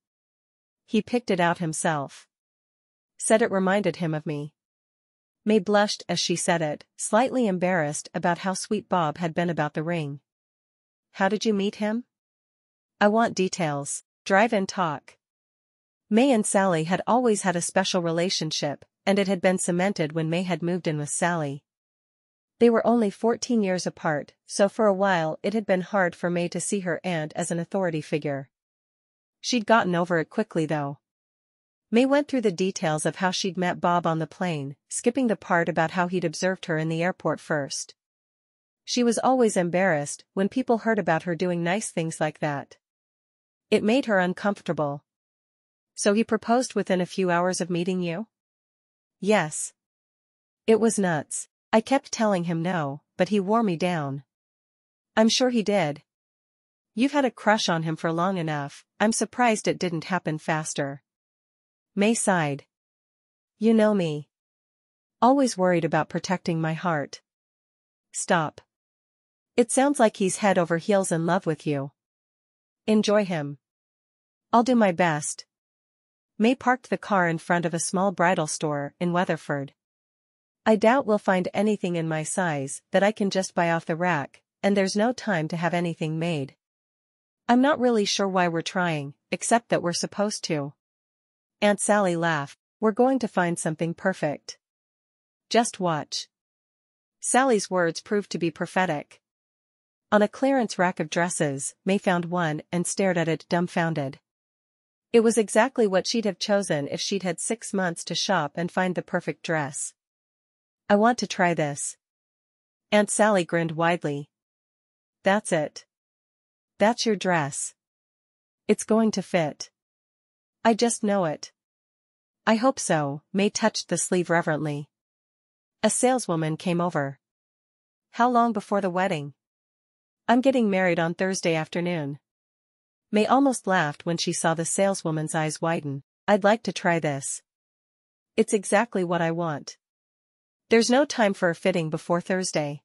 He picked it out himself. Said it reminded him of me. May blushed as she said it, slightly embarrassed about how sweet Bob had been about the ring. How did you meet him? I want details. Drive-in talk. May and Sally had always had a special relationship, and it had been cemented when May had moved in with Sally. They were only 14 years apart, so for a while it had been hard for May to see her aunt as an authority figure. She'd gotten over it quickly though. May went through the details of how she'd met Bob on the plane, skipping the part about how he'd observed her in the airport first. She was always embarrassed when people heard about her doing nice things like that. It made her uncomfortable. So he proposed within a few hours of meeting you? Yes. It was nuts. I kept telling him no, but he wore me down. I'm sure he did. You've had a crush on him for long enough, I'm surprised it didn't happen faster. May sighed. You know me. Always worried about protecting my heart. Stop. It sounds like he's head over heels in love with you. Enjoy him. I'll do my best. May parked the car in front of a small bridal store in Weatherford. I doubt we'll find anything in my size that I can just buy off the rack, and there's no time to have anything made. I'm not really sure why we're trying, except that we're supposed to. Aunt Sally laughed. We're going to find something perfect. Just watch. Sally's words proved to be prophetic. On a clearance rack of dresses, May found one and stared at it dumbfounded. It was exactly what she'd have chosen if she'd had 6 months to shop and find the perfect dress. I want to try this. Aunt Sally grinned widely. That's it. That's your dress. It's going to fit. I just know it. I hope so. May touched the sleeve reverently. A saleswoman came over. How long before the wedding? I'm getting married on Thursday afternoon. May almost laughed when she saw the saleswoman's eyes widen. I'd like to try this. It's exactly what I want. There's no time for a fitting before Thursday.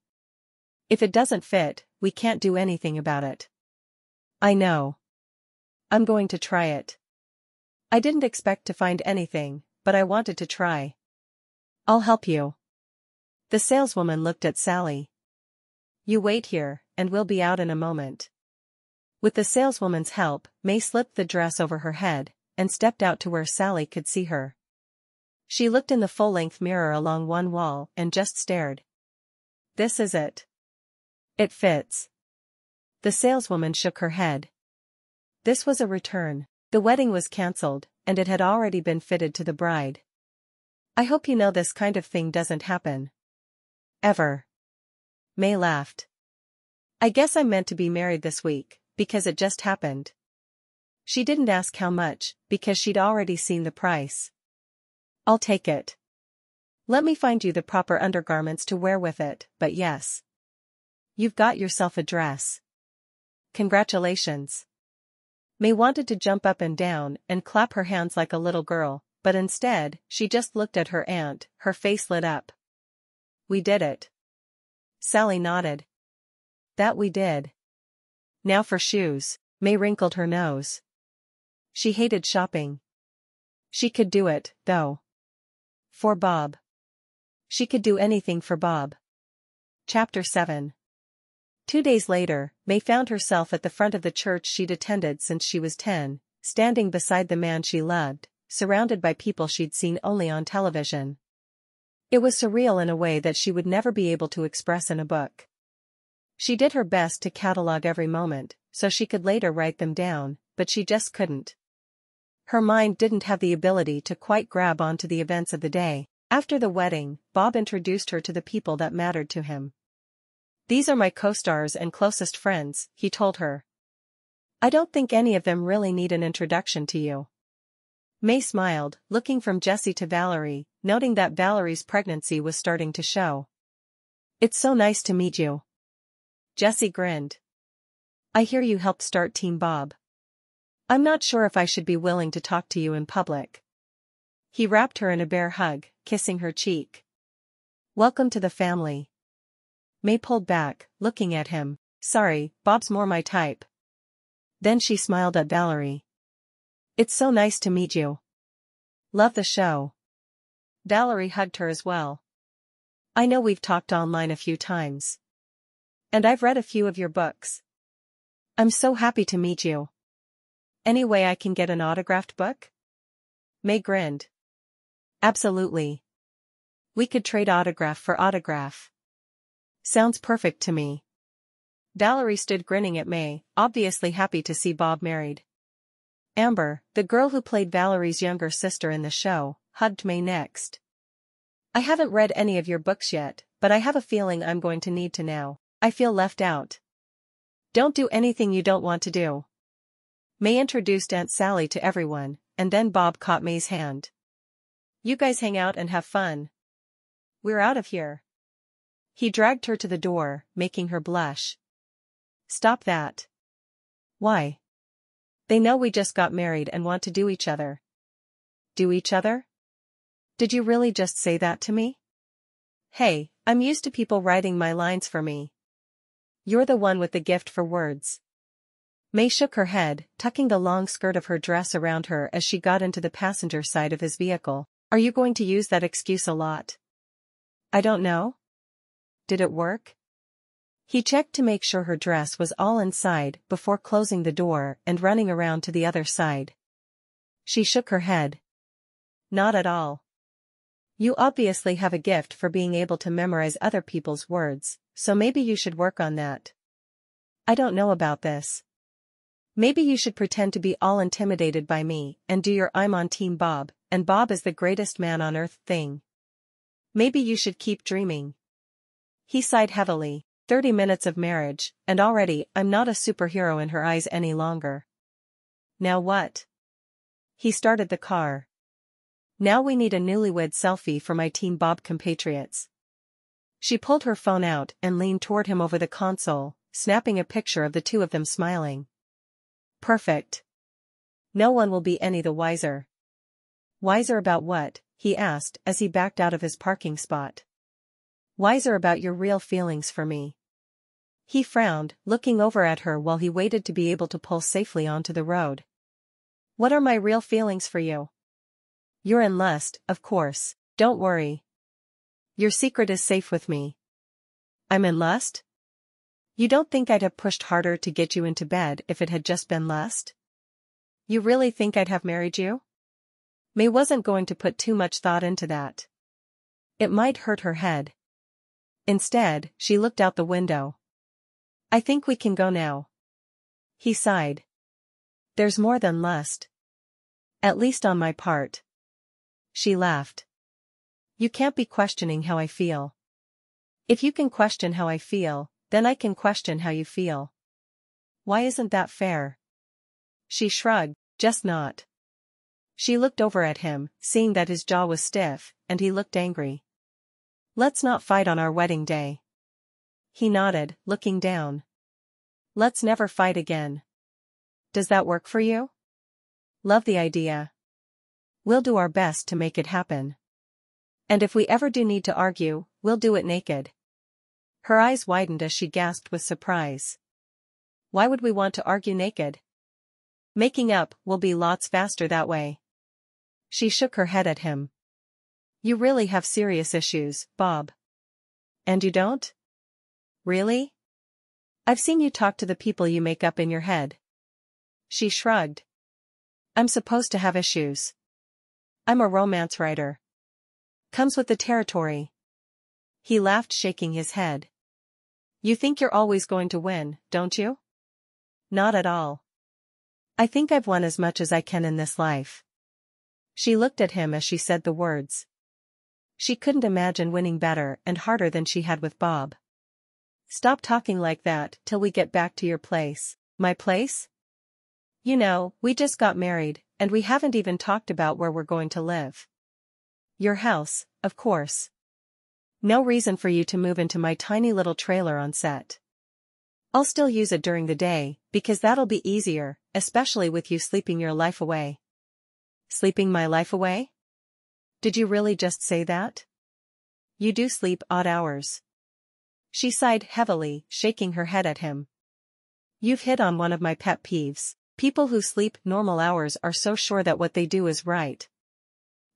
If it doesn't fit, we can't do anything about it. I know. I'm going to try it. I didn't expect to find anything, but I wanted to try. I'll help you. The saleswoman looked at Sally. You wait here, and we'll be out in a moment. With the saleswoman's help, May slipped the dress over her head, and stepped out to where Sally could see her. She looked in the full-length mirror along one wall and just stared. This is it. It fits. The saleswoman shook her head. This was a return. The wedding was cancelled, and it had already been fitted to the bride. I hope you know this kind of thing doesn't happen. Ever. May laughed. I guess I'm meant to be married this week, because it just happened. She didn't ask how much, because she'd already seen the price. I'll take it. Let me find you the proper undergarments to wear with it, but yes. You've got yourself a dress. Congratulations. May wanted to jump up and down and clap her hands like a little girl, but instead, she just looked at her aunt, her face lit up. We did it. Sally nodded. That we did. Now for shoes. May wrinkled her nose. She hated shopping. She could do it, though. For Bob. She could do anything for Bob. Chapter 7. 2 days later, May found herself at the front of the church she'd attended since she was 10, standing beside the man she loved, surrounded by people she'd seen only on television. It was surreal in a way that she would never be able to express in a book. She did her best to catalog every moment, so she could later write them down, but she just couldn't. Her mind didn't have the ability to quite grab onto the events of the day. After the wedding, Bob introduced her to the people that mattered to him. These are my co-stars and closest friends, he told her. I don't think any of them really need an introduction to you. May smiled, looking from Jessie to Valerie, noting that Valerie's pregnancy was starting to show. It's so nice to meet you. Jessie grinned. I hear you helped start Team Bob. I'm not sure if I should be willing to talk to you in public. He wrapped her in a bear hug, kissing her cheek. Welcome to the family. May pulled back, looking at him. Sorry, Bob's more my type. Then she smiled at Valerie. It's so nice to meet you. Love the show. Valerie hugged her as well. I know we've talked online a few times. And I've read a few of your books. I'm so happy to meet you. Any way I can get an autographed book? May grinned. Absolutely. We could trade autograph for autograph. Sounds perfect to me. Valerie stood grinning at May, obviously happy to see Bob married. Amber, the girl who played Valerie's younger sister in the show, hugged May next. I haven't read any of your books yet, but I have a feeling I'm going to need to now. I feel left out. Don't do anything you don't want to do. May introduced Aunt Sally to everyone, and then Bob caught May's hand. You guys hang out and have fun. We're out of here. He dragged her to the door, making her blush. Stop that. Why? They know we just got married and want to do each other. Do each other? Did you really just say that to me? Hey, I'm used to people writing my lines for me. You're the one with the gift for words. May shook her head, tucking the long skirt of her dress around her as she got into the passenger side of his vehicle. Are you going to use that excuse a lot? I don't know. Did it work? He checked to make sure her dress was all inside before closing the door and running around to the other side. She shook her head. Not at all. You obviously have a gift for being able to memorize other people's words, so maybe you should work on that. I don't know about this. Maybe you should pretend to be all intimidated by me and do your I'm on Team Bob, and Bob is the greatest man on earth thing. Maybe you should keep dreaming. He sighed heavily. 30 minutes of marriage, and already I'm not a superhero in her eyes any longer. Now what? He started the car. Now we need a newlywed selfie for my Team Bob compatriots. She pulled her phone out and leaned toward him over the console, snapping a picture of the two of them smiling. Perfect. No one will be any the wiser. Wiser about what? He asked as he backed out of his parking spot. Wiser about your real feelings for me. He frowned, looking over at her while he waited to be able to pull safely onto the road. What are my real feelings for you? You're in lust, of course, don't worry. Your secret is safe with me. I'm in lust? You don't think I'd have pushed harder to get you into bed if it had just been lust? You really think I'd have married you? May wasn't going to put too much thought into that. It might hurt her head. Instead, she looked out the window. I think we can go now. He sighed. There's more than lust. At least on my part. She laughed. You can't be questioning how I feel. If you can question how I feel, then I can question how you feel. Why isn't that fair? She shrugged, just not. She looked over at him, seeing that his jaw was stiff, and he looked angry. Let's not fight on our wedding day. He nodded, looking down. Let's never fight again. Does that work for you? Love the idea. We'll do our best to make it happen. And if we ever do need to argue, we'll do it naked. Her eyes widened as she gasped with surprise. Why would we want to argue naked? Making up will be lots faster that way. She shook her head at him. You really have serious issues, Bob. And you don't? Really? I've seen you talk to the people you make up in your head. She shrugged. I'm supposed to have issues. I'm a romance writer. Comes with the territory. He laughed, shaking his head. You think you're always going to win, don't you? Not at all. I think I've won as much as I can in this life. She looked at him as she said the words. She couldn't imagine winning better and harder than she had with Bob. Stop talking like that till we get back to your place. My place? You know, we just got married, and we haven't even talked about where we're going to live. Your house, of course. No reason for you to move into my tiny little trailer on set. I'll still use it during the day, because that'll be easier, especially with you sleeping your life away. Sleeping my life away? Did you really just say that? You do sleep odd hours. She sighed heavily, shaking her head at him. You've hit on one of my pet peeves. People who sleep normal hours are so sure that what they do is right.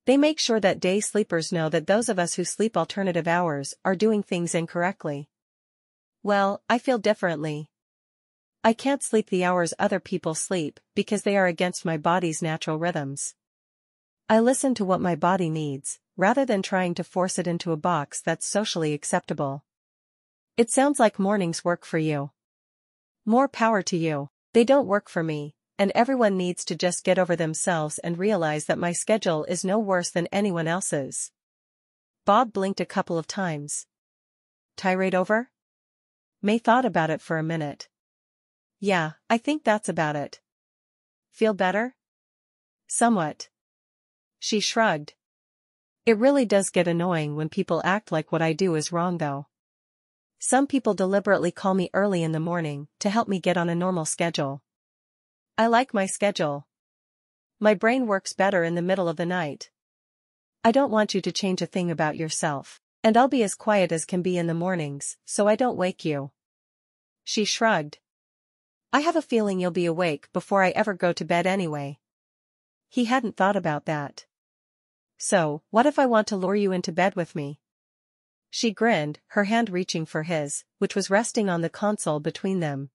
They make sure that day sleepers know that those of us who sleep alternative hours are doing things incorrectly. Well, I feel differently. I can't sleep the hours other people sleep because they are against my body's natural rhythms. I listen to what my body needs, rather than trying to force it into a box that's socially acceptable. It sounds like mornings work for you. More power to you. They don't work for me, and everyone needs to just get over themselves and realize that my schedule is no worse than anyone else's. Bob blinked a couple of times. Tirade over? May thought about it for a minute. Yeah, I think that's about it. Feel better? Somewhat. She shrugged. It really does get annoying when people act like what I do is wrong though. Some people deliberately call me early in the morning to help me get on a normal schedule. I like my schedule. My brain works better in the middle of the night. I don't want you to change a thing about yourself, and I'll be as quiet as can be in the mornings, so I don't wake you. She shrugged. I have a feeling you'll be awake before I ever go to bed anyway. He hadn't thought about that. So, what if I want to lure you into bed with me? She grinned, her hand reaching for his, which was resting on the console between them.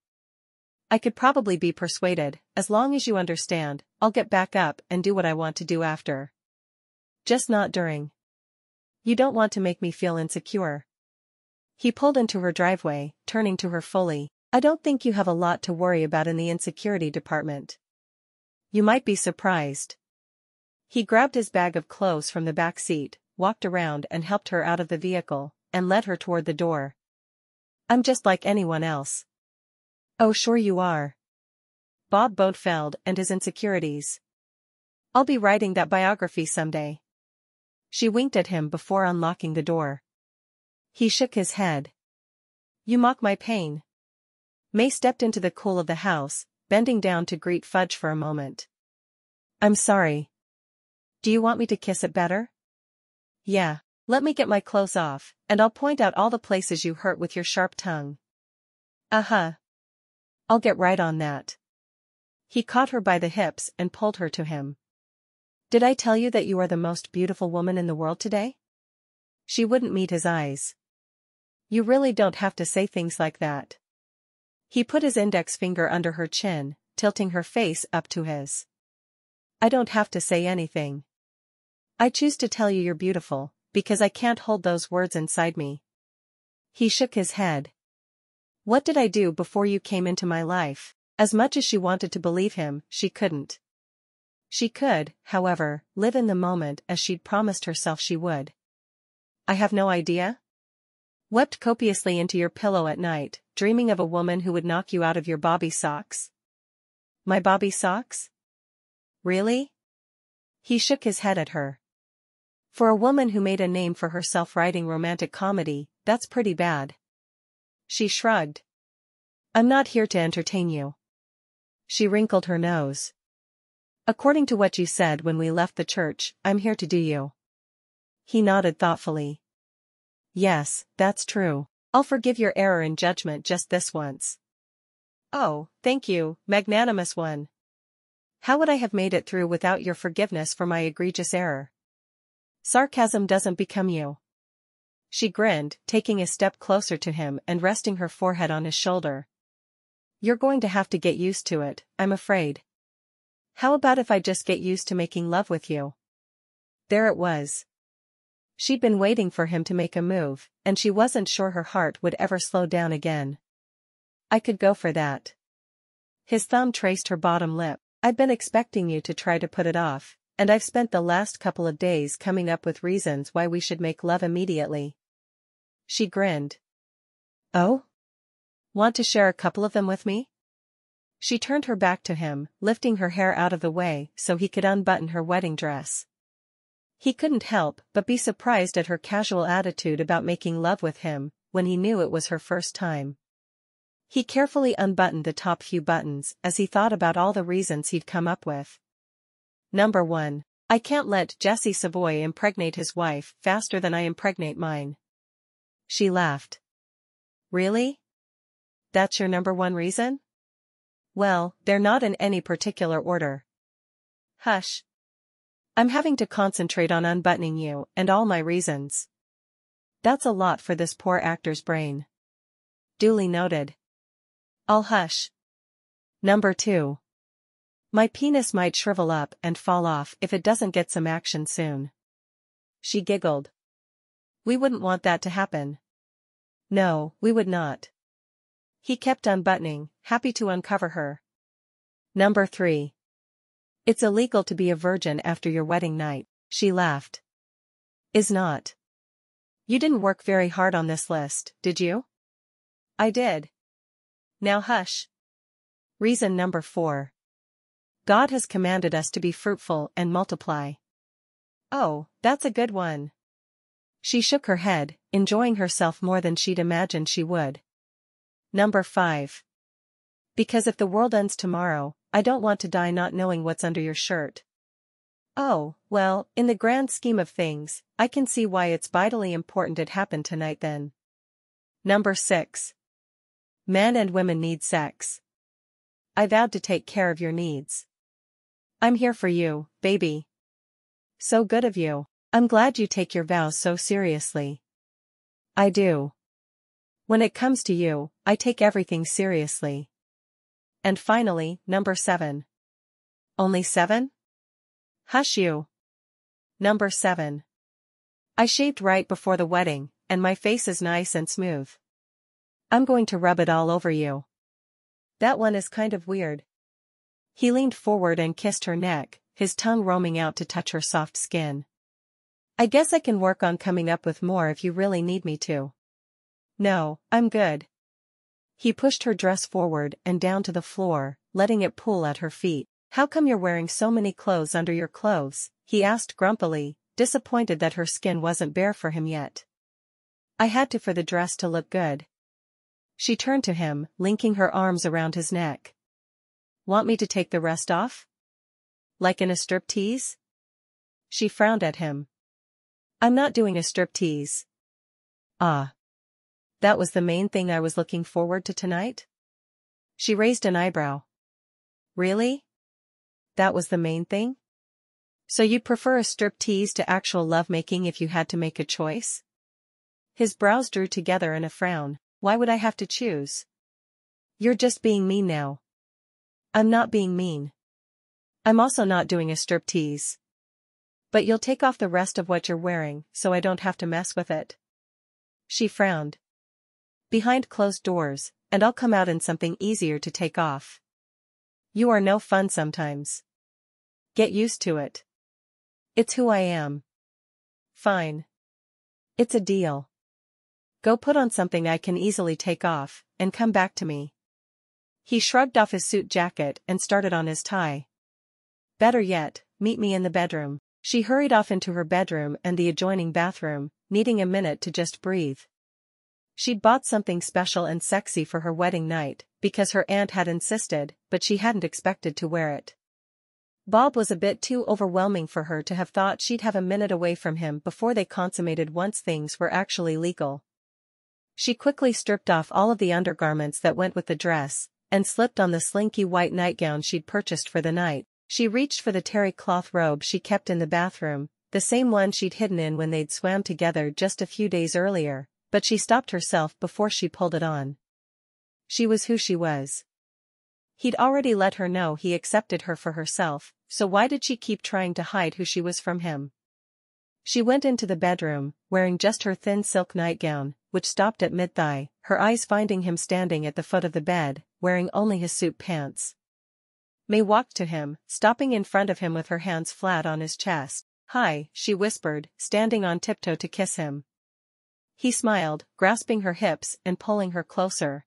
I could probably be persuaded, as long as you understand, I'll get back up and do what I want to do after. Just not during. You don't want to make me feel insecure. He pulled into her driveway, turning to her fully. I don't think you have a lot to worry about in the insecurity department. You might be surprised. He grabbed his bag of clothes from the back seat, walked around and helped her out of the vehicle, and led her toward the door. I'm just like anyone else. Oh, sure you are. Bob Bodefeld and his insecurities. I'll be writing that biography someday. She winked at him before unlocking the door. He shook his head. You mock my pain. May stepped into the cool of the house, bending down to greet Fudge for a moment. I'm sorry. Do you want me to kiss it better? Yeah, let me get my clothes off, and I'll point out all the places you hurt with your sharp tongue. Uh-huh. I'll get right on that. He caught her by the hips and pulled her to him. Did I tell you that you are the most beautiful woman in the world today? She wouldn't meet his eyes. You really don't have to say things like that. He put his index finger under her chin, tilting her face up to his. I don't have to say anything. I choose to tell you you're beautiful, because I can't hold those words inside me. He shook his head. What did I do before you came into my life? As much as she wanted to believe him, she couldn't. She could, however, live in the moment as she'd promised herself she would. I have no idea? Wept copiously into your pillow at night, dreaming of a woman who would knock you out of your bobby socks. My bobby socks? Really? He shook his head at her. For a woman who made a name for herself writing romantic comedy, that's pretty bad. She shrugged. I'm not here to entertain you. She wrinkled her nose. According to what you said when we left the church, I'm here to do you. He nodded thoughtfully. Yes, that's true. I'll forgive your error in judgment just this once. Oh, thank you, magnanimous one. How would I have made it through without your forgiveness for my egregious error? Sarcasm doesn't become you. She grinned, taking a step closer to him and resting her forehead on his shoulder. You're going to have to get used to it, I'm afraid. How about if I just get used to making love with you? There it was. She'd been waiting for him to make a move, and she wasn't sure her heart would ever slow down again. I could go for that. His thumb traced her bottom lip. I've been expecting you to try to put it off, and I've spent the last couple of days coming up with reasons why we should make love immediately. She grinned. Oh? Want to share a couple of them with me? She turned her back to him, lifting her hair out of the way so he could unbutton her wedding dress. He couldn't help but be surprised at her casual attitude about making love with him, when he knew it was her first time. He carefully unbuttoned the top few buttons as he thought about all the reasons he'd come up with. Number 1. I can't let Jesse Savoy impregnate his wife faster than I impregnate mine. She laughed. Really? That's your number 1 reason? Well, they're not in any particular order. Hush. I'm having to concentrate on unbuttoning you and all my reasons. That's a lot for this poor actor's brain. Duly noted. I'll hush. Number 2. My penis might shrivel up and fall off if it doesn't get some action soon. She giggled. We wouldn't want that to happen. No, we would not. He kept unbuttoning, happy to uncover her. Number 3. It's illegal to be a virgin after your wedding night, she laughed. Is not. You didn't work very hard on this list, did you? I did. Now hush. Reason number 4. God has commanded us to be fruitful and multiply. Oh, that's a good one. She shook her head, enjoying herself more than she'd imagined she would. Number 5. Because if the world ends tomorrow, I don't want to die not knowing what's under your shirt. Oh, well, in the grand scheme of things, I can see why it's vitally important it happened tonight then. Number 6. Men and women need sex. I vowed to take care of your needs. I'm here for you, baby. So good of you. I'm glad you take your vows so seriously. I do. When it comes to you, I take everything seriously. And finally, number 7. Only 7? Hush you. Number 7. I shaved right before the wedding, and my face is nice and smooth. I'm going to rub it all over you. That one is kind of weird. He leaned forward and kissed her neck, his tongue roaming out to touch her soft skin. I guess I can work on coming up with more if you really need me to. No, I'm good. He pushed her dress forward and down to the floor, letting it pool at her feet. How come you're wearing so many clothes under your clothes? He asked grumpily, disappointed that her skin wasn't bare for him yet. I had to for the dress to look good. She turned to him, linking her arms around his neck. Want me to take the rest off? Like in a striptease? She frowned at him. I'm not doing a striptease. Ah. That was the main thing I was looking forward to tonight? She raised an eyebrow. Really? That was the main thing? So you'd prefer a striptease to actual lovemaking if you had to make a choice? His brows drew together in a frown. Why would I have to choose? You're just being mean now. I'm not being mean. I'm also not doing a striptease. But you'll take off the rest of what you're wearing, so I don't have to mess with it. She frowned. Behind closed doors, and I'll come out in something easier to take off. You are no fun sometimes. Get used to it. It's who I am. Fine. It's a deal. Go put on something I can easily take off, and come back to me. He shrugged off his suit jacket and started on his tie. Better yet, meet me in the bedroom. She hurried off into her bedroom and the adjoining bathroom, needing a minute to just breathe. She'd bought something special and sexy for her wedding night, because her aunt had insisted, but she hadn't expected to wear it. Bob was a bit too overwhelming for her to have thought she'd have a minute away from him before they consummated once things were actually legal. She quickly stripped off all of the undergarments that went with the dress, and slipped on the slinky white nightgown she'd purchased for the night. She reached for the terry cloth robe she kept in the bathroom, the same one she'd hidden in when they'd swam together just a few days earlier, but she stopped herself before she pulled it on. She was who she was. He'd already let her know he accepted her for herself, so why did she keep trying to hide who she was from him? She went into the bedroom, wearing just her thin silk nightgown, which stopped at mid-thigh, her eyes finding him standing at the foot of the bed, wearing only his suit pants. May walked to him, stopping in front of him with her hands flat on his chest. "Hi," she whispered, standing on tiptoe to kiss him. He smiled, grasping her hips and pulling her closer.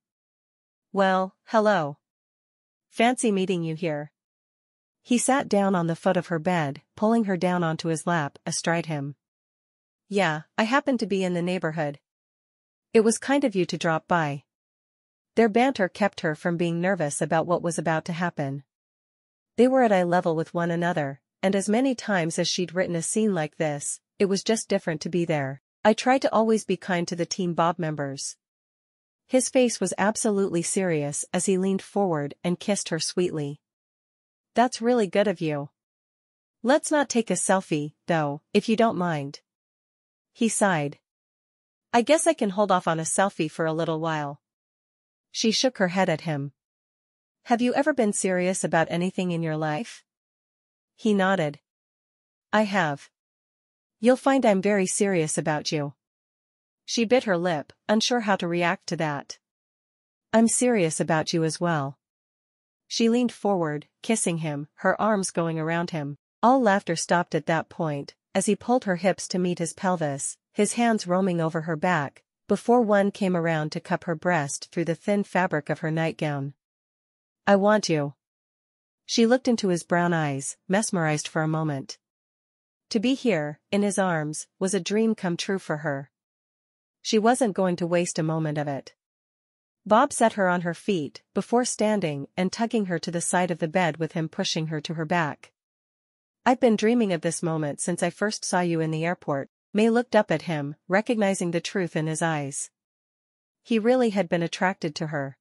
"Well, hello. Fancy meeting you here." He sat down on the foot of her bed, pulling her down onto his lap, astride him. "Yeah, I happened to be in the neighborhood. It was kind of you to drop by." Their banter kept her from being nervous about what was about to happen. They were at eye level with one another, and as many times as she'd written a scene like this, it was just different to be there. "I try to always be kind to the Team Bob members." His face was absolutely serious as he leaned forward and kissed her sweetly. "That's really good of you. Let's not take a selfie, though, if you don't mind." He sighed. "I guess I can hold off on a selfie for a little while." She shook her head at him. "Have you ever been serious about anything in your life?" He nodded. "I have. You'll find I'm very serious about you." She bit her lip, unsure how to react to that. "I'm serious about you as well." She leaned forward, kissing him, her arms going around him. All laughter stopped at that point, as he pulled her hips to meet his pelvis, his hands roaming over her back, before one came around to cup her breast through the thin fabric of her nightgown. "I want you." She looked into his brown eyes, mesmerized for a moment. To be here, in his arms, was a dream come true for her. She wasn't going to waste a moment of it. Bob set her on her feet, before standing and tugging her to the side of the bed with him pushing her to her back. "I've been dreaming of this moment since I first saw you in the airport." May looked up at him, recognizing the truth in his eyes. He really had been attracted to her.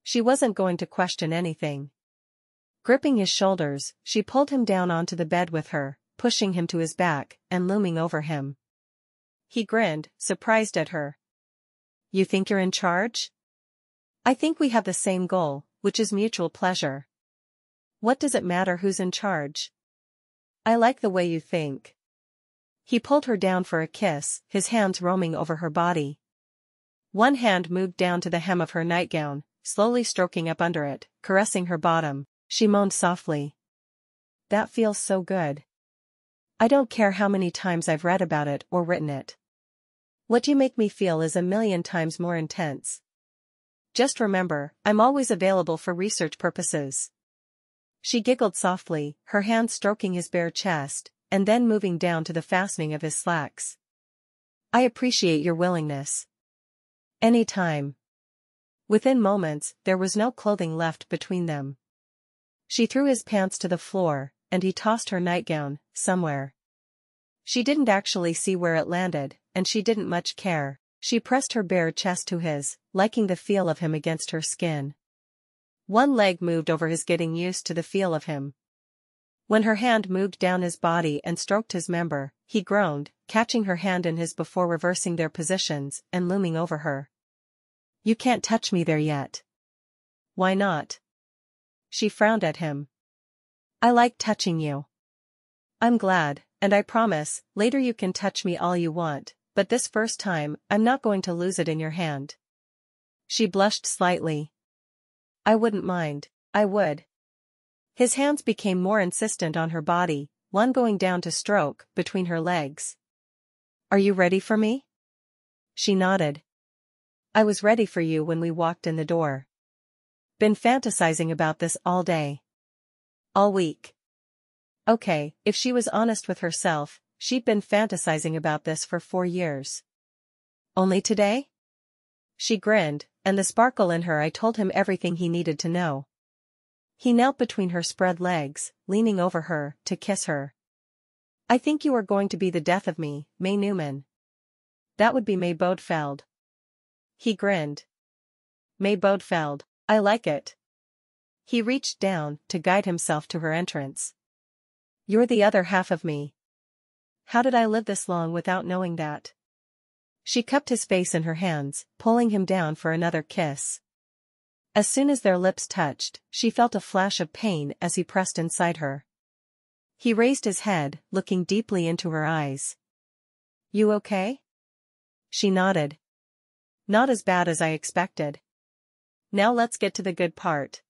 She wasn't going to question anything. Gripping his shoulders, she pulled him down onto the bed with her, pushing him to his back, and looming over him. He grinned, surprised at her. "You think you're in charge?" "I think we have the same goal, which is mutual pleasure." "What does it matter who's in charge?" "I like the way you think." He pulled her down for a kiss, his hands roaming over her body. One hand moved down to the hem of her nightgown, slowly stroking up under it, caressing her bottom. She moaned softly. "That feels so good. I don't care how many times I've read about it or written it. What you make me feel is a million times more intense. Just remember, I'm always available for research purposes." She giggled softly, her hand stroking his bare chest, and then moving down to the fastening of his slacks. "I appreciate your willingness." "Any time." Within moments, there was no clothing left between them. She threw his pants to the floor, and he tossed her nightgown, somewhere. She didn't actually see where it landed, and she didn't much care. She pressed her bare chest to his, liking the feel of him against her skin. One leg moved over his, getting used to the feel of him. When her hand moved down his body and stroked his member, he groaned, catching her hand in his before reversing their positions and looming over her. You can't touch me there yet. Why not? She frowned at him. I like touching you. I'm glad, and I promise, later you can touch me all you want, but this first time, I'm not going to lose it in your hand. She blushed slightly. I wouldn't mind, I would. His hands became more insistent on her body, one going down to stroke between her legs. Are you ready for me? She nodded. I was ready for you when we walked in the door. Been fantasizing about this all day. All week. Okay, if she was honest with herself, she'd been fantasizing about this for 4 years. Only today? She grinned, and the sparkle in her eye told him everything he needed to know. He knelt between her spread legs, leaning over her, to kiss her. I think you are going to be the death of me, May Newman. That would be May Bodefeld. He grinned. May Bodefeld, I like it. He reached down to guide himself to her entrance. You're the other half of me. How did I live this long without knowing that? She cupped his face in her hands, pulling him down for another kiss. As soon as their lips touched, she felt a flash of pain as he pressed inside her. He raised his head, looking deeply into her eyes. You okay? She nodded. Not as bad as I expected. Now let's get to the good part.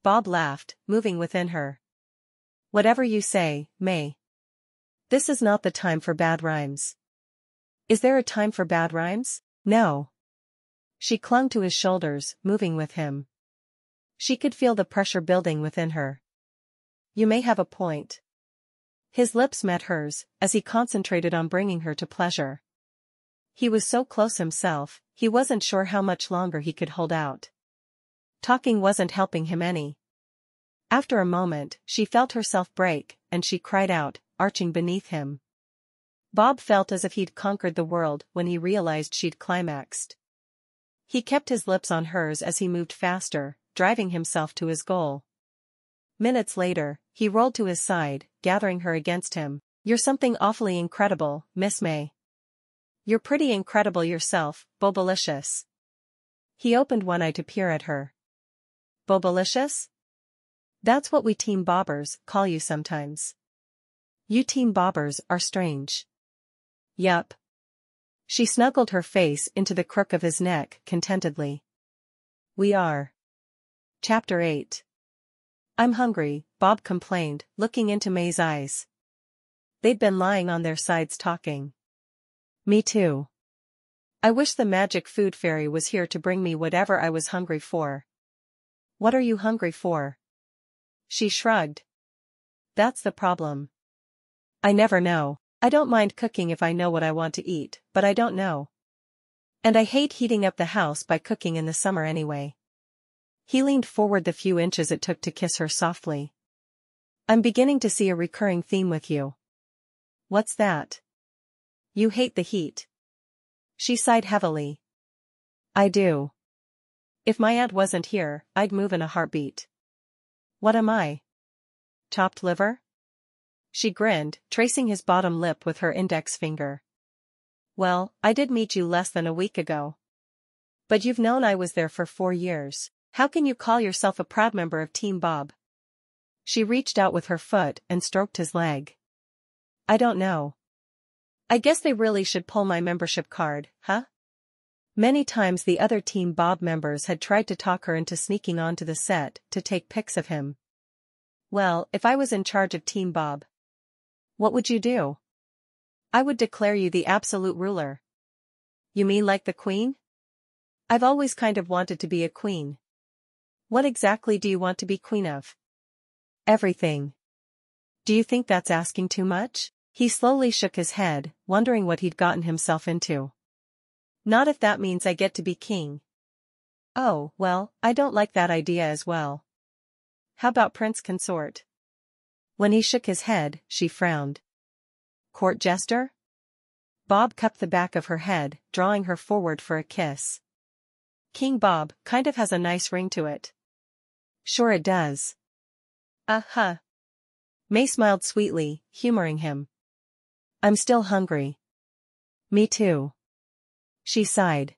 Bob laughed, moving within her. Whatever you say, May. This is not the time for bad rhymes. Is there a time for bad rhymes? No. She clung to his shoulders, moving with him. She could feel the pressure building within her. You may have a point. His lips met hers, as he concentrated on bringing her to pleasure. He was so close himself, he wasn't sure how much longer he could hold out. Talking wasn't helping him any. After a moment, she felt herself break, and she cried out, arching beneath him. Bob felt as if he'd conquered the world when he realized she'd climaxed. He kept his lips on hers as he moved faster, driving himself to his goal. Minutes later, he rolled to his side, gathering her against him. You're something awfully incredible, Miss May. You're pretty incredible yourself, Bobalicious. He opened one eye to peer at her. Bobalicious? That's what we teen bobbers call you sometimes. You teen bobbers are strange. Yup. She snuggled her face into the crook of his neck contentedly. We are. Chapter 8. I'm hungry, Bob complained, looking into May's eyes. They'd been lying on their sides talking. Me too. I wish the magic food fairy was here to bring me whatever I was hungry for. What are you hungry for? She shrugged. That's the problem. I never know. I don't mind cooking if I know what I want to eat, but I don't know. And I hate heating up the house by cooking in the summer anyway. He leaned forward the few inches it took to kiss her softly. I'm beginning to see a recurring theme with you. What's that? You hate the heat. She sighed heavily. I do. If my aunt wasn't here, I'd move in a heartbeat. What am I? Chopped liver? She grinned, tracing his bottom lip with her index finger. Well, I did meet you less than a week ago. But you've known I was there for 4 years. How can you call yourself a proud member of Team Bob? She reached out with her foot and stroked his leg. I don't know. I guess they really should pull my membership card, huh? Many times the other Team Bob members had tried to talk her into sneaking onto the set to take pics of him. Well, if I was in charge of Team Bob, what would you do? I would declare you the absolute ruler. You mean like the queen? I've always kind of wanted to be a queen. What exactly do you want to be queen of? Everything. Do you think that's asking too much? He slowly shook his head, wondering what he'd gotten himself into. Not if that means I get to be king. Oh, well, I don't like that idea as well. How about prince consort? When he shook his head, she frowned. Court jester? Bob cupped the back of her head, drawing her forward for a kiss. King Bob kind of has a nice ring to it. Sure it does. Uh-huh. May smiled sweetly, humoring him. I'm still hungry. Me too. She sighed.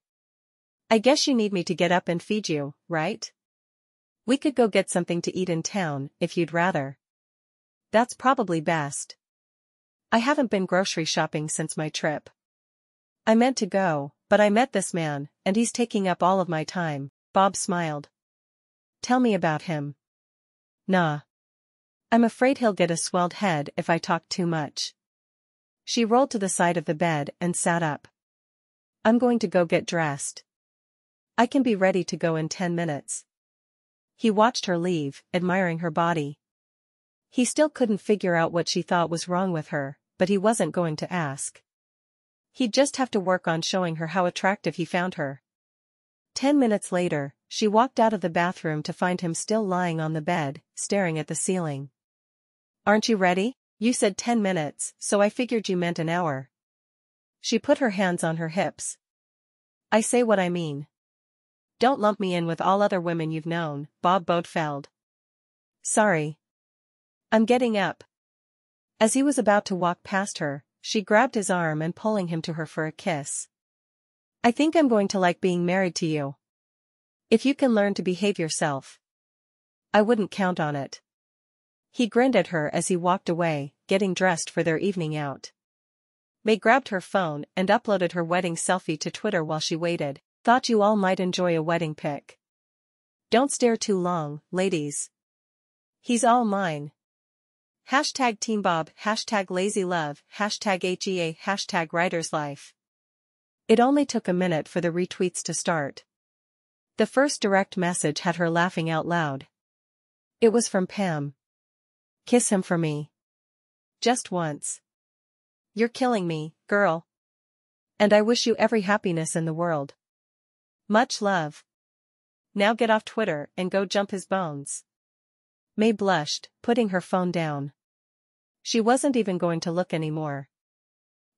I guess you need me to get up and feed you, right? We could go get something to eat in town, if you'd rather. That's probably best. I haven't been grocery shopping since my trip. I meant to go, but I met this man, and he's taking up all of my time. Bob smiled. Tell me about him. Nah. I'm afraid he'll get a swelled head if I talk too much. She rolled to the side of the bed and sat up. I'm going to go get dressed. I can be ready to go in 10 minutes. He watched her leave, admiring her body. He still couldn't figure out what she thought was wrong with her, but he wasn't going to ask. He'd just have to work on showing her how attractive he found her. 10 minutes later, she walked out of the bathroom to find him still lying on the bed, staring at the ceiling. Aren't you ready? You said 10 minutes, so I figured you meant an hour. She put her hands on her hips. I say what I mean. Don't lump me in with all other women you've known, Bob Bodefeld. Sorry. I'm getting up. As he was about to walk past her, she grabbed his arm and pulling him to her for a kiss. I think I'm going to like being married to you. If you can learn to behave yourself. I wouldn't count on it. He grinned at her as he walked away, getting dressed for their evening out. May grabbed her phone and uploaded her wedding selfie to Twitter while she waited. Thought you all might enjoy a wedding pic. Don't stare too long, ladies. He's all mine. Hashtag Team Bob, hashtag Lazy Love, hashtag HEA, hashtag Writer's Life. It only took a minute for the retweets to start. The first direct message had her laughing out loud. It was from Pam. Kiss him for me. Just once. You're killing me, girl. And I wish you every happiness in the world. Much love. Now get off Twitter and go jump his bones. May blushed, putting her phone down. She wasn't even going to look anymore.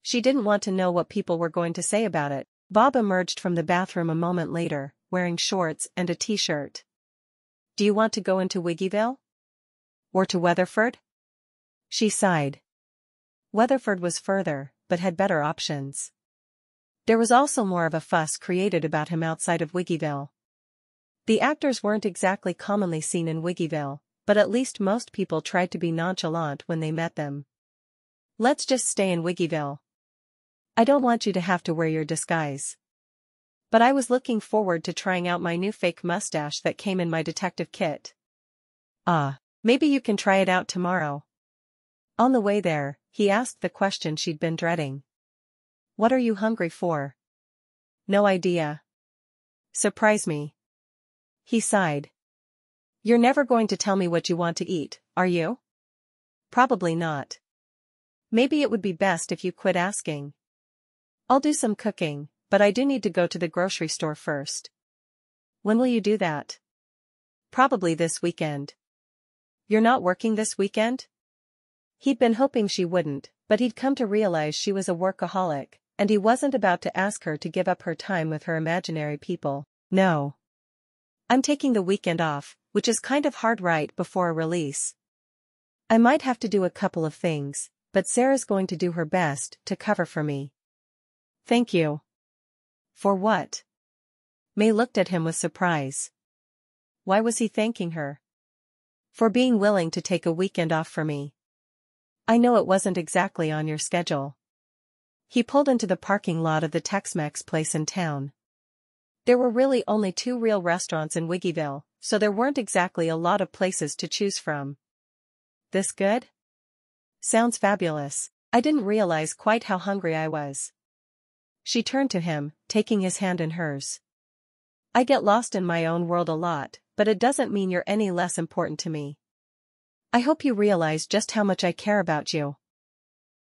She didn't want to know what people were going to say about it. Bob emerged from the bathroom a moment later, wearing shorts and a t-shirt. Do you want to go into Wiggyville? Or to Weatherford? She sighed. Weatherford was further, but had better options. There was also more of a fuss created about him outside of Wiggyville. The actors weren't exactly commonly seen in Wiggyville, but at least most people tried to be nonchalant when they met them. Let's just stay in Wiggyville. I don't want you to have to wear your disguise. But I was looking forward to trying out my new fake mustache that came in my detective kit. Maybe you can try it out tomorrow. On the way there, he asked the question she'd been dreading. What are you hungry for? No idea. Surprise me. He sighed. You're never going to tell me what you want to eat, are you? Probably not. Maybe it would be best if you quit asking. I'll do some cooking, but I do need to go to the grocery store first. When will you do that? Probably this weekend. You're not working this weekend? He'd been hoping she wouldn't, but he'd come to realize she was a workaholic, and he wasn't about to ask her to give up her time with her imaginary people. No. I'm taking the weekend off, which is kind of hard right before a release. I might have to do a couple of things, but Sarah's going to do her best to cover for me. Thank you. For what? May looked at him with surprise. Why was he thanking her? For being willing to take a weekend off for me. I know it wasn't exactly on your schedule. He pulled into the parking lot of the Tex-Mex place in town. There were really only 2 real restaurants in Wiggyville, so there weren't exactly a lot of places to choose from. This good? Sounds fabulous. I didn't realize quite how hungry I was. She turned to him, taking his hand in hers. I get lost in my own world a lot, but it doesn't mean you're any less important to me. I hope you realize just how much I care about you.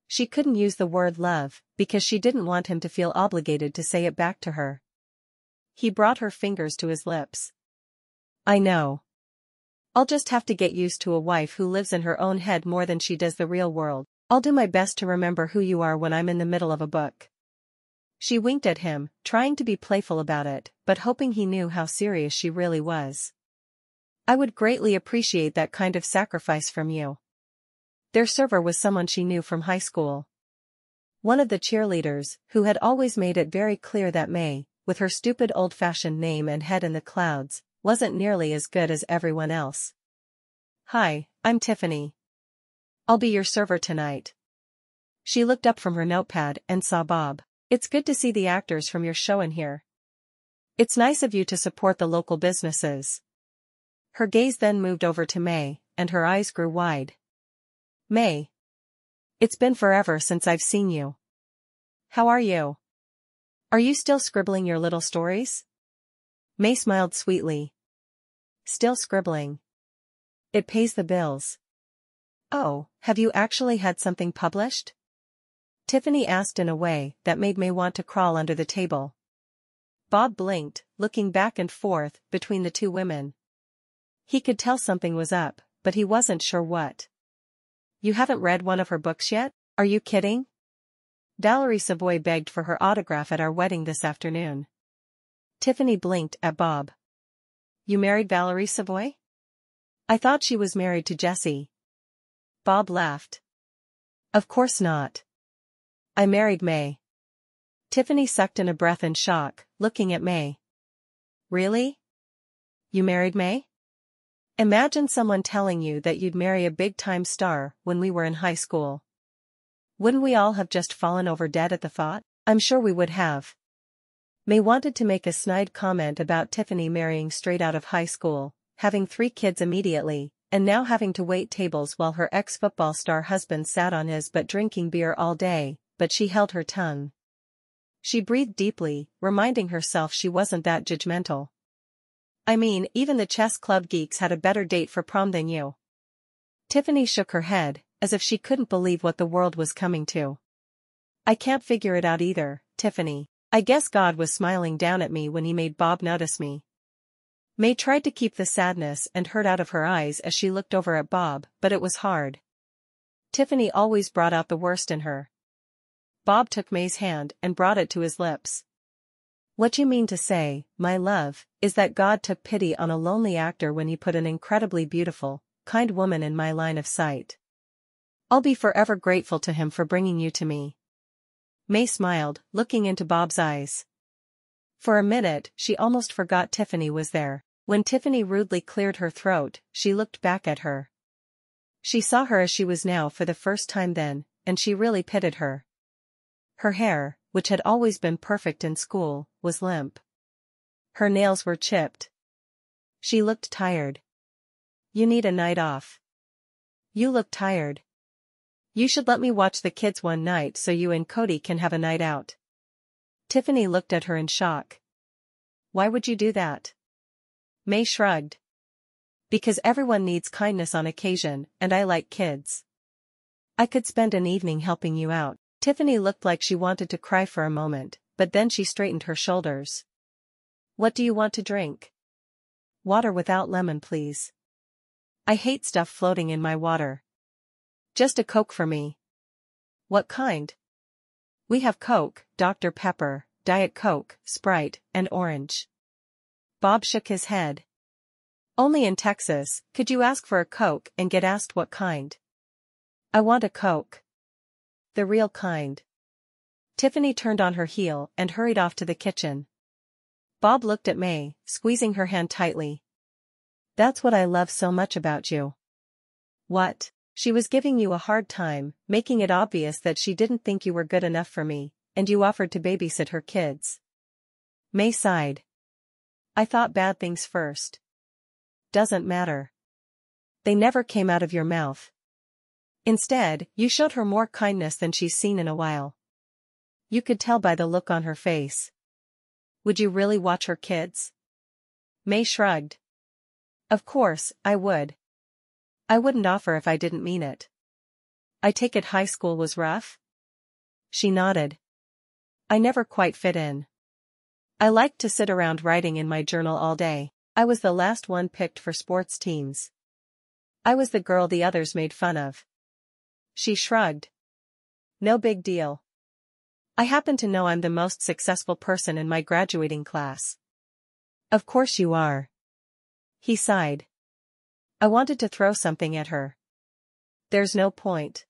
She couldn't use the word love, because she didn't want him to feel obligated to say it back to her. He brought her fingers to his lips. I know. I'll just have to get used to a wife who lives in her own head more than she does the real world. I'll do my best to remember who you are when I'm in the middle of a book. She winked at him, trying to be playful about it, but hoping he knew how serious she really was. I would greatly appreciate that kind of sacrifice from you. Their server was someone she knew from high school. One of the cheerleaders, who had always made it very clear that May, with her stupid old-fashioned name and head in the clouds, wasn't nearly as good as everyone else. "Hi, I'm Tiffany. I'll be your server tonight." She looked up from her notepad and saw Bob. "It's good to see the actors from your show in here. It's nice of you to support the local businesses." Her gaze then moved over to May, and her eyes grew wide. "May. It's been forever since I've seen you. How are you? Are you still scribbling your little stories?" May smiled sweetly. "Still scribbling. It pays the bills." "Oh, have you actually had something published?" Tiffany asked in a way that made May want to crawl under the table. Bob blinked, looking back and forth between the two women. He could tell something was up, but he wasn't sure what. "You haven't read one of her books yet? Are you kidding? Valerie Savoy begged for her autograph at our wedding this afternoon." Tiffany blinked at Bob. "You married Valerie Savoy? I thought she was married to Jesse." Bob laughed. "Of course not. I married May." Tiffany sucked in a breath in shock, looking at May. "Really? You married May? Imagine someone telling you that you'd marry a big-time star when we were in high school. Wouldn't we all have just fallen over dead at the thought?" "I'm sure we would have." May wanted to make a snide comment about Tiffany marrying straight out of high school, having 3 kids immediately, and now having to wait tables while her ex-football star husband sat on his butt drinking beer all day, but she held her tongue. She breathed deeply, reminding herself she wasn't that judgmental. "I mean, even the chess club geeks had a better date for prom than you." Tiffany shook her head, as if she couldn't believe what the world was coming to. "I can't figure it out either, Tiffany. I guess God was smiling down at me when he made Bob notice me." May tried to keep the sadness and hurt out of her eyes as she looked over at Bob, but it was hard. Tiffany always brought out the worst in her. Bob took May's hand and brought it to his lips. "What you mean to say, my love, is that God took pity on a lonely actor when he put an incredibly beautiful, kind woman in my line of sight. I'll be forever grateful to him for bringing you to me." May smiled, looking into Bob's eyes. For a minute, she almost forgot Tiffany was there. When Tiffany rudely cleared her throat, she looked back at her. She saw her as she was now for the first time then, and she really pitied her. Her hair, which had always been perfect in school, was limp. Her nails were chipped. She looked tired. "You need a night off. You look tired. You should let me watch the kids one night so you and Cody can have a night out." Tiffany looked at her in shock. "Why would you do that?" May shrugged. "Because everyone needs kindness on occasion, and I like kids. I could spend an evening helping you out." Tiffany looked like she wanted to cry for a moment, but then she straightened her shoulders. "What do you want to drink?" "Water without lemon, please. I hate stuff floating in my water." "Just a Coke for me." "What kind?" "We have Coke, Dr. Pepper, Diet Coke, Sprite, and Orange." Bob shook his head. "Only in Texas could you ask for a Coke and get asked what kind." "I want a Coke. The real kind." Tiffany turned on her heel and hurried off to the kitchen. Bob looked at May, squeezing her hand tightly. "That's what I love so much about you." "What?" "She was giving you a hard time, making it obvious that she didn't think you were good enough for me, and you offered to babysit her kids." May sighed. "I thought bad things first." "Doesn't matter. They never came out of your mouth. Instead, you showed her more kindness than she's seen in a while. You could tell by the look on her face." "Would you really watch her kids?" May shrugged. "Of course, I would. I wouldn't offer if I didn't mean it." "I take it high school was rough?" She nodded. "I never quite fit in. I liked to sit around writing in my journal all day. I was the last one picked for sports teams. I was the girl the others made fun of." She shrugged. "No big deal. I happen to know I'm the most successful person in my graduating class." "Of course you are." He sighed. I wanted to throw something at her. "There's no point."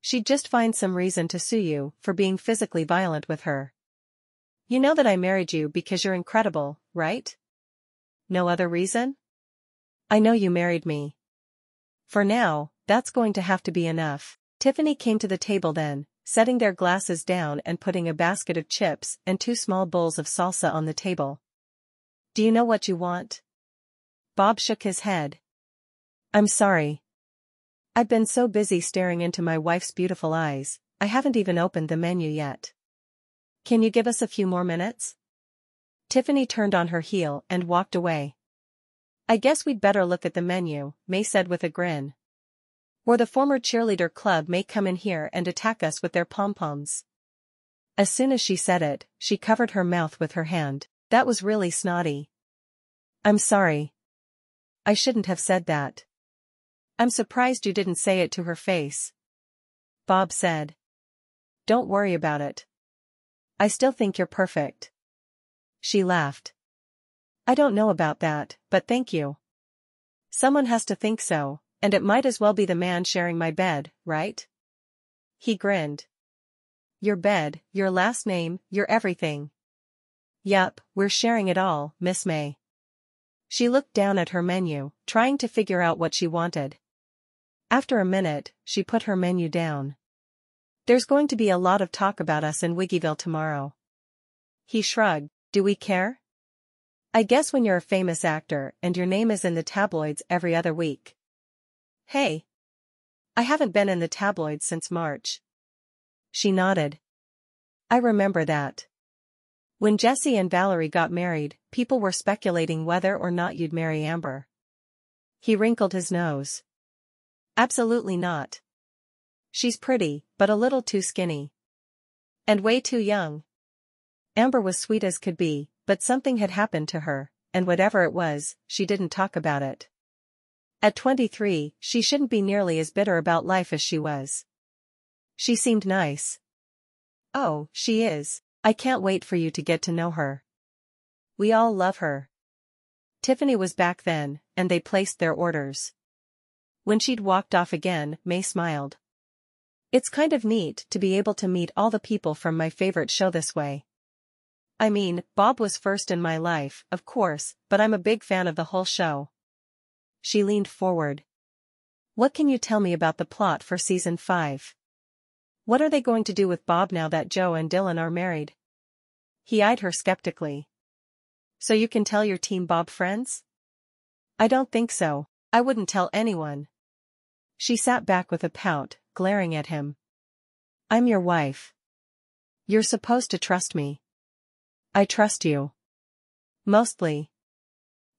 She'd just find some reason to sue you for being physically violent with her. You know that I married you because you're incredible, right? No other reason? I know you married me. For now, that's going to have to be enough. Tiffany came to the table then, setting their glasses down and putting a basket of chips and 2 small bowls of salsa on the table. Do you know what you want? Bob shook his head. I'm sorry. I've been so busy staring into my wife's beautiful eyes, I haven't even opened the menu yet. Can you give us a few more minutes? Tiffany turned on her heel and walked away. I guess we'd better look at the menu, May said with a grin. Or the former cheerleader club may come in here and attack us with their pom-poms. As soon as she said it, she covered her mouth with her hand. That was really snotty. I'm sorry. I shouldn't have said that. I'm surprised you didn't say it to her face. Bob said. Don't worry about it. I still think you're perfect. She laughed. I don't know about that, but thank you. Someone has to think so, and it might as well be the man sharing my bed, right? He grinned. Your bed, your last name, your everything. Yup, we're sharing it all, Miss May. She looked down at her menu, trying to figure out what she wanted. After a minute, she put her menu down. There's going to be a lot of talk about us in Wiggyville tomorrow. He shrugged. Do we care? I guess when you're a famous actor and your name is in the tabloids every other week. Hey. I haven't been in the tabloids since March. She nodded. I remember that. When Jesse and Valerie got married, people were speculating whether or not you'd marry Amber. He wrinkled his nose. Absolutely not. She's pretty, but a little too skinny. And way too young. Amber was sweet as could be, but something had happened to her, and whatever it was, she didn't talk about it. At 23, she shouldn't be nearly as bitter about life as she was. She seemed nice. Oh, she is. I can't wait for you to get to know her. We all love her. Tiffany was back then, and they placed their orders. When she'd walked off again, May smiled. It's kind of neat to be able to meet all the people from my favorite show this way. I mean, Bob was first in my life, of course, but I'm a big fan of the whole show. She leaned forward. What can you tell me about the plot for season 5? What are they going to do with Bob now that Joe and Dylan are married? He eyed her skeptically. So you can tell your Team Bob friends? I don't think so. I wouldn't tell anyone. She sat back with a pout, glaring at him. I'm your wife. You're supposed to trust me. I trust you. Mostly.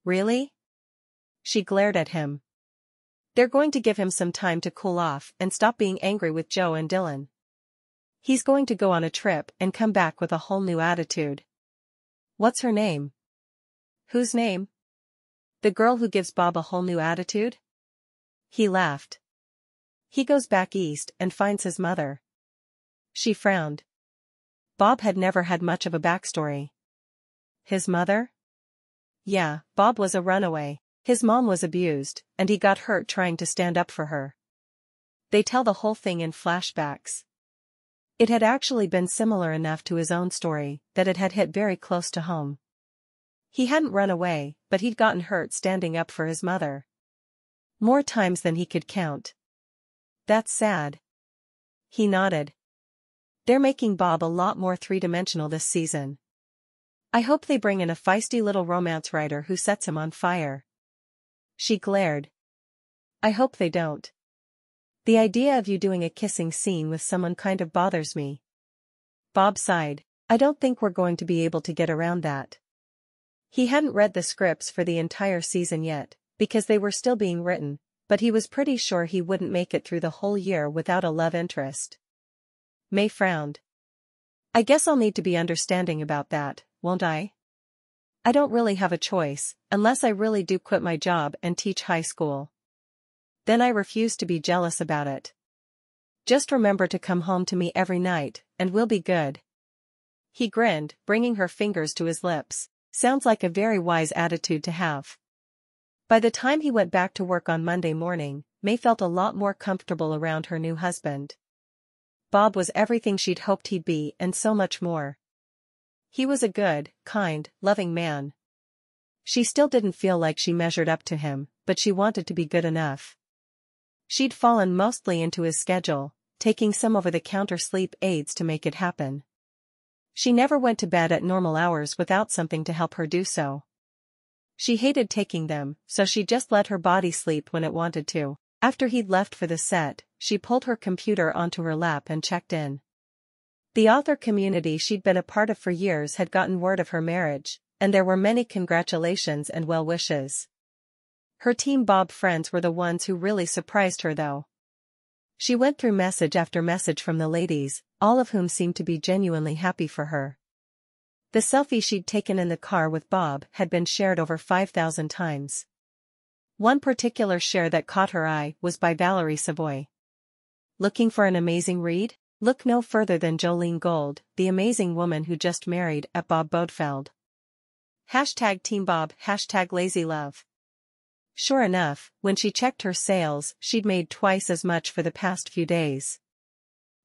Really? She glared at him. They're going to give him some time to cool off and stop being angry with Joe and Dylan. He's going to go on a trip and come back with a whole new attitude. What's her name? Whose name? The girl who gives Bob a whole new attitude? He laughed. He goes back east and finds his mother. She frowned. Bob had never had much of a backstory. His mother? Yeah, Bob was a runaway. His mom was abused, and he got hurt trying to stand up for her. They tell the whole thing in flashbacks. It had actually been similar enough to his own story that it had hit very close to home. He hadn't run away, but he'd gotten hurt standing up for his mother. More times than he could count. That's sad. He nodded. They're making Bob a lot more three-dimensional this season. I hope they bring in a feisty little romance writer who sets him on fire. She glared. I hope they don't. The idea of you doing a kissing scene with someone kind of bothers me. Bob sighed. I don't think we're going to be able to get around that. He hadn't read the scripts for the entire season yet, because they were still being written, but he was pretty sure he wouldn't make it through the whole year without a love interest. May frowned. I guess I'll need to be understanding about that, won't I? I don't really have a choice, unless I really do quit my job and teach high school. Then I refuse to be jealous about it. Just remember to come home to me every night, and we'll be good. He grinned, bringing her fingers to his lips. Sounds like a very wise attitude to have. By the time he went back to work on Monday morning, May felt a lot more comfortable around her new husband. Bob was everything she'd hoped he'd be and so much more. He was a good, kind, loving man. She still didn't feel like she measured up to him, but she wanted to be good enough. She'd fallen mostly into his schedule, taking some over-the-counter sleep aids to make it happen. She never went to bed at normal hours without something to help her do so. She hated taking them, so she just let her body sleep when it wanted to. After he'd left for the set, she pulled her computer onto her lap and checked in. The author community she'd been a part of for years had gotten word of her marriage, and there were many congratulations and well wishes. Her Team Bob friends were the ones who really surprised her though. She went through message after message from the ladies, all of whom seemed to be genuinely happy for her. The selfie she'd taken in the car with Bob had been shared over 5,000 times. One particular share that caught her eye was by Valerie Savoy. Looking for an amazing read? Look no further than Jolene Gold, the amazing woman who just married at Bob Bodefeld. #Team Bob, #LazyLove. Sure enough, when she checked her sales, she'd made twice as much for the past few days.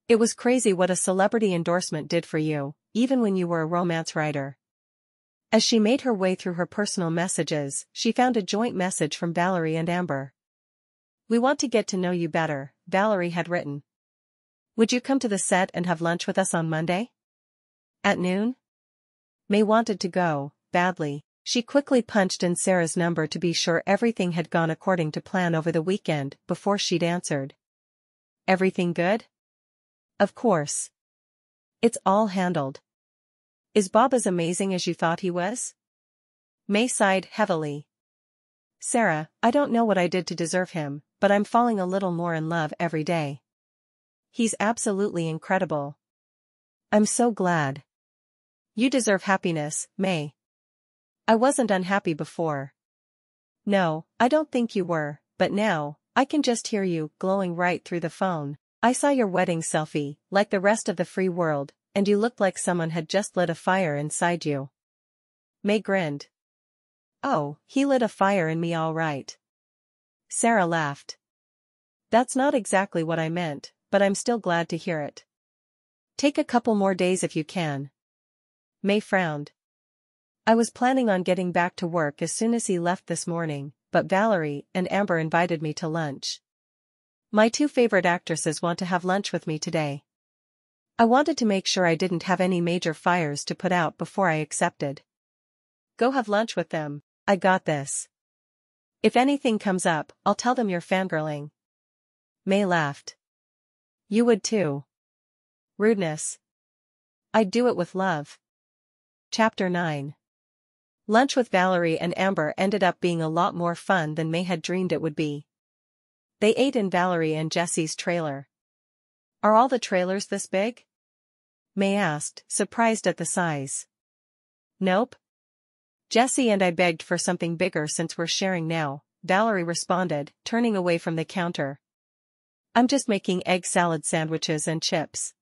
It was crazy what a celebrity endorsement did for you, even when you were a romance writer. As she made her way through her personal messages, she found a joint message from Valerie and Amber. "We want to get to know you better," Valerie had written. "Would you come to the set and have lunch with us on Monday? At noon?" May wanted to go, badly. She quickly punched in Sarah's number to be sure everything had gone according to plan over the weekend before she'd answered. "Everything good?" "Of course. It's all handled." "Is Bob as amazing as you thought he was?" May sighed heavily. "Sarah, I don't know what I did to deserve him, but I'm falling a little more in love every day. He's absolutely incredible. I'm so glad." "You deserve happiness, May. I wasn't unhappy before." "No, I don't think you were, but now, I can just hear you glowing right through the phone. I saw your wedding selfie, like the rest of the free world, and you looked like someone had just lit a fire inside you." May grinned. "Oh, he lit a fire in me all right." Sarah laughed. "That's not exactly what I meant, but I'm still glad to hear it. Take a couple more days if you can." May frowned. "I was planning on getting back to work as soon as he left this morning, but Valerie and Amber invited me to lunch. My two favorite actresses want to have lunch with me today. I wanted to make sure I didn't have any major fires to put out before I accepted." "Go have lunch with them, I got this. If anything comes up, I'll tell them you're fangirling." May laughed. "You would too. Rudeness. I'd do it with love." Chapter 9. Lunch with Valerie and Amber ended up being a lot more fun than May had dreamed it would be. They ate in Valerie and Jesse's trailer. "Are all the trailers this big?" May asked, surprised at the size. "Nope. Jesse and I begged for something bigger since we're sharing now," Valerie responded, turning away from the counter. "I'm just making egg salad sandwiches and chips.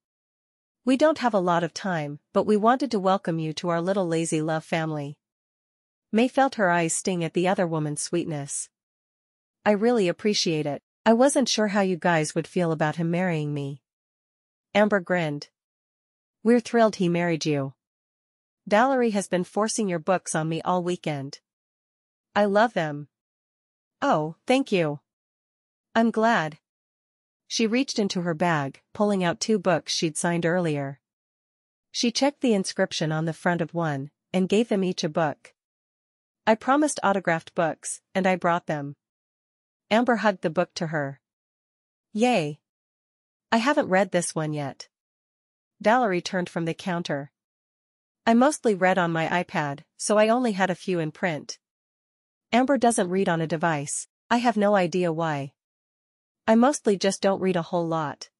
We don't have a lot of time, but we wanted to welcome you to our little lazy love family." May felt her eyes sting at the other woman's sweetness. "I really appreciate it. I wasn't sure how you guys would feel about him marrying me." Amber grinned. "We're thrilled he married you. Valerie has been forcing your books on me all weekend. I love them." "Oh, thank you. I'm glad." She reached into her bag, pulling out 2 books she'd signed earlier. She checked the inscription on the front of one, and gave them each a book. "I promised autographed books, and I brought them." Amber hugged the book to her. "Yay. I haven't read this one yet." Valerie turned from the counter. "I mostly read on my iPad, so I only had a few in print." Amber doesn't read on a device. I have no idea why. "I mostly just don't read a whole lot."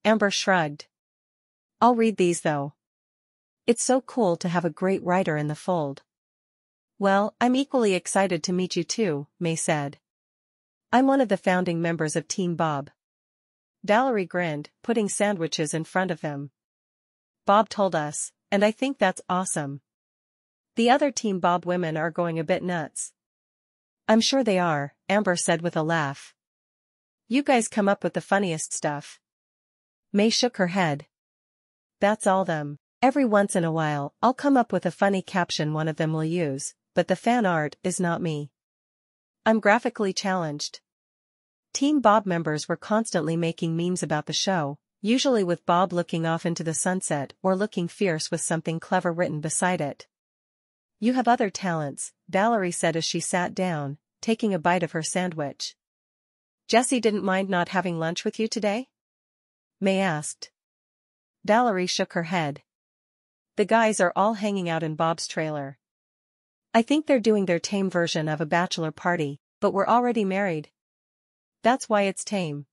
Amber shrugged. "I'll read these though. It's so cool to have a great writer in the fold." "Well, I'm equally excited to meet you too," May said. "I'm one of the founding members of Team Bob." Valerie grinned, putting sandwiches in front of him. "Bob told us, and I think that's awesome. The other Team Bob women are going a bit nuts." "I'm sure they are," Amber said with a laugh. "You guys come up with the funniest stuff." May shook her head. That's all them. Every once in a while, I'll come up with a funny caption one of them will use, but the fan art is not me. I'm graphically challenged. Team Bob members were constantly making memes about the show, usually with Bob looking off into the sunset or looking fierce with something clever written beside it. You have other talents, Valerie said as she sat down, taking a bite of her sandwich. Jessie didn't mind not having lunch with you today? May asked. Valerie shook her head. The guys are all hanging out in Bob's trailer. I think they're doing their tame version of a bachelor party, but we're already married. That's why it's tame.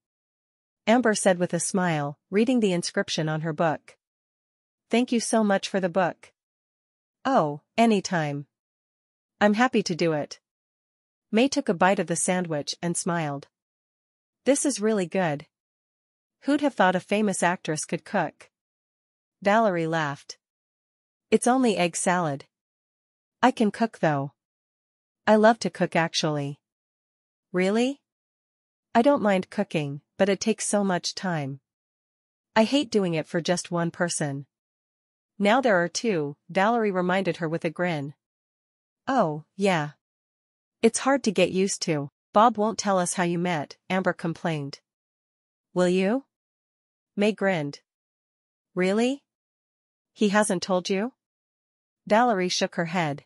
Amber said with a smile, reading the inscription on her book. Thank you so much for the book. Oh, anytime. I'm happy to do it. May took a bite of the sandwich and smiled. This is really good. Who'd have thought a famous actress could cook? Valerie laughed. It's only egg salad. I can cook though. I love to cook actually. Really? I don't mind cooking, but it takes so much time. I hate doing it for just one person. Now there are two, Valerie reminded her with a grin. Oh, yeah. It's hard to get used to. Bob won't tell us how you met, Amber complained. Will you? May grinned. Really? He hasn't told you? Valerie shook her head.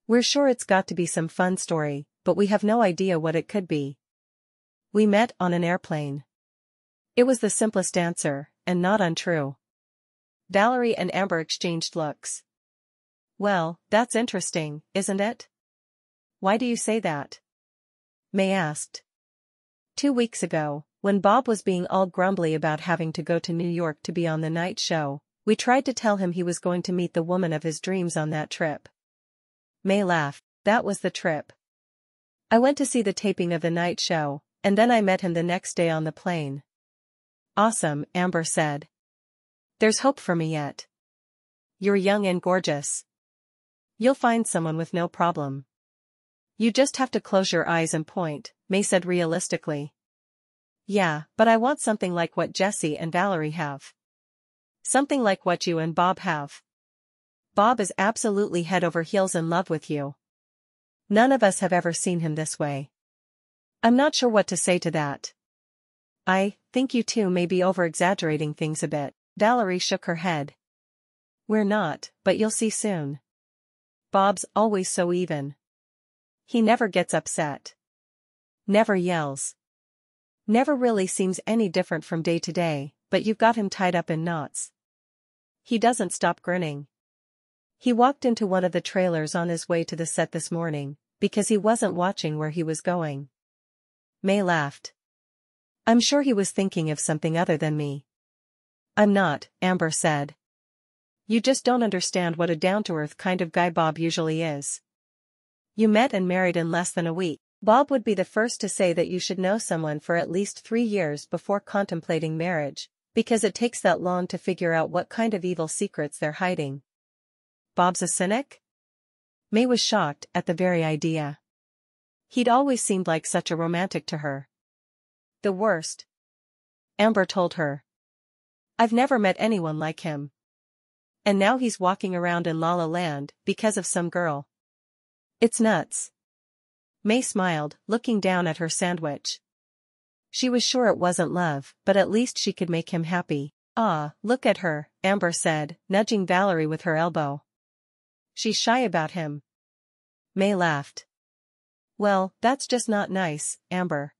We're sure it's got to be some fun story, but we have no idea what it could be. We met on an airplane. It was the simplest answer, and not untrue. Valerie and Amber exchanged looks. Well, that's interesting, isn't it? Why do you say that? May asked. 2 weeks ago, when Bob was being all grumbly about having to go to New York to be on the night show, we tried to tell him he was going to meet the woman of his dreams on that trip. May laughed. That was the trip. I went to see the taping of the night show, and then I met him the next day on the plane. Awesome, Amber said. There's hope for me yet. You're young and gorgeous. You'll find someone with no problem. You just have to close your eyes and point, May said realistically. Yeah, but I want something like what Jessie and Valerie have. Something like what you and Bob have. Bob is absolutely head over heels in love with you. None of us have ever seen him this way. I'm not sure what to say to that. I think you two may be over-exaggerating things a bit. Valerie shook her head. We're not, but you'll see soon. Bob's always so even. He never gets upset. Never yells. Never really seems any different from day to day, but you've got him tied up in knots. He doesn't stop grinning. He walked into one of the trailers on his way to the set this morning, because he wasn't watching where he was going. May laughed. I'm sure he was thinking of something other than me. I'm not, Amber said. You just don't understand what a down-to-earth kind of guy Bob usually is. You met and married in less than a week. Bob would be the first to say that you should know someone for at least 3 years before contemplating marriage, because it takes that long to figure out what kind of evil secrets they're hiding. Bob's a cynic? May was shocked at the very idea. He'd always seemed like such a romantic to her. The worst. Amber told her. I've never met anyone like him. And now he's walking around in La La Land because of some girl. It's nuts. May smiled, looking down at her sandwich. She was sure it wasn't love, but at least she could make him happy. Ah, look at her, Amber said, nudging Valerie with her elbow. She's shy about him. May laughed. Well, that's just not nice, Amber.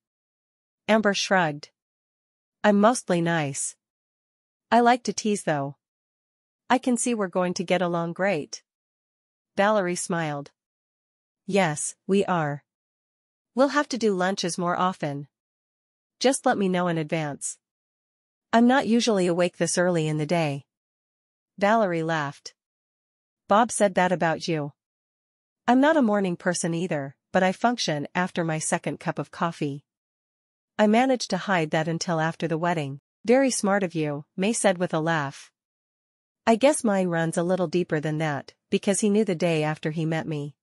Amber shrugged. I'm mostly nice. I like to tease though. I can see we're going to get along great. Valerie smiled. Yes, we are. We'll have to do lunches more often. Just let me know in advance. I'm not usually awake this early in the day. Valerie laughed. Bob said that about you. I'm not a morning person either, but I function after my second cup of coffee. I managed to hide that until after the wedding. Very smart of you, May said with a laugh. I guess mine runs a little deeper than that, because he knew the day after he met me.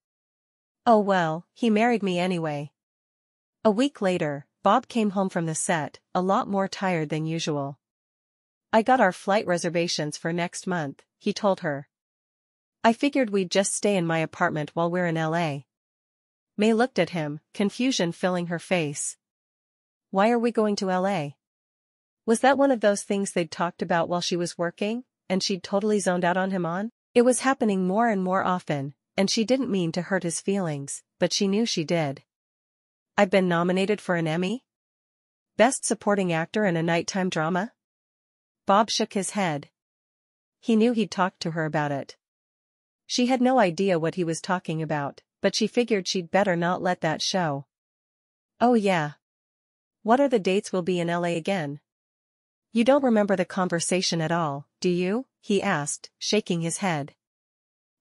Oh well, he married me anyway. A week later, Bob came home from the set, a lot more tired than usual. I got our flight reservations for next month, he told her. I figured we'd just stay in my apartment while we're in LA. May looked at him, confusion filling her face. Why are we going to LA? Was that one of those things they'd talked about while she was working, and she'd totally zoned out on him on? It was happening more and more often, and she didn't mean to hurt his feelings, but she knew she did. I've been nominated for an Emmy? Best Supporting Actor in a Nighttime Drama? Bob shook his head. He knew he'd talked to her about it. She had no idea what he was talking about, but she figured she'd better not let that show. Oh yeah. What are the dates we'll be in LA again? You don't remember the conversation at all, do you? He asked, shaking his head.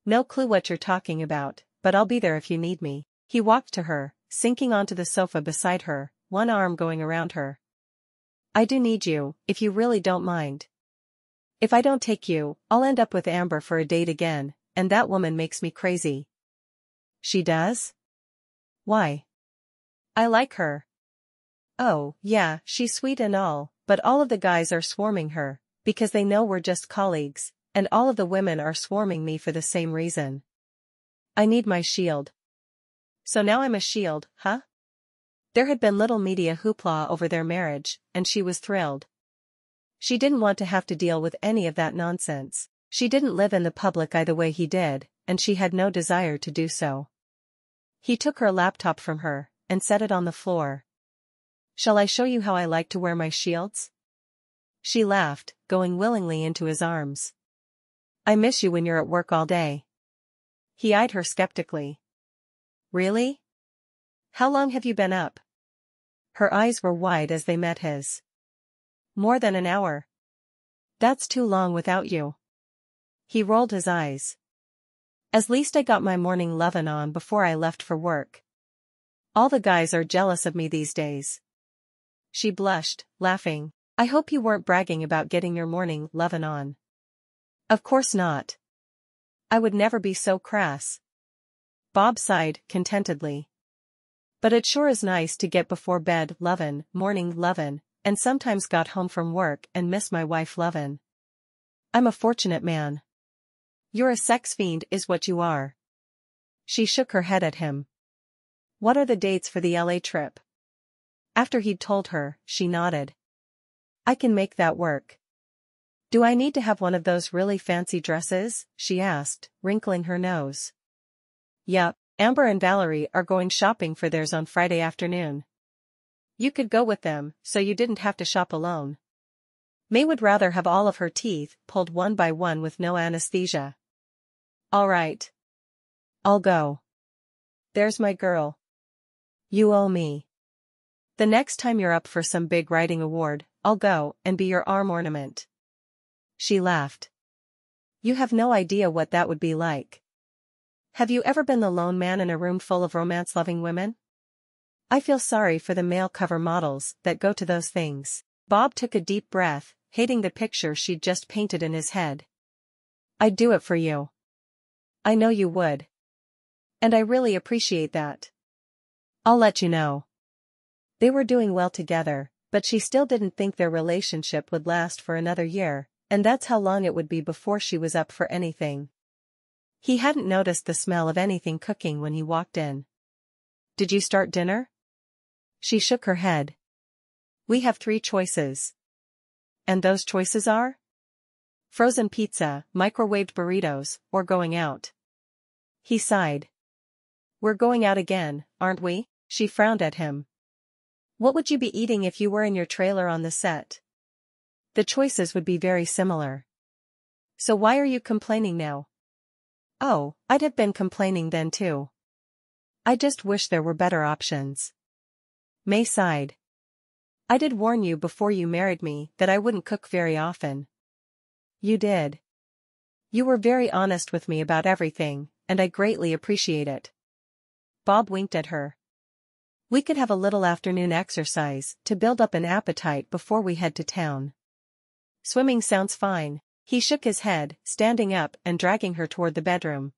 No clue what you're talking about, but I'll be there if you need me. He walked to her, sinking onto the sofa beside her, one arm going around her. I do need you, if you really don't mind. If I don't take you, I'll end up with Amber for a date again, and that woman makes me crazy. She does? Why? I like her. Oh, yeah, she's sweet and all, but all of the guys are swarming her, because they know we're just colleagues, and all of the women are swarming me for the same reason. I need my shield. So now I'm a shield, huh? There had been little media hoopla over their marriage, and she was thrilled. She didn't want to have to deal with any of that nonsense. She didn't live in the public eye the way he did, and she had no desire to do so. He took her laptop from her, and set it on the floor. Shall I show you how I like to wear my shields? She laughed, going willingly into his arms. I miss you when you're at work all day. He eyed her skeptically. Really? How long have you been up? Her eyes were wide as they met his. More than an hour. That's too long without you. He rolled his eyes. At least I got my morning lovin' on before I left for work. All the guys are jealous of me these days. She blushed, laughing. I hope you weren't bragging about getting your morning lovin' on. Of course not. I would never be so crass. Bob sighed, contentedly. But it sure is nice to get before bed lovin', morning lovin', and sometimes got home from work and miss my wife lovin'. I'm a fortunate man. You're a sex fiend is what you are. She shook her head at him. What are the dates for the LA trip? After he'd told her, she nodded. I can make that work. Do I need to have one of those really fancy dresses? She asked, wrinkling her nose. Yup, Amber and Valerie are going shopping for theirs on Friday afternoon. You could go with them, so you didn't have to shop alone. May would rather have all of her teeth pulled one by one with no anesthesia. All right. I'll go. There's my girl. You owe me. The next time you're up for some big writing award, I'll go and be your arm ornament. She laughed. You have no idea what that would be like. Have you ever been the lone man in a room full of romance-loving women? I feel sorry for the male cover models that go to those things. Bob took a deep breath, hating the picture she'd just painted in his head. I'd do it for you. I know you would. And I really appreciate that. I'll let you know. They were doing well together, but she still didn't think their relationship would last for another year, and that's how long it would be before she was up for anything. He hadn't noticed the smell of anything cooking when he walked in. Did you start dinner? She shook her head. We have 3 choices. And those choices are? Frozen pizza, microwaved burritos, or going out. He sighed. We're going out again, aren't we? She frowned at him. What would you be eating if you were in your trailer on the set? The choices would be very similar. So why are you complaining now? Oh, I'd have been complaining then too. I just wish there were better options. May sighed. I did warn you before you married me that I wouldn't cook very often. You did. You were very honest with me about everything, and I greatly appreciate it. Bob winked at her. We could have a little afternoon exercise to build up an appetite before we head to town. Swimming sounds fine. He shook his head, standing up and dragging her toward the bedroom.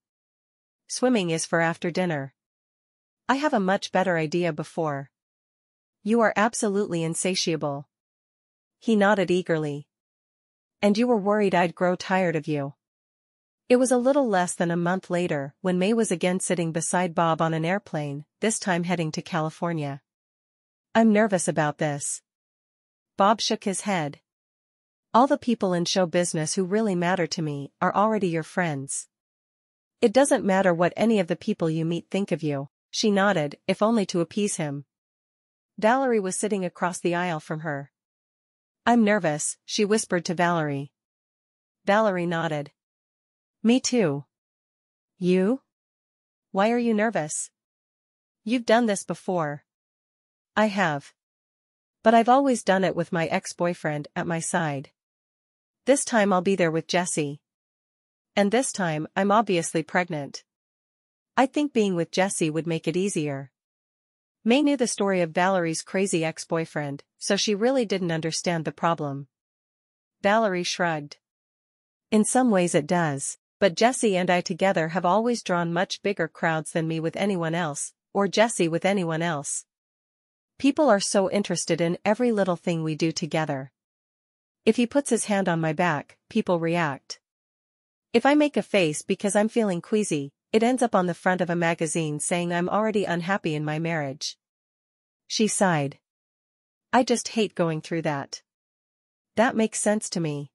Swimming is for after dinner. I have a much better idea before. You are absolutely insatiable. He nodded eagerly. And you were worried I'd grow tired of you. It was a little less than a month later when May was again sitting beside Bob on an airplane, this time heading to California. I'm nervous about this. Bob shook his head. All the people in show business who really matter to me are already your friends. It doesn't matter what any of the people you meet think of you, she nodded, if only to appease him. Valerie was sitting across the aisle from her. I'm nervous, she whispered to Valerie. Valerie nodded. Me too. You? Why are you nervous? You've done this before. I have. But I've always done it with my ex-boyfriend at my side. This time I'll be there with Jesse. And this time I'm obviously pregnant. I think being with Jesse would make it easier. May knew the story of Valerie's crazy ex-boyfriend, so she really didn't understand the problem. Valerie shrugged. In some ways it does, but Jesse and I together have always drawn much bigger crowds than me with anyone else, or Jesse with anyone else. People are so interested in every little thing we do together. If he puts his hand on my back, people react. If I make a face because I'm feeling queasy, it ends up on the front of a magazine saying I'm already unhappy in my marriage. She sighed. I just hate going through that. That makes sense to me.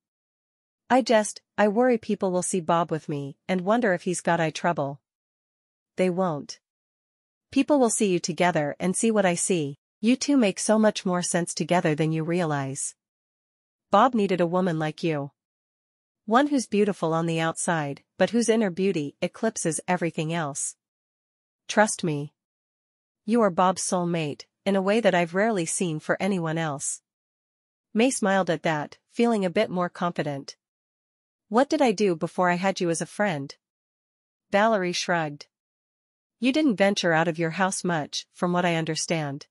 I worry people will see Bob with me and wonder if he's got eye trouble. They won't. People will see you together and see what I see. You two make so much more sense together than you realize. Bob needed a woman like you. One who's beautiful on the outside, but whose inner beauty eclipses everything else. Trust me. You are Bob's soulmate, in a way that I've rarely seen for anyone else. May smiled at that, feeling a bit more confident. What did I do before I had you as a friend? Valerie shrugged. You didn't venture out of your house much, from what I understand.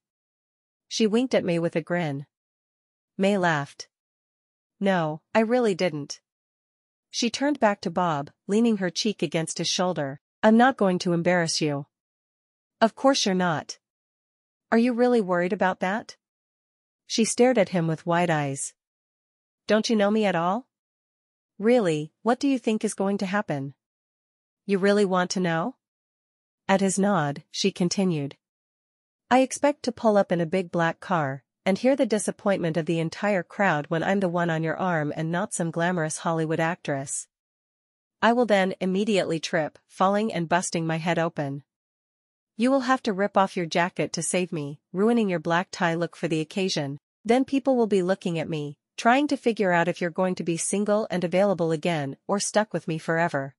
She winked at May with a grin. May laughed. No, I really didn't. She turned back to Bob, leaning her cheek against his shoulder. I'm not going to embarrass you. Of course you're not. Are you really worried about that? She stared at him with wide eyes. Don't you know me at all? Really, what do you think is going to happen? You really want to know? At his nod, she continued. I expect to pull up in a big black car, and hear the disappointment of the entire crowd when I'm the one on your arm and not some glamorous Hollywood actress. I will then immediately trip, falling and busting my head open. You will have to rip off your jacket to save me, ruining your black tie look for the occasion. Then people will be looking at me, trying to figure out if you're going to be single and available again or stuck with me forever.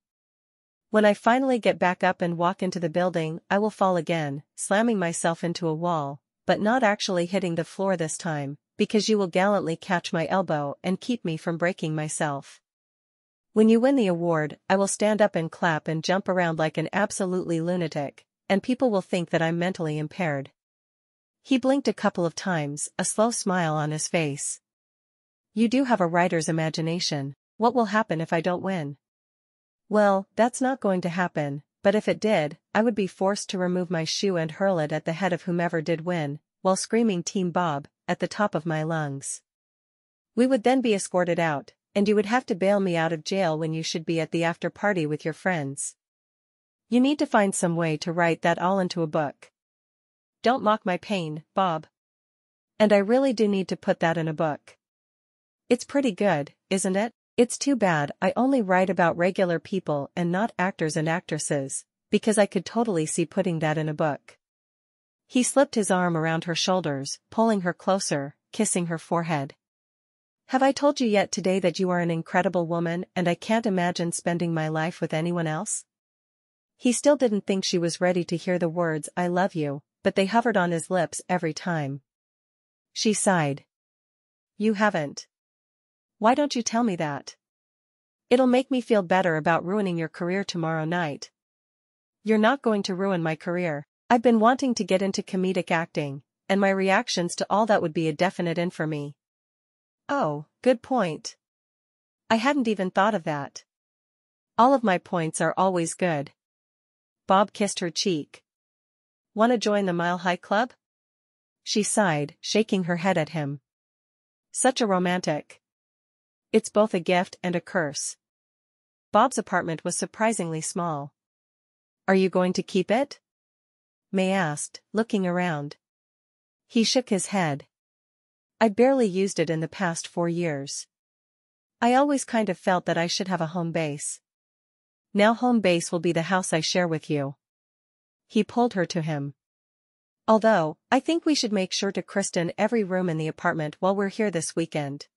When I finally get back up and walk into the building, I will fall again, slamming myself into a wall, but not actually hitting the floor this time, because you will gallantly catch my elbow and keep me from breaking myself. When you win the award, I will stand up and clap and jump around like an absolutely lunatic, and people will think that I'm mentally impaired. He blinked a couple of times, a slow smile on his face. You do have a writer's imagination. What will happen if I don't win? Well, that's not going to happen, but if it did, I would be forced to remove my shoe and hurl it at the head of whomever did win, while screaming Team Bob, at the top of my lungs. We would then be escorted out, and you would have to bail me out of jail when you should be at the after party with your friends. You need to find some way to write that all into a book. Don't mock my pain, Bob. And I really do need to put that in a book. It's pretty good, isn't it? It's too bad I only write about regular people and not actors and actresses, because I could totally see putting that in a book. He slipped his arm around her shoulders, pulling her closer, kissing her forehead. Have I told you yet today that you are an incredible woman and I can't imagine spending my life with anyone else? He still didn't think she was ready to hear the words I love you, but they hovered on his lips every time. She sighed. You haven't. Why don't you tell me that? It'll make me feel better about ruining your career tomorrow night. You're not going to ruin my career. I've been wanting to get into comedic acting, and my reactions to all that would be a definite in for me. Oh, good point. I hadn't even thought of that. All of my points are always good. Bob kissed her cheek. Want to join the Mile High Club? She sighed, shaking her head at him. Such a romantic. It's both a gift and a curse. Bob's apartment was surprisingly small. Are you going to keep it? May asked, looking around. He shook his head. I barely used it in the past 4 years. I always kind of felt that I should have a home base. Now home base will be the house I share with you. He pulled her to him. Although, I think we should make sure to Kristen every room in the apartment while we're here this weekend.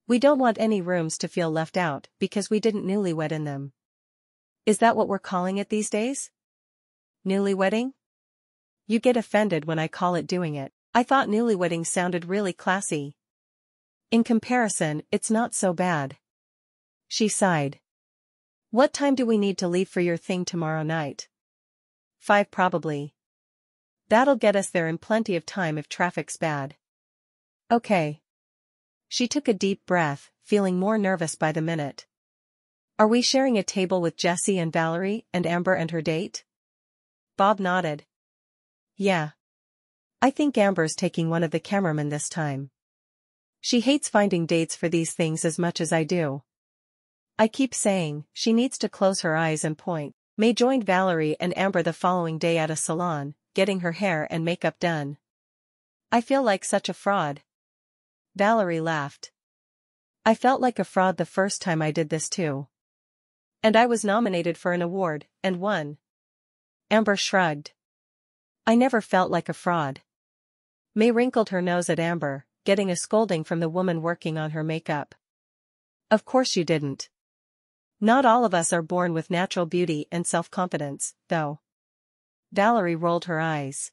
We don't want any rooms to feel left out because we didn't newlywed in them. Is that what we're calling it these days? Newlywedding? You get offended when I call it doing it. I thought newlywedding sounded really classy. In comparison, it's not so bad. She sighed. What time do we need to leave for your thing tomorrow night? 5 probably. That'll get us there in plenty of time if traffic's bad. Okay. She took a deep breath, feeling more nervous by the minute. Are we sharing a table with Jessie and Valerie and Amber and her date? Bob nodded. Yeah. I think Amber's taking one of the cameramen this time. She hates finding dates for these things as much as I do. I keep saying, she needs to close her eyes and point. May joined Valerie and Amber the following day at a salon, getting her hair and makeup done. I feel like such a fraud. Valerie laughed. I felt like a fraud the first time I did this too. And I was nominated for an award, and won. Amber shrugged. I never felt like a fraud. May wrinkled her nose at Amber, getting a scolding from the woman working on her makeup. Of course you didn't. Not all of us are born with natural beauty and self-confidence, though. Valerie rolled her eyes.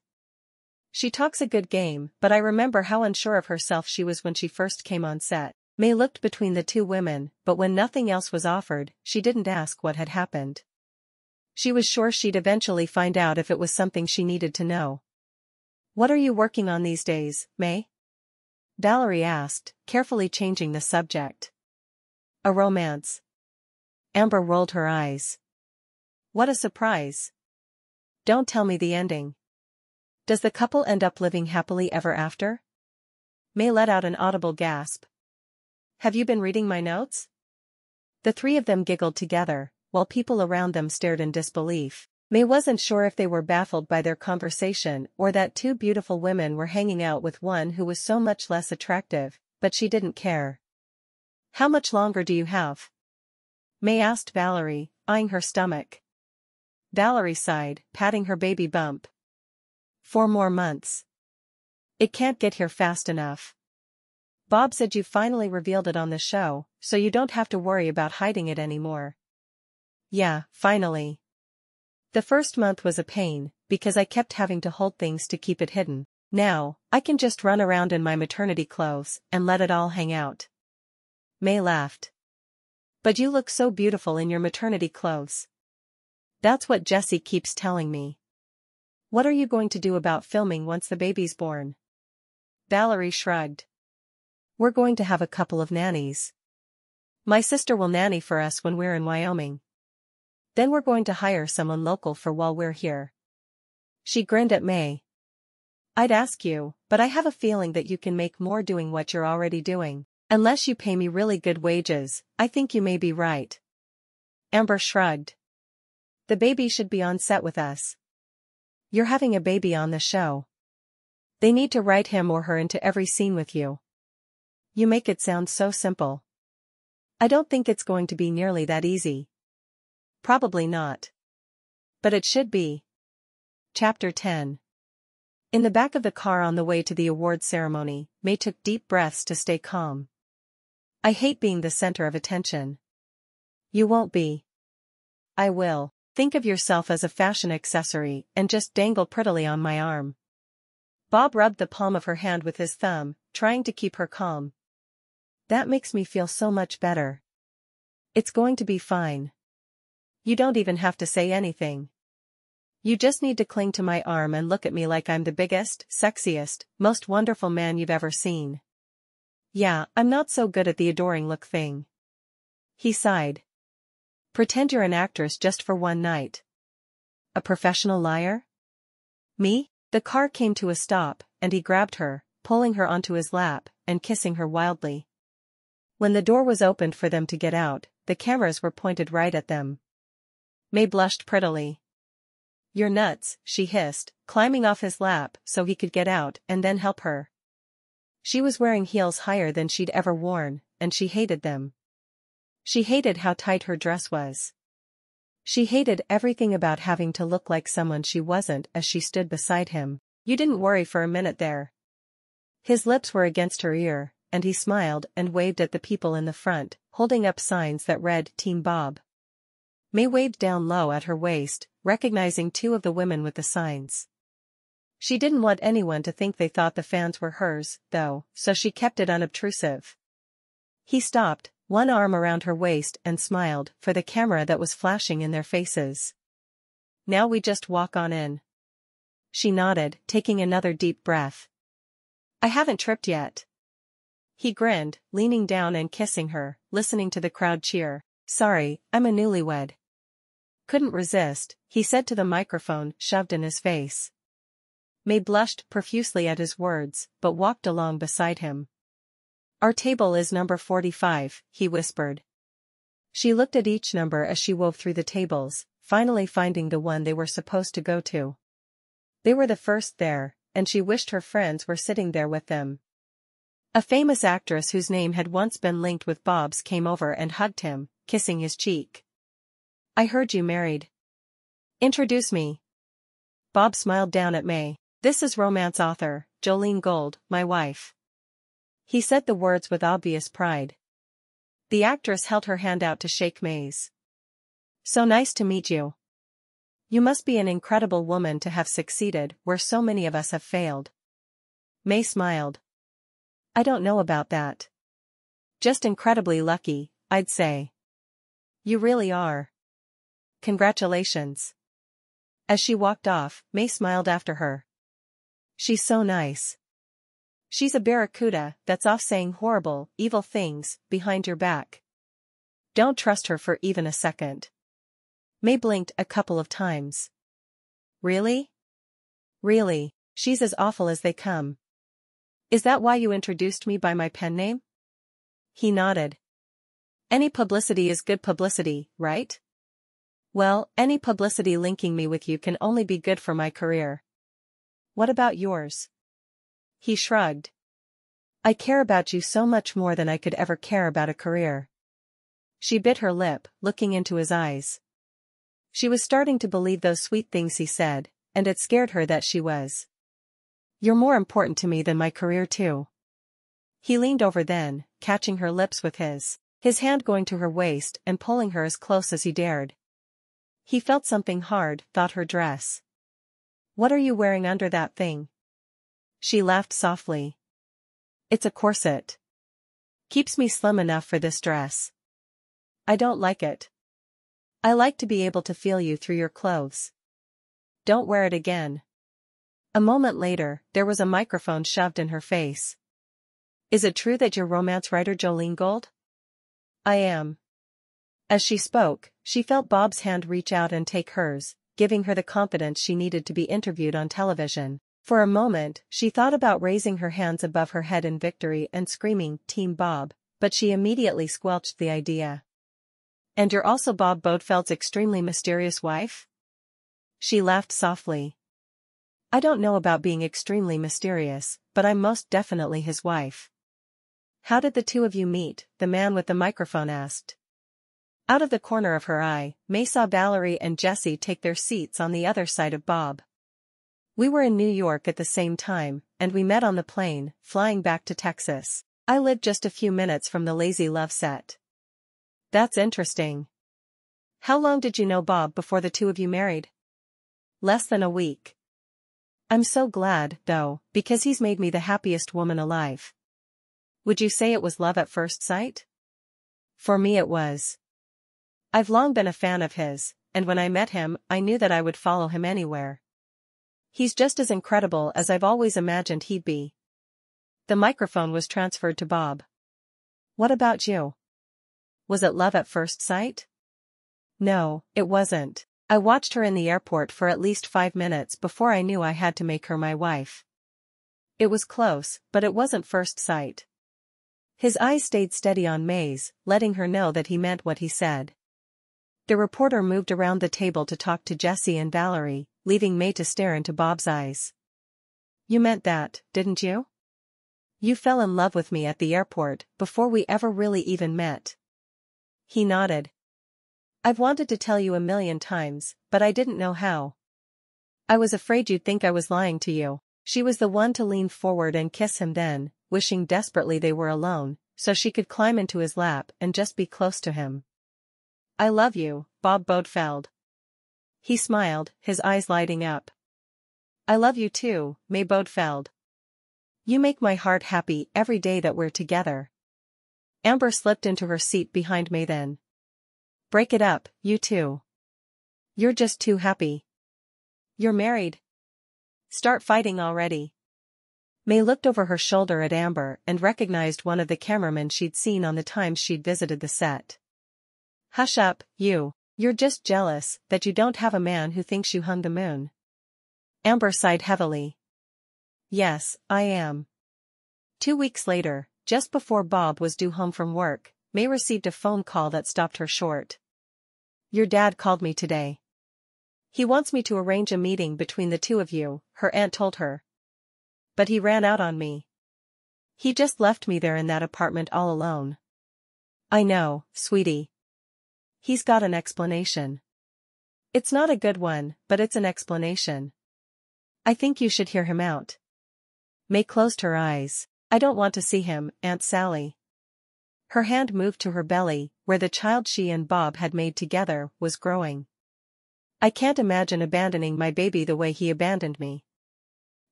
She talks a good game, but I remember how unsure of herself she was when she first came on set. May looked between the two women, but when nothing else was offered, she didn't ask what had happened. She was sure she'd eventually find out if it was something she needed to know. What are you working on these days, May? Valerie asked, carefully changing the subject. A romance. Amber rolled her eyes. What a surprise. Don't tell me the ending. Does the couple end up living happily ever after? May let out an audible gasp. Have you been reading my notes? The three of them giggled together, while people around them stared in disbelief. May wasn't sure if they were baffled by their conversation or that two beautiful women were hanging out with one who was so much less attractive, but she didn't care. How much longer do you have? May asked Valerie, eyeing her stomach. Valerie sighed, patting her baby bump. 4 more months. It can't get here fast enough. Bob said you finally revealed it on the show, so you don't have to worry about hiding it anymore. Yeah, finally. The first month was a pain, because I kept having to hold things to keep it hidden. Now, I can just run around in my maternity clothes and let it all hang out. May laughed. But you look so beautiful in your maternity clothes. That's what Jessie keeps telling me. What are you going to do about filming once the baby's born? Valerie shrugged. We're going to have a couple of nannies. My sister will nanny for us when we're in Wyoming. Then we're going to hire someone local for while we're here. She grinned at May. I'd ask you, but I have a feeling that you can make more doing what you're already doing. Unless you pay me really good wages, I think you may be right. Amber shrugged. The baby should be on set with us. You're having a baby on the show. They need to write him or her into every scene with you. You make it sound so simple. I don't think it's going to be nearly that easy. Probably not. But it should be. Chapter 10. In the back of the car on the way to the awards ceremony, May took deep breaths to stay calm. I hate being the center of attention. You won't be. I will. Think of yourself as a fashion accessory and just dangle prettily on my arm. Bob rubbed the palm of her hand with his thumb, trying to keep her calm. That makes me feel so much better. It's going to be fine. You don't even have to say anything. You just need to cling to my arm and look at me like I'm the biggest, sexiest, most wonderful man you've ever seen. Yeah, I'm not so good at the adoring look thing. He sighed. Pretend you're an actress just for one night. A professional liar? Me? The car came to a stop, and he grabbed her, pulling her onto his lap, and kissing her wildly. When the door was opened for them to get out, the cameras were pointed right at them. May blushed prettily. "You're nuts," she hissed, climbing off his lap so he could get out and then help her. She was wearing heels higher than she'd ever worn, and she hated them. She hated how tight her dress was. She hated everything about having to look like someone she wasn't as she stood beside him. "You didn't worry for a minute there." His lips were against her ear, and he smiled and waved at the people in the front, holding up signs that read Team Bob. May waved down low at her waist, recognizing two of the women with the signs. She didn't want anyone to think they thought the fans were hers, though, so she kept it unobtrusive. He stopped, one arm around her waist, and smiled for the camera that was flashing in their faces. "Now we just walk on in." She nodded, taking another deep breath. "I haven't tripped yet." He grinned, leaning down and kissing her, listening to the crowd cheer. "Sorry, I'm a newlywed." "Couldn't resist," he said to the microphone shoved in his face. May blushed profusely at his words, but walked along beside him. "Our table is number 45, he whispered. She looked at each number as she wove through the tables, finally finding the one they were supposed to go to. They were the first there, and she wished her friends were sitting there with them. A famous actress whose name had once been linked with Bob's came over and hugged him, kissing his cheek. "I heard you married. Introduce me." Bob smiled down at May. "This is romance author, Jolene Gold, my wife." He said the words with obvious pride. The actress held her hand out to shake May's. "So nice to meet you. You must be an incredible woman to have succeeded where so many of us have failed." May smiled. "I don't know about that. Just incredibly lucky, I'd say." "You really are. Congratulations." As she walked off, May smiled after her. "She's so nice. She's a barracuda that's off saying horrible, evil things behind your back. Don't trust her for even a second." May blinked a couple of times. "Really? Really, she's as awful as they come. Is that why you introduced me by my pen name?" He nodded. "Any publicity is good publicity, right? Well, any publicity linking me with you can only be good for my career. What about yours?" He shrugged. "I care about you so much more than I could ever care about a career." She bit her lip, looking into his eyes. She was starting to believe those sweet things he said, and it scared her that she was. "You're more important to me than my career too." He leaned over then, catching her lips with his hand going to her waist and pulling her as close as he dared. He felt something hard, thought her dress. "What are you wearing under that thing?" She laughed softly. "It's a corset. Keeps me slim enough for this dress." "I don't like it. I like to be able to feel you through your clothes." "Don't wear it again." A moment later, there was a microphone shoved in her face. "Is it true that you're romance writer Jolene Gold?" "I am." As she spoke, she felt Bob's hand reach out and take hers, giving her the confidence she needed to be interviewed on television. For a moment, she thought about raising her hands above her head in victory and screaming, "Team Bob," but she immediately squelched the idea. "And you're also Bob Bodefeld's extremely mysterious wife?" She laughed softly. "I don't know about being extremely mysterious, but I'm most definitely his wife." "How did the two of you meet?" the man with the microphone asked. Out of the corner of her eye, May saw Valerie and Jesse take their seats on the other side of Bob. "We were in New York at the same time, and we met on the plane, flying back to Texas. I lived just a few minutes from the Lazy Love set." "That's interesting. How long did you know Bob before the two of you married?" "Less than a week. I'm so glad, though, because he's made me the happiest woman alive." "Would you say it was love at first sight?" "For me it was. I've long been a fan of his, and when I met him, I knew that I would follow him anywhere. He's just as incredible as I've always imagined he'd be." The microphone was transferred to Bob. "What about you? Was it love at first sight?" "No, it wasn't. I watched her in the airport for at least 5 minutes before I knew I had to make her my wife. It was close, but it wasn't first sight." His eyes stayed steady on May's, letting her know that he meant what he said. The reporter moved around the table to talk to Jessie and Valerie, leaving May to stare into Bob's eyes. You meant that, didn't you? You fell in love with me at the airport, before we ever really even met. He nodded. I've wanted to tell you a million times, but I didn't know how. I was afraid you'd think I was lying to you. She was the one to lean forward and kiss him then, wishing desperately they were alone, so she could climb into his lap and just be close to him. I love you, Bob Bodefeld. He smiled, his eyes lighting up. I love you too, May Bodefeld. You make my heart happy every day that we're together. Amber slipped into her seat behind May then. Break it up, you two. You're just too happy. You're married. Start fighting already. May looked over her shoulder at Amber and recognized one of the cameramen she'd seen on the times she'd visited the set. Hush up, you. You're just jealous that you don't have a man who thinks you hung the moon. Amber sighed heavily. Yes, I am. 2 weeks later, just before Bob was due home from work, May received a phone call that stopped her short. Your dad called me today. He wants me to arrange a meeting between the two of you, her aunt told her. But he ran out on me. He just left me there in that apartment all alone. I know, sweetie. He's got an explanation. It's not a good one, but it's an explanation. I think you should hear him out. May closed her eyes. I don't want to see him, Aunt Sally. Her hand moved to her belly, where the child she and Bob had made together was growing. I can't imagine abandoning my baby the way he abandoned me.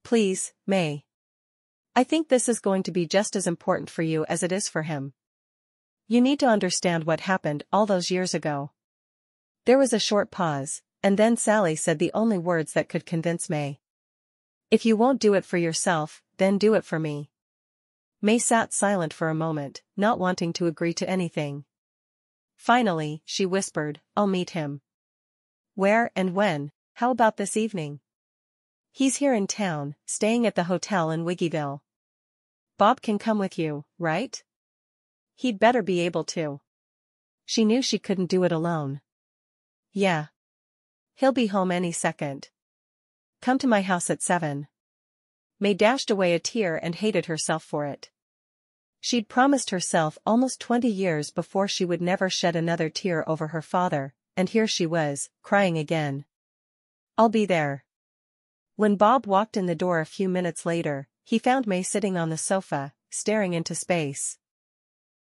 Please, May. I think this is going to be just as important for you as it is for him. You need to understand what happened all those years ago. There was a short pause, and then Sally said the only words that could convince May. If you won't do it for yourself, then do it for me. May sat silent for a moment, not wanting to agree to anything. Finally, she whispered, I'll meet him. Where and when? How about this evening? He's here in town, staying at the hotel in Wiggyville. Bob can come with you, right? He'd better be able to. She knew she couldn't do it alone. Yeah. He'll be home any second. Come to my house at 7. May dashed away a tear and hated herself for it. She'd promised herself almost 20 years before she would never shed another tear over her father, and here she was, crying again. I'll be there. When Bob walked in the door a few minutes later, he found May sitting on the sofa, staring into space.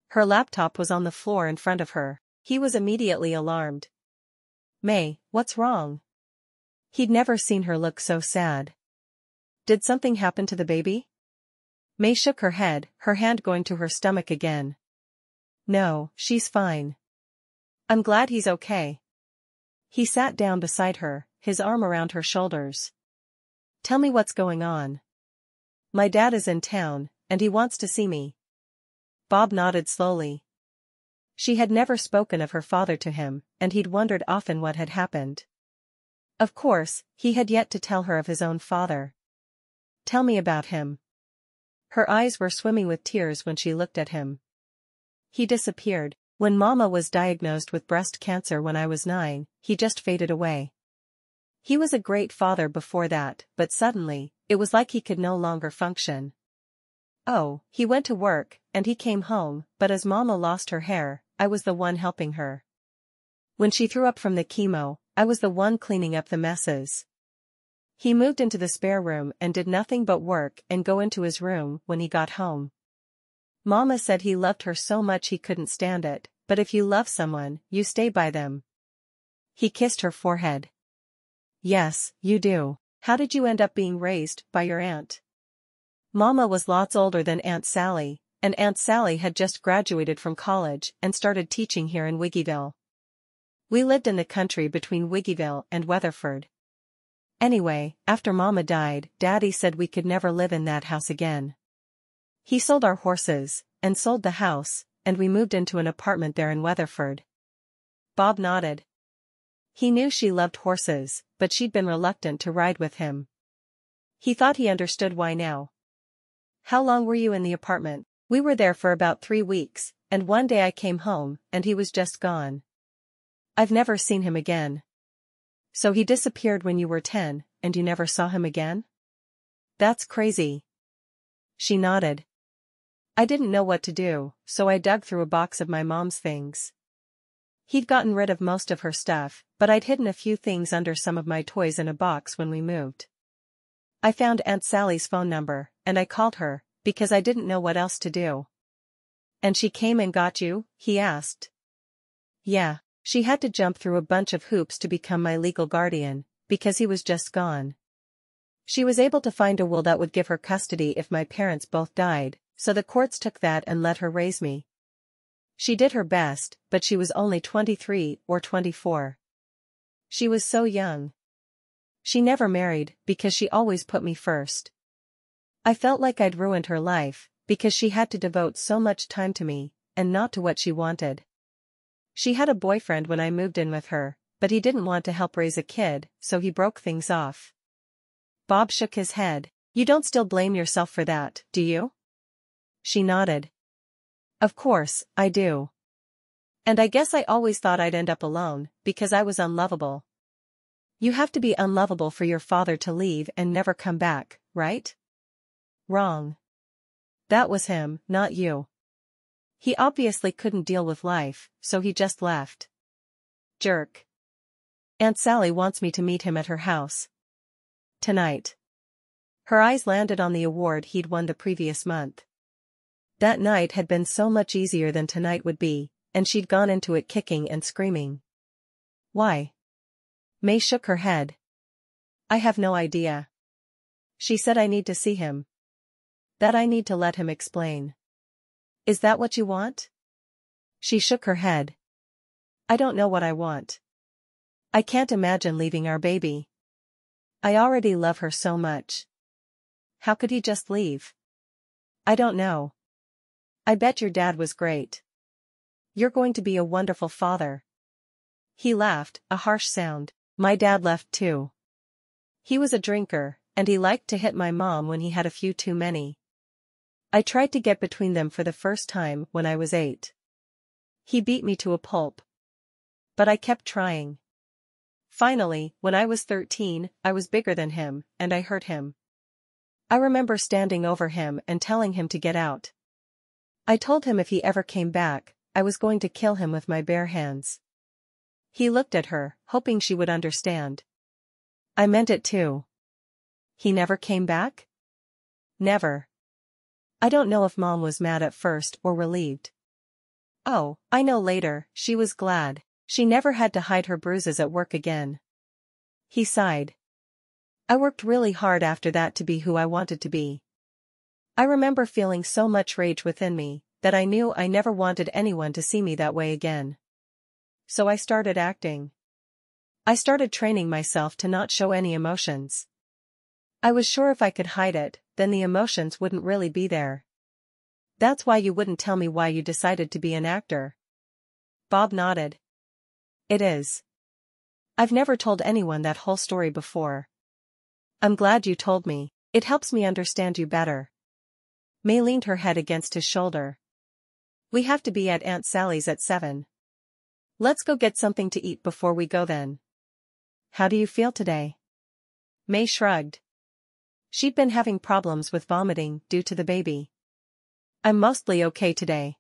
Her laptop was on the floor in front of her. He was immediately alarmed. May, what's wrong? He'd never seen her look so sad. Did something happen to the baby? May shook her head, her hand going to her stomach again. No, she's fine. I'm glad he's okay. He sat down beside her, his arm around her shoulders. Tell me what's going on. My dad is in town, and he wants to see me. Bob nodded slowly. She had never spoken of her father to him, and he'd wondered often what had happened. Of course, he had yet to tell her of his own father. Tell me about him. Her eyes were swimming with tears when she looked at him. He disappeared. When Mama was diagnosed with breast cancer when I was 9, he just faded away. He was a great father before that, but suddenly, it was like he could no longer function. Oh, he went to work, and he came home, but as Mama lost her hair, I was the one helping her. When she threw up from the chemo, I was the one cleaning up the messes. He moved into the spare room and did nothing but work and go into his room when he got home. Mama said he loved her so much he couldn't stand it, but if you love someone, you stay by them. He kissed her forehead. Yes, you do. How did you end up being raised by your aunt? Mama was lots older than Aunt Sally, and Aunt Sally had just graduated from college and started teaching here in Wiggyville. We lived in the country between Wiggyville and Weatherford. Anyway, after Mama died, Daddy said we could never live in that house again. He sold our horses, and sold the house, and we moved into an apartment there in Weatherford. Bob nodded. He knew she loved horses, but she'd been reluctant to ride with him. He thought he understood why now. How long were you in the apartment? We were there for about 3 weeks, and one day I came home, and he was just gone. I've never seen him again. So he disappeared when you were 10, and you never saw him again? That's crazy. She nodded. I didn't know what to do, so I dug through a box of my mom's things. He'd gotten rid of most of her stuff, but I'd hidden a few things under some of my toys in a box when we moved. I found Aunt Sally's phone number, and I called her, because I didn't know what else to do. And she came and got you? He asked. Yeah, she had to jump through a bunch of hoops to become my legal guardian, because he was just gone. She was able to find a will that would give her custody if my parents both died, so the courts took that and let her raise me. She did her best, but she was only 23 or 24. She was so young. She never married, because she always put me first. I felt like I'd ruined her life, because she had to devote so much time to me, and not to what she wanted. She had a boyfriend when I moved in with her, but he didn't want to help raise a kid, so he broke things off. Bob shook his head. You don't still blame yourself for that, do you? She nodded. Of course, I do. And I guess I always thought I'd end up alone, because I was unlovable. You have to be unlovable for your father to leave and never come back, right? Wrong. That was him, not you. He obviously couldn't deal with life, so he just left. Jerk. Aunt Sally wants me to meet him at her house. Tonight. Her eyes landed on the award he'd won the previous month. That night had been so much easier than tonight would be, and she'd gone into it kicking and screaming. Why? May shook her head. I have no idea. She said I need to see him. That I need to let him explain. Is that what you want? She shook her head. I don't know what I want. I can't imagine leaving our baby. I already love her so much. How could he just leave? I don't know. I bet your dad was great. You're going to be a wonderful father. He laughed, a harsh sound. My dad left too. He was a drinker, and he liked to hit my mom when he had a few too many. I tried to get between them for the first time when I was 8. He beat me to a pulp. But I kept trying. Finally, when I was 13, I was bigger than him, and I hurt him. I remember standing over him and telling him to get out. I told him if he ever came back, I was going to kill him with my bare hands. He looked at her, hoping she would understand. I meant it too. He never came back? Never. I don't know if Mom was mad at first or relieved. Oh, I know later, she was glad. She never had to hide her bruises at work again. He sighed. I worked really hard after that to be who I wanted to be. I remember feeling so much rage within me, that I knew I never wanted anyone to see me that way again. So I started acting. I started training myself to not show any emotions. I was sure if I could hide it, then the emotions wouldn't really be there. That's why you wouldn't tell me why you decided to be an actor. Bob nodded. It is. I've never told anyone that whole story before. I'm glad you told me, it helps me understand you better. May leaned her head against his shoulder. We have to be at Aunt Sally's at 7. Let's go get something to eat before we go then. How do you feel today? May shrugged. She'd been having problems with vomiting due to the baby. I'm mostly okay today.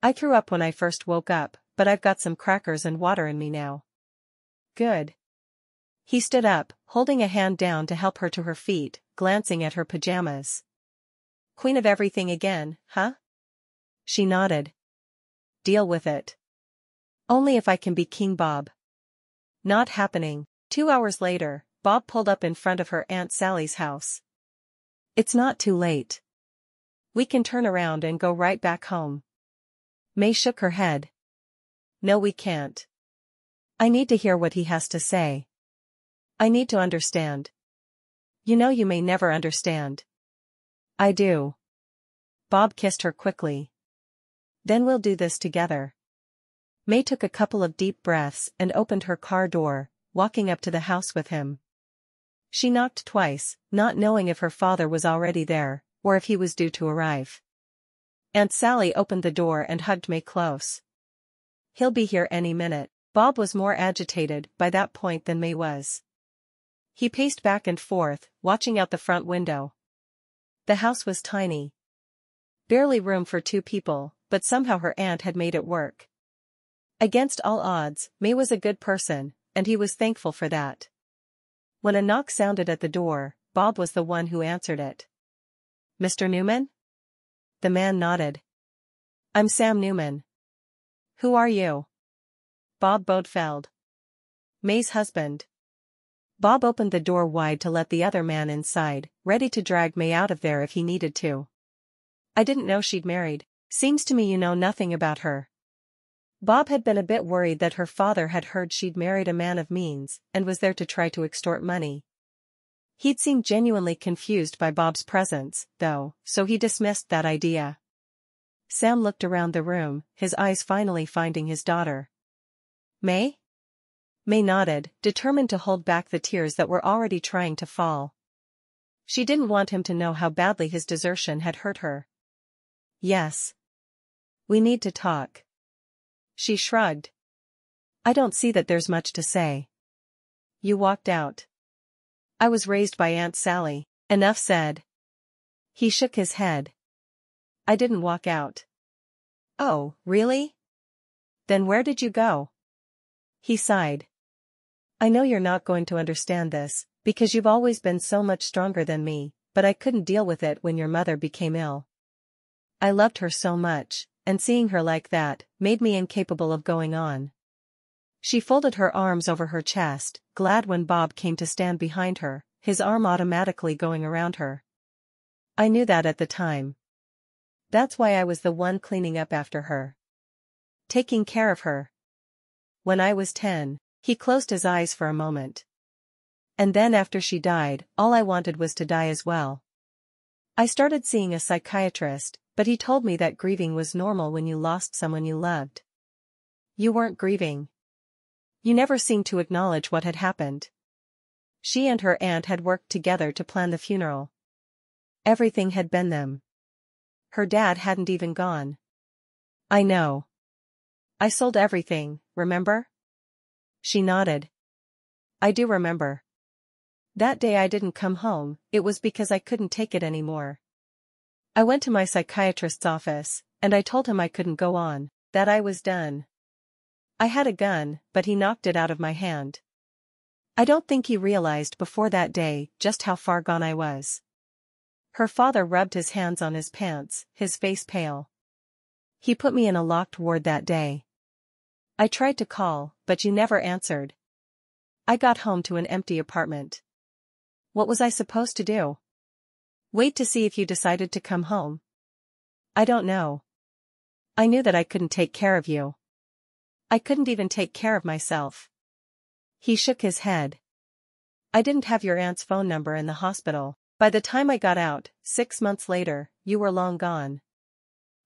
I threw up when I first woke up, but I've got some crackers and water in me now. Good. He stood up, holding a hand down to help her to her feet, glancing at her pajamas. Queen of everything again, huh? She nodded. Deal with it. Only if I can be King Bob. Not happening. 2 hours later, Bob pulled up in front of her Aunt Sally's house. It's not too late. We can turn around and go right back home. May shook her head. No, we can't. I need to hear what he has to say. I need to understand. You know you may never understand. I do. Bob kissed her quickly. Then we'll do this together. May took a couple of deep breaths and opened her car door, walking up to the house with him. She knocked twice, not knowing if her father was already there, or if he was due to arrive. Aunt Sally opened the door and hugged May close. He'll be here any minute. Bob was more agitated by that point than May was. He paced back and forth, watching out the front window. The house was tiny. Barely room for 2 people, but somehow her aunt had made it work. Against all odds, May was a good person, and he was thankful for that. When a knock sounded at the door, Bob was the one who answered it. "Mr. Newman?" The man nodded. "I'm Sam Newman." "Who are you?" "Bob Bodefeld. May's husband." Bob opened the door wide to let the other man inside, ready to drag May out of there if he needed to. "I didn't know she'd married. Seems to me you know nothing about her." Bob had been a bit worried that her father had heard she'd married a man of means and was there to try to extort money. He'd seemed genuinely confused by Bob's presence, though, so he dismissed that idea. Sam looked around the room, his eyes finally finding his daughter. "May?" May nodded, determined to hold back the tears that were already trying to fall. She didn't want him to know how badly his desertion had hurt her. "Yes. We need to talk." She shrugged. "I don't see that there's much to say." "You walked out." "I was raised by Aunt Sally." "Enough said." He shook his head. "I didn't walk out." "Oh, really? Then where did you go?" He sighed. "I know you're not going to understand this, because you've always been so much stronger than me, but I couldn't deal with it when your mother became ill. I loved her so much, and seeing her like that made me incapable of going on." She folded her arms over her chest, glad when Bob came to stand behind her, his arm automatically going around her. "I knew that at the time. That's why I was the one cleaning up after her. Taking care of her. When I was 10, he closed his eyes for a moment. And then after she died, all I wanted was to die as well. I started seeing a psychiatrist, but he told me that grieving was normal when you lost someone you loved. You weren't grieving. You never seemed to acknowledge what had happened." She and her aunt had worked together to plan the funeral. Everything had been them. Her dad hadn't even gone. "I know. I sold everything, remember?" She nodded. "I do remember. That day I didn't come home, it was because I couldn't take it anymore. I went to my psychiatrist's office, and I told him I couldn't go on, that I was done. I had a gun, but he knocked it out of my hand. I don't think he realized before that day just how far gone I was." Her father rubbed his hands on his pants, his face pale. "He put me in a locked ward that day. I tried to call, but you never answered. I got home to an empty apartment. What was I supposed to do? Wait to see if you decided to come home? I don't know. I knew that I couldn't take care of you. I couldn't even take care of myself." He shook his head. "I didn't have your aunt's phone number in the hospital. By the time I got out, 6 months later, you were long gone.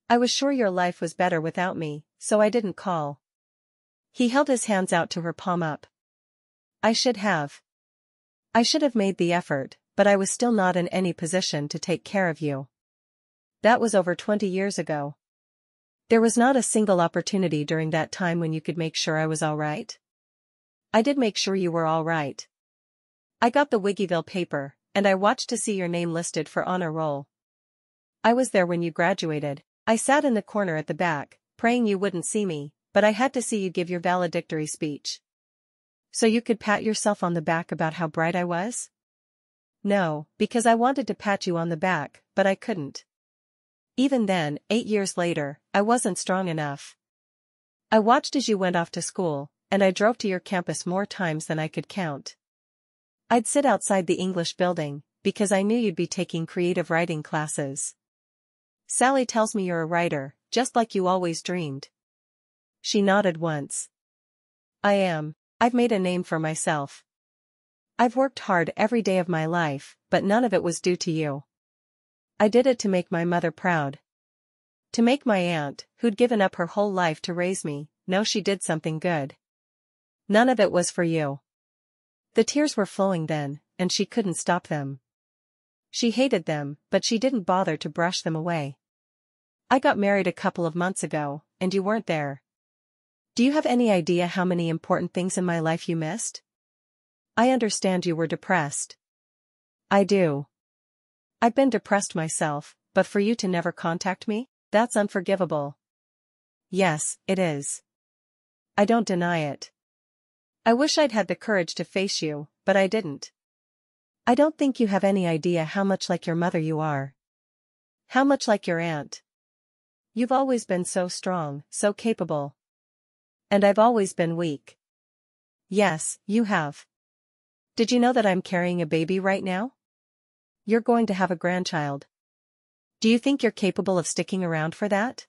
I was sure your life was better without me, so I didn't call." He held his hands out to her, palm up. I should have made the effort, but I was still not in any position to take care of you. That was over 20 years ago. There was not a single opportunity during that time when you could make sure I was all right. I did make sure you were all right. I got the Wiggyville paper, and I watched to see your name listed for honor roll. I was there when you graduated. I sat in the corner at the back, praying you wouldn't see me, but I had to see you give your valedictory speech. So you could pat yourself on the back about how bright I was? No, because I wanted to pat you on the back, but I couldn't. Even then, 8 years later, I wasn't strong enough. I watched as you went off to school, and I drove to your campus more times than I could count. I'd sit outside the English building, because I knew you'd be taking creative writing classes. Sally tells me you're a writer, just like you always dreamed. She nodded once. I am. I've made a name for myself. I've worked hard every day of my life, but none of it was due to you. I did it to make my mother proud. To make my aunt, who'd given up her whole life to raise me, know she did something good. None of it was for you." The tears were flowing then, and she couldn't stop them. She hated them, but she didn't bother to brush them away. I got married a couple of months ago, and you weren't there. Do you have any idea how many important things in my life you missed? I understand you were depressed. I do. I've been depressed myself, but for you to never contact me, that's unforgivable. Yes, it is. I don't deny it. I wish I'd had the courage to face you, but I didn't. I don't think you have any idea how much like your mother you are. How much like your aunt. You've always been so strong, so capable. And I've always been weak. Yes, you have. Did you know that I'm carrying a baby right now? You're going to have a grandchild. Do you think you're capable of sticking around for that?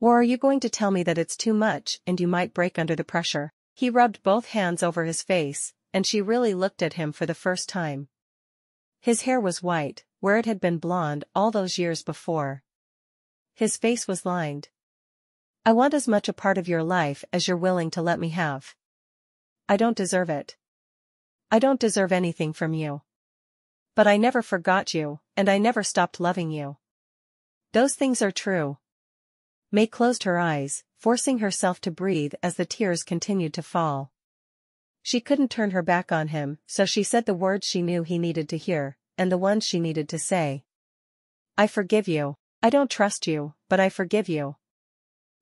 Or are you going to tell me that it's too much and you might break under the pressure? He rubbed both hands over his face, and she really looked at him for the first time. His hair was white, where it had been blonde all those years before. His face was lined. I want as much a part of your life as you're willing to let me have. I don't deserve it. I don't deserve anything from you. But I never forgot you, and I never stopped loving you. Those things are true. May closed her eyes, forcing herself to breathe as the tears continued to fall. She couldn't turn her back on him, so she said the words she knew he needed to hear, and the ones she needed to say. I forgive you. I don't trust you, but I forgive you.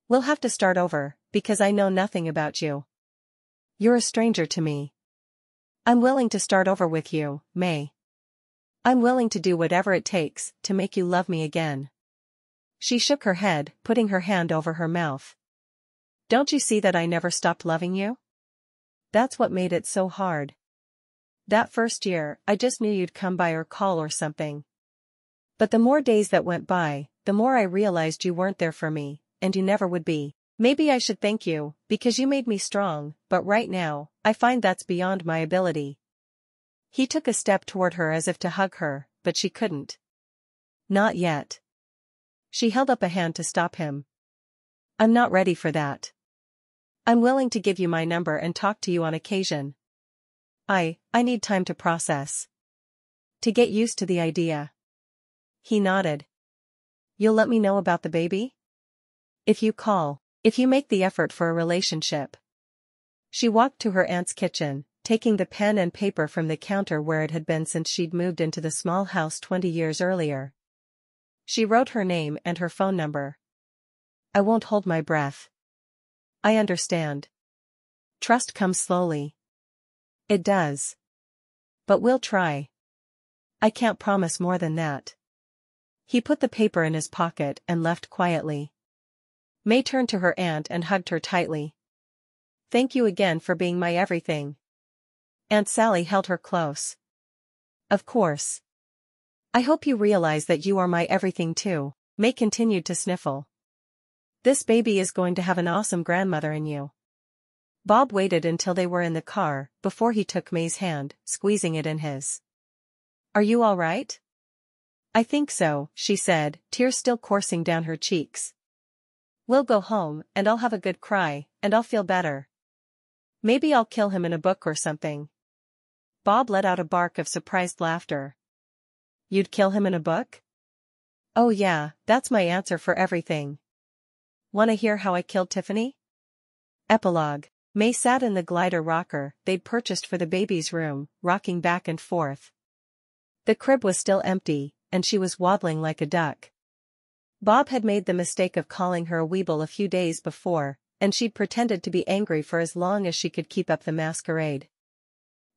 We'll have to start over, because I know nothing about you. You're a stranger to me. I'm willing to start over with you, May. I'm willing to do whatever it takes to make you love me again. She shook her head, putting her hand over her mouth. Don't you see that I never stopped loving you? That's what made it so hard. That first year, I just knew you'd come by or call or something. But the more days that went by, the more I realized you weren't there for me, and you never would be. Maybe I should thank you, because you made me strong, but right now, I find that's beyond my ability. He took a step toward her as if to hug her, but she couldn't. Not yet. She held up a hand to stop him. I'm not ready for that. I'm willing to give you my number and talk to you on occasion. I need time to process. To get used to the idea. He nodded. You'll let me know about the baby? If you call, if you make the effort for a relationship. She walked to her aunt's kitchen, taking the pen and paper from the counter where it had been since she'd moved into the small house 20 years earlier. She wrote her name and her phone number. I won't hold my breath. I understand. Trust comes slowly. It does. But we'll try. I can't promise more than that. He put the paper in his pocket and left quietly. May turned to her aunt and hugged her tightly. Thank you again for being my everything. Aunt Sally held her close. Of course. I hope you realize that you are my everything too. May continued to sniffle. This baby is going to have an awesome grandmother in you. Bob waited until they were in the car before he took May's hand, squeezing it in his. Are you all right? I think so, she said, tears still coursing down her cheeks. We'll go home, and I'll have a good cry, and I'll feel better. Maybe I'll kill him in a book or something. Bob let out a bark of surprised laughter. You'd kill him in a book? Oh yeah, that's my answer for everything. Wanna hear how I killed Tiffany? Epilogue. May sat in the glider rocker they'd purchased for the baby's room, rocking back and forth. The crib was still empty, and she was waddling like a duck. Bob had made the mistake of calling her a weeble a few days before, and she'd pretended to be angry for as long as she could keep up the masquerade.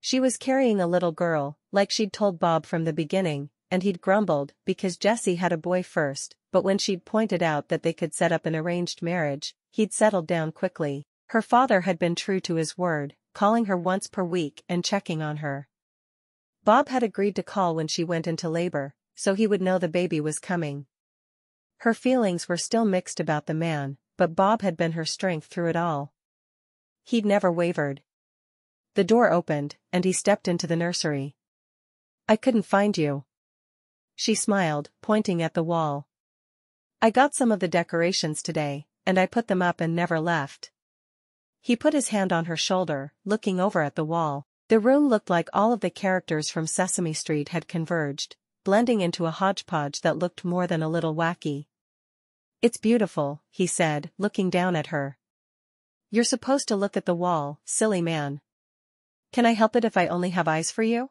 She was carrying a little girl, like she'd told Bob from the beginning, and he'd grumbled because Jessie had a boy first, but when she'd pointed out that they could set up an arranged marriage, he'd settled down quickly. Her father had been true to his word, calling her once per week and checking on her. Bob had agreed to call when she went into labor, so he would know the baby was coming. Her feelings were still mixed about the man, but Bob had been her strength through it all. He'd never wavered. The door opened, and he stepped into the nursery. I couldn't find you. She smiled, pointing at the wall. I got some of the decorations today, and I put them up and never left. He put his hand on her shoulder, looking over at the wall. The room looked like all of the characters from Sesame Street had converged, blending into a hodgepodge that looked more than a little wacky. It's beautiful, he said, looking down at her. You're supposed to look at the wall, silly man. Can I help it if I only have eyes for you?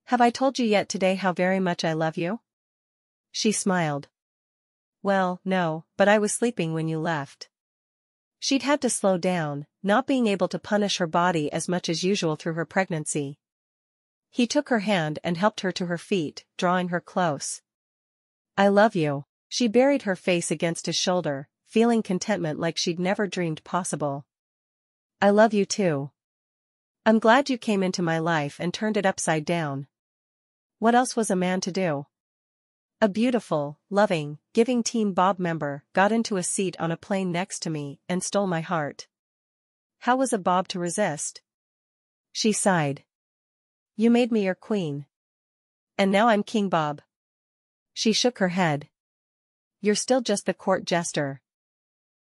Have I told you yet today how very much I love you? She smiled. Well, no, but I was sleeping when you left. She'd had to slow down, not being able to punish her body as much as usual through her pregnancy. He took her hand and helped her to her feet, drawing her close. I love you. She buried her face against his shoulder, feeling contentment like she'd never dreamed possible. I love you too. I'm glad you came into my life and turned it upside down. What else was a man to do? A beautiful, loving, giving Team Bob member got into a seat on a plane next to me and stole my heart. How was a Bob to resist? She sighed. You made me your queen. And now I'm King Bob. She shook her head. You're still just the court jester.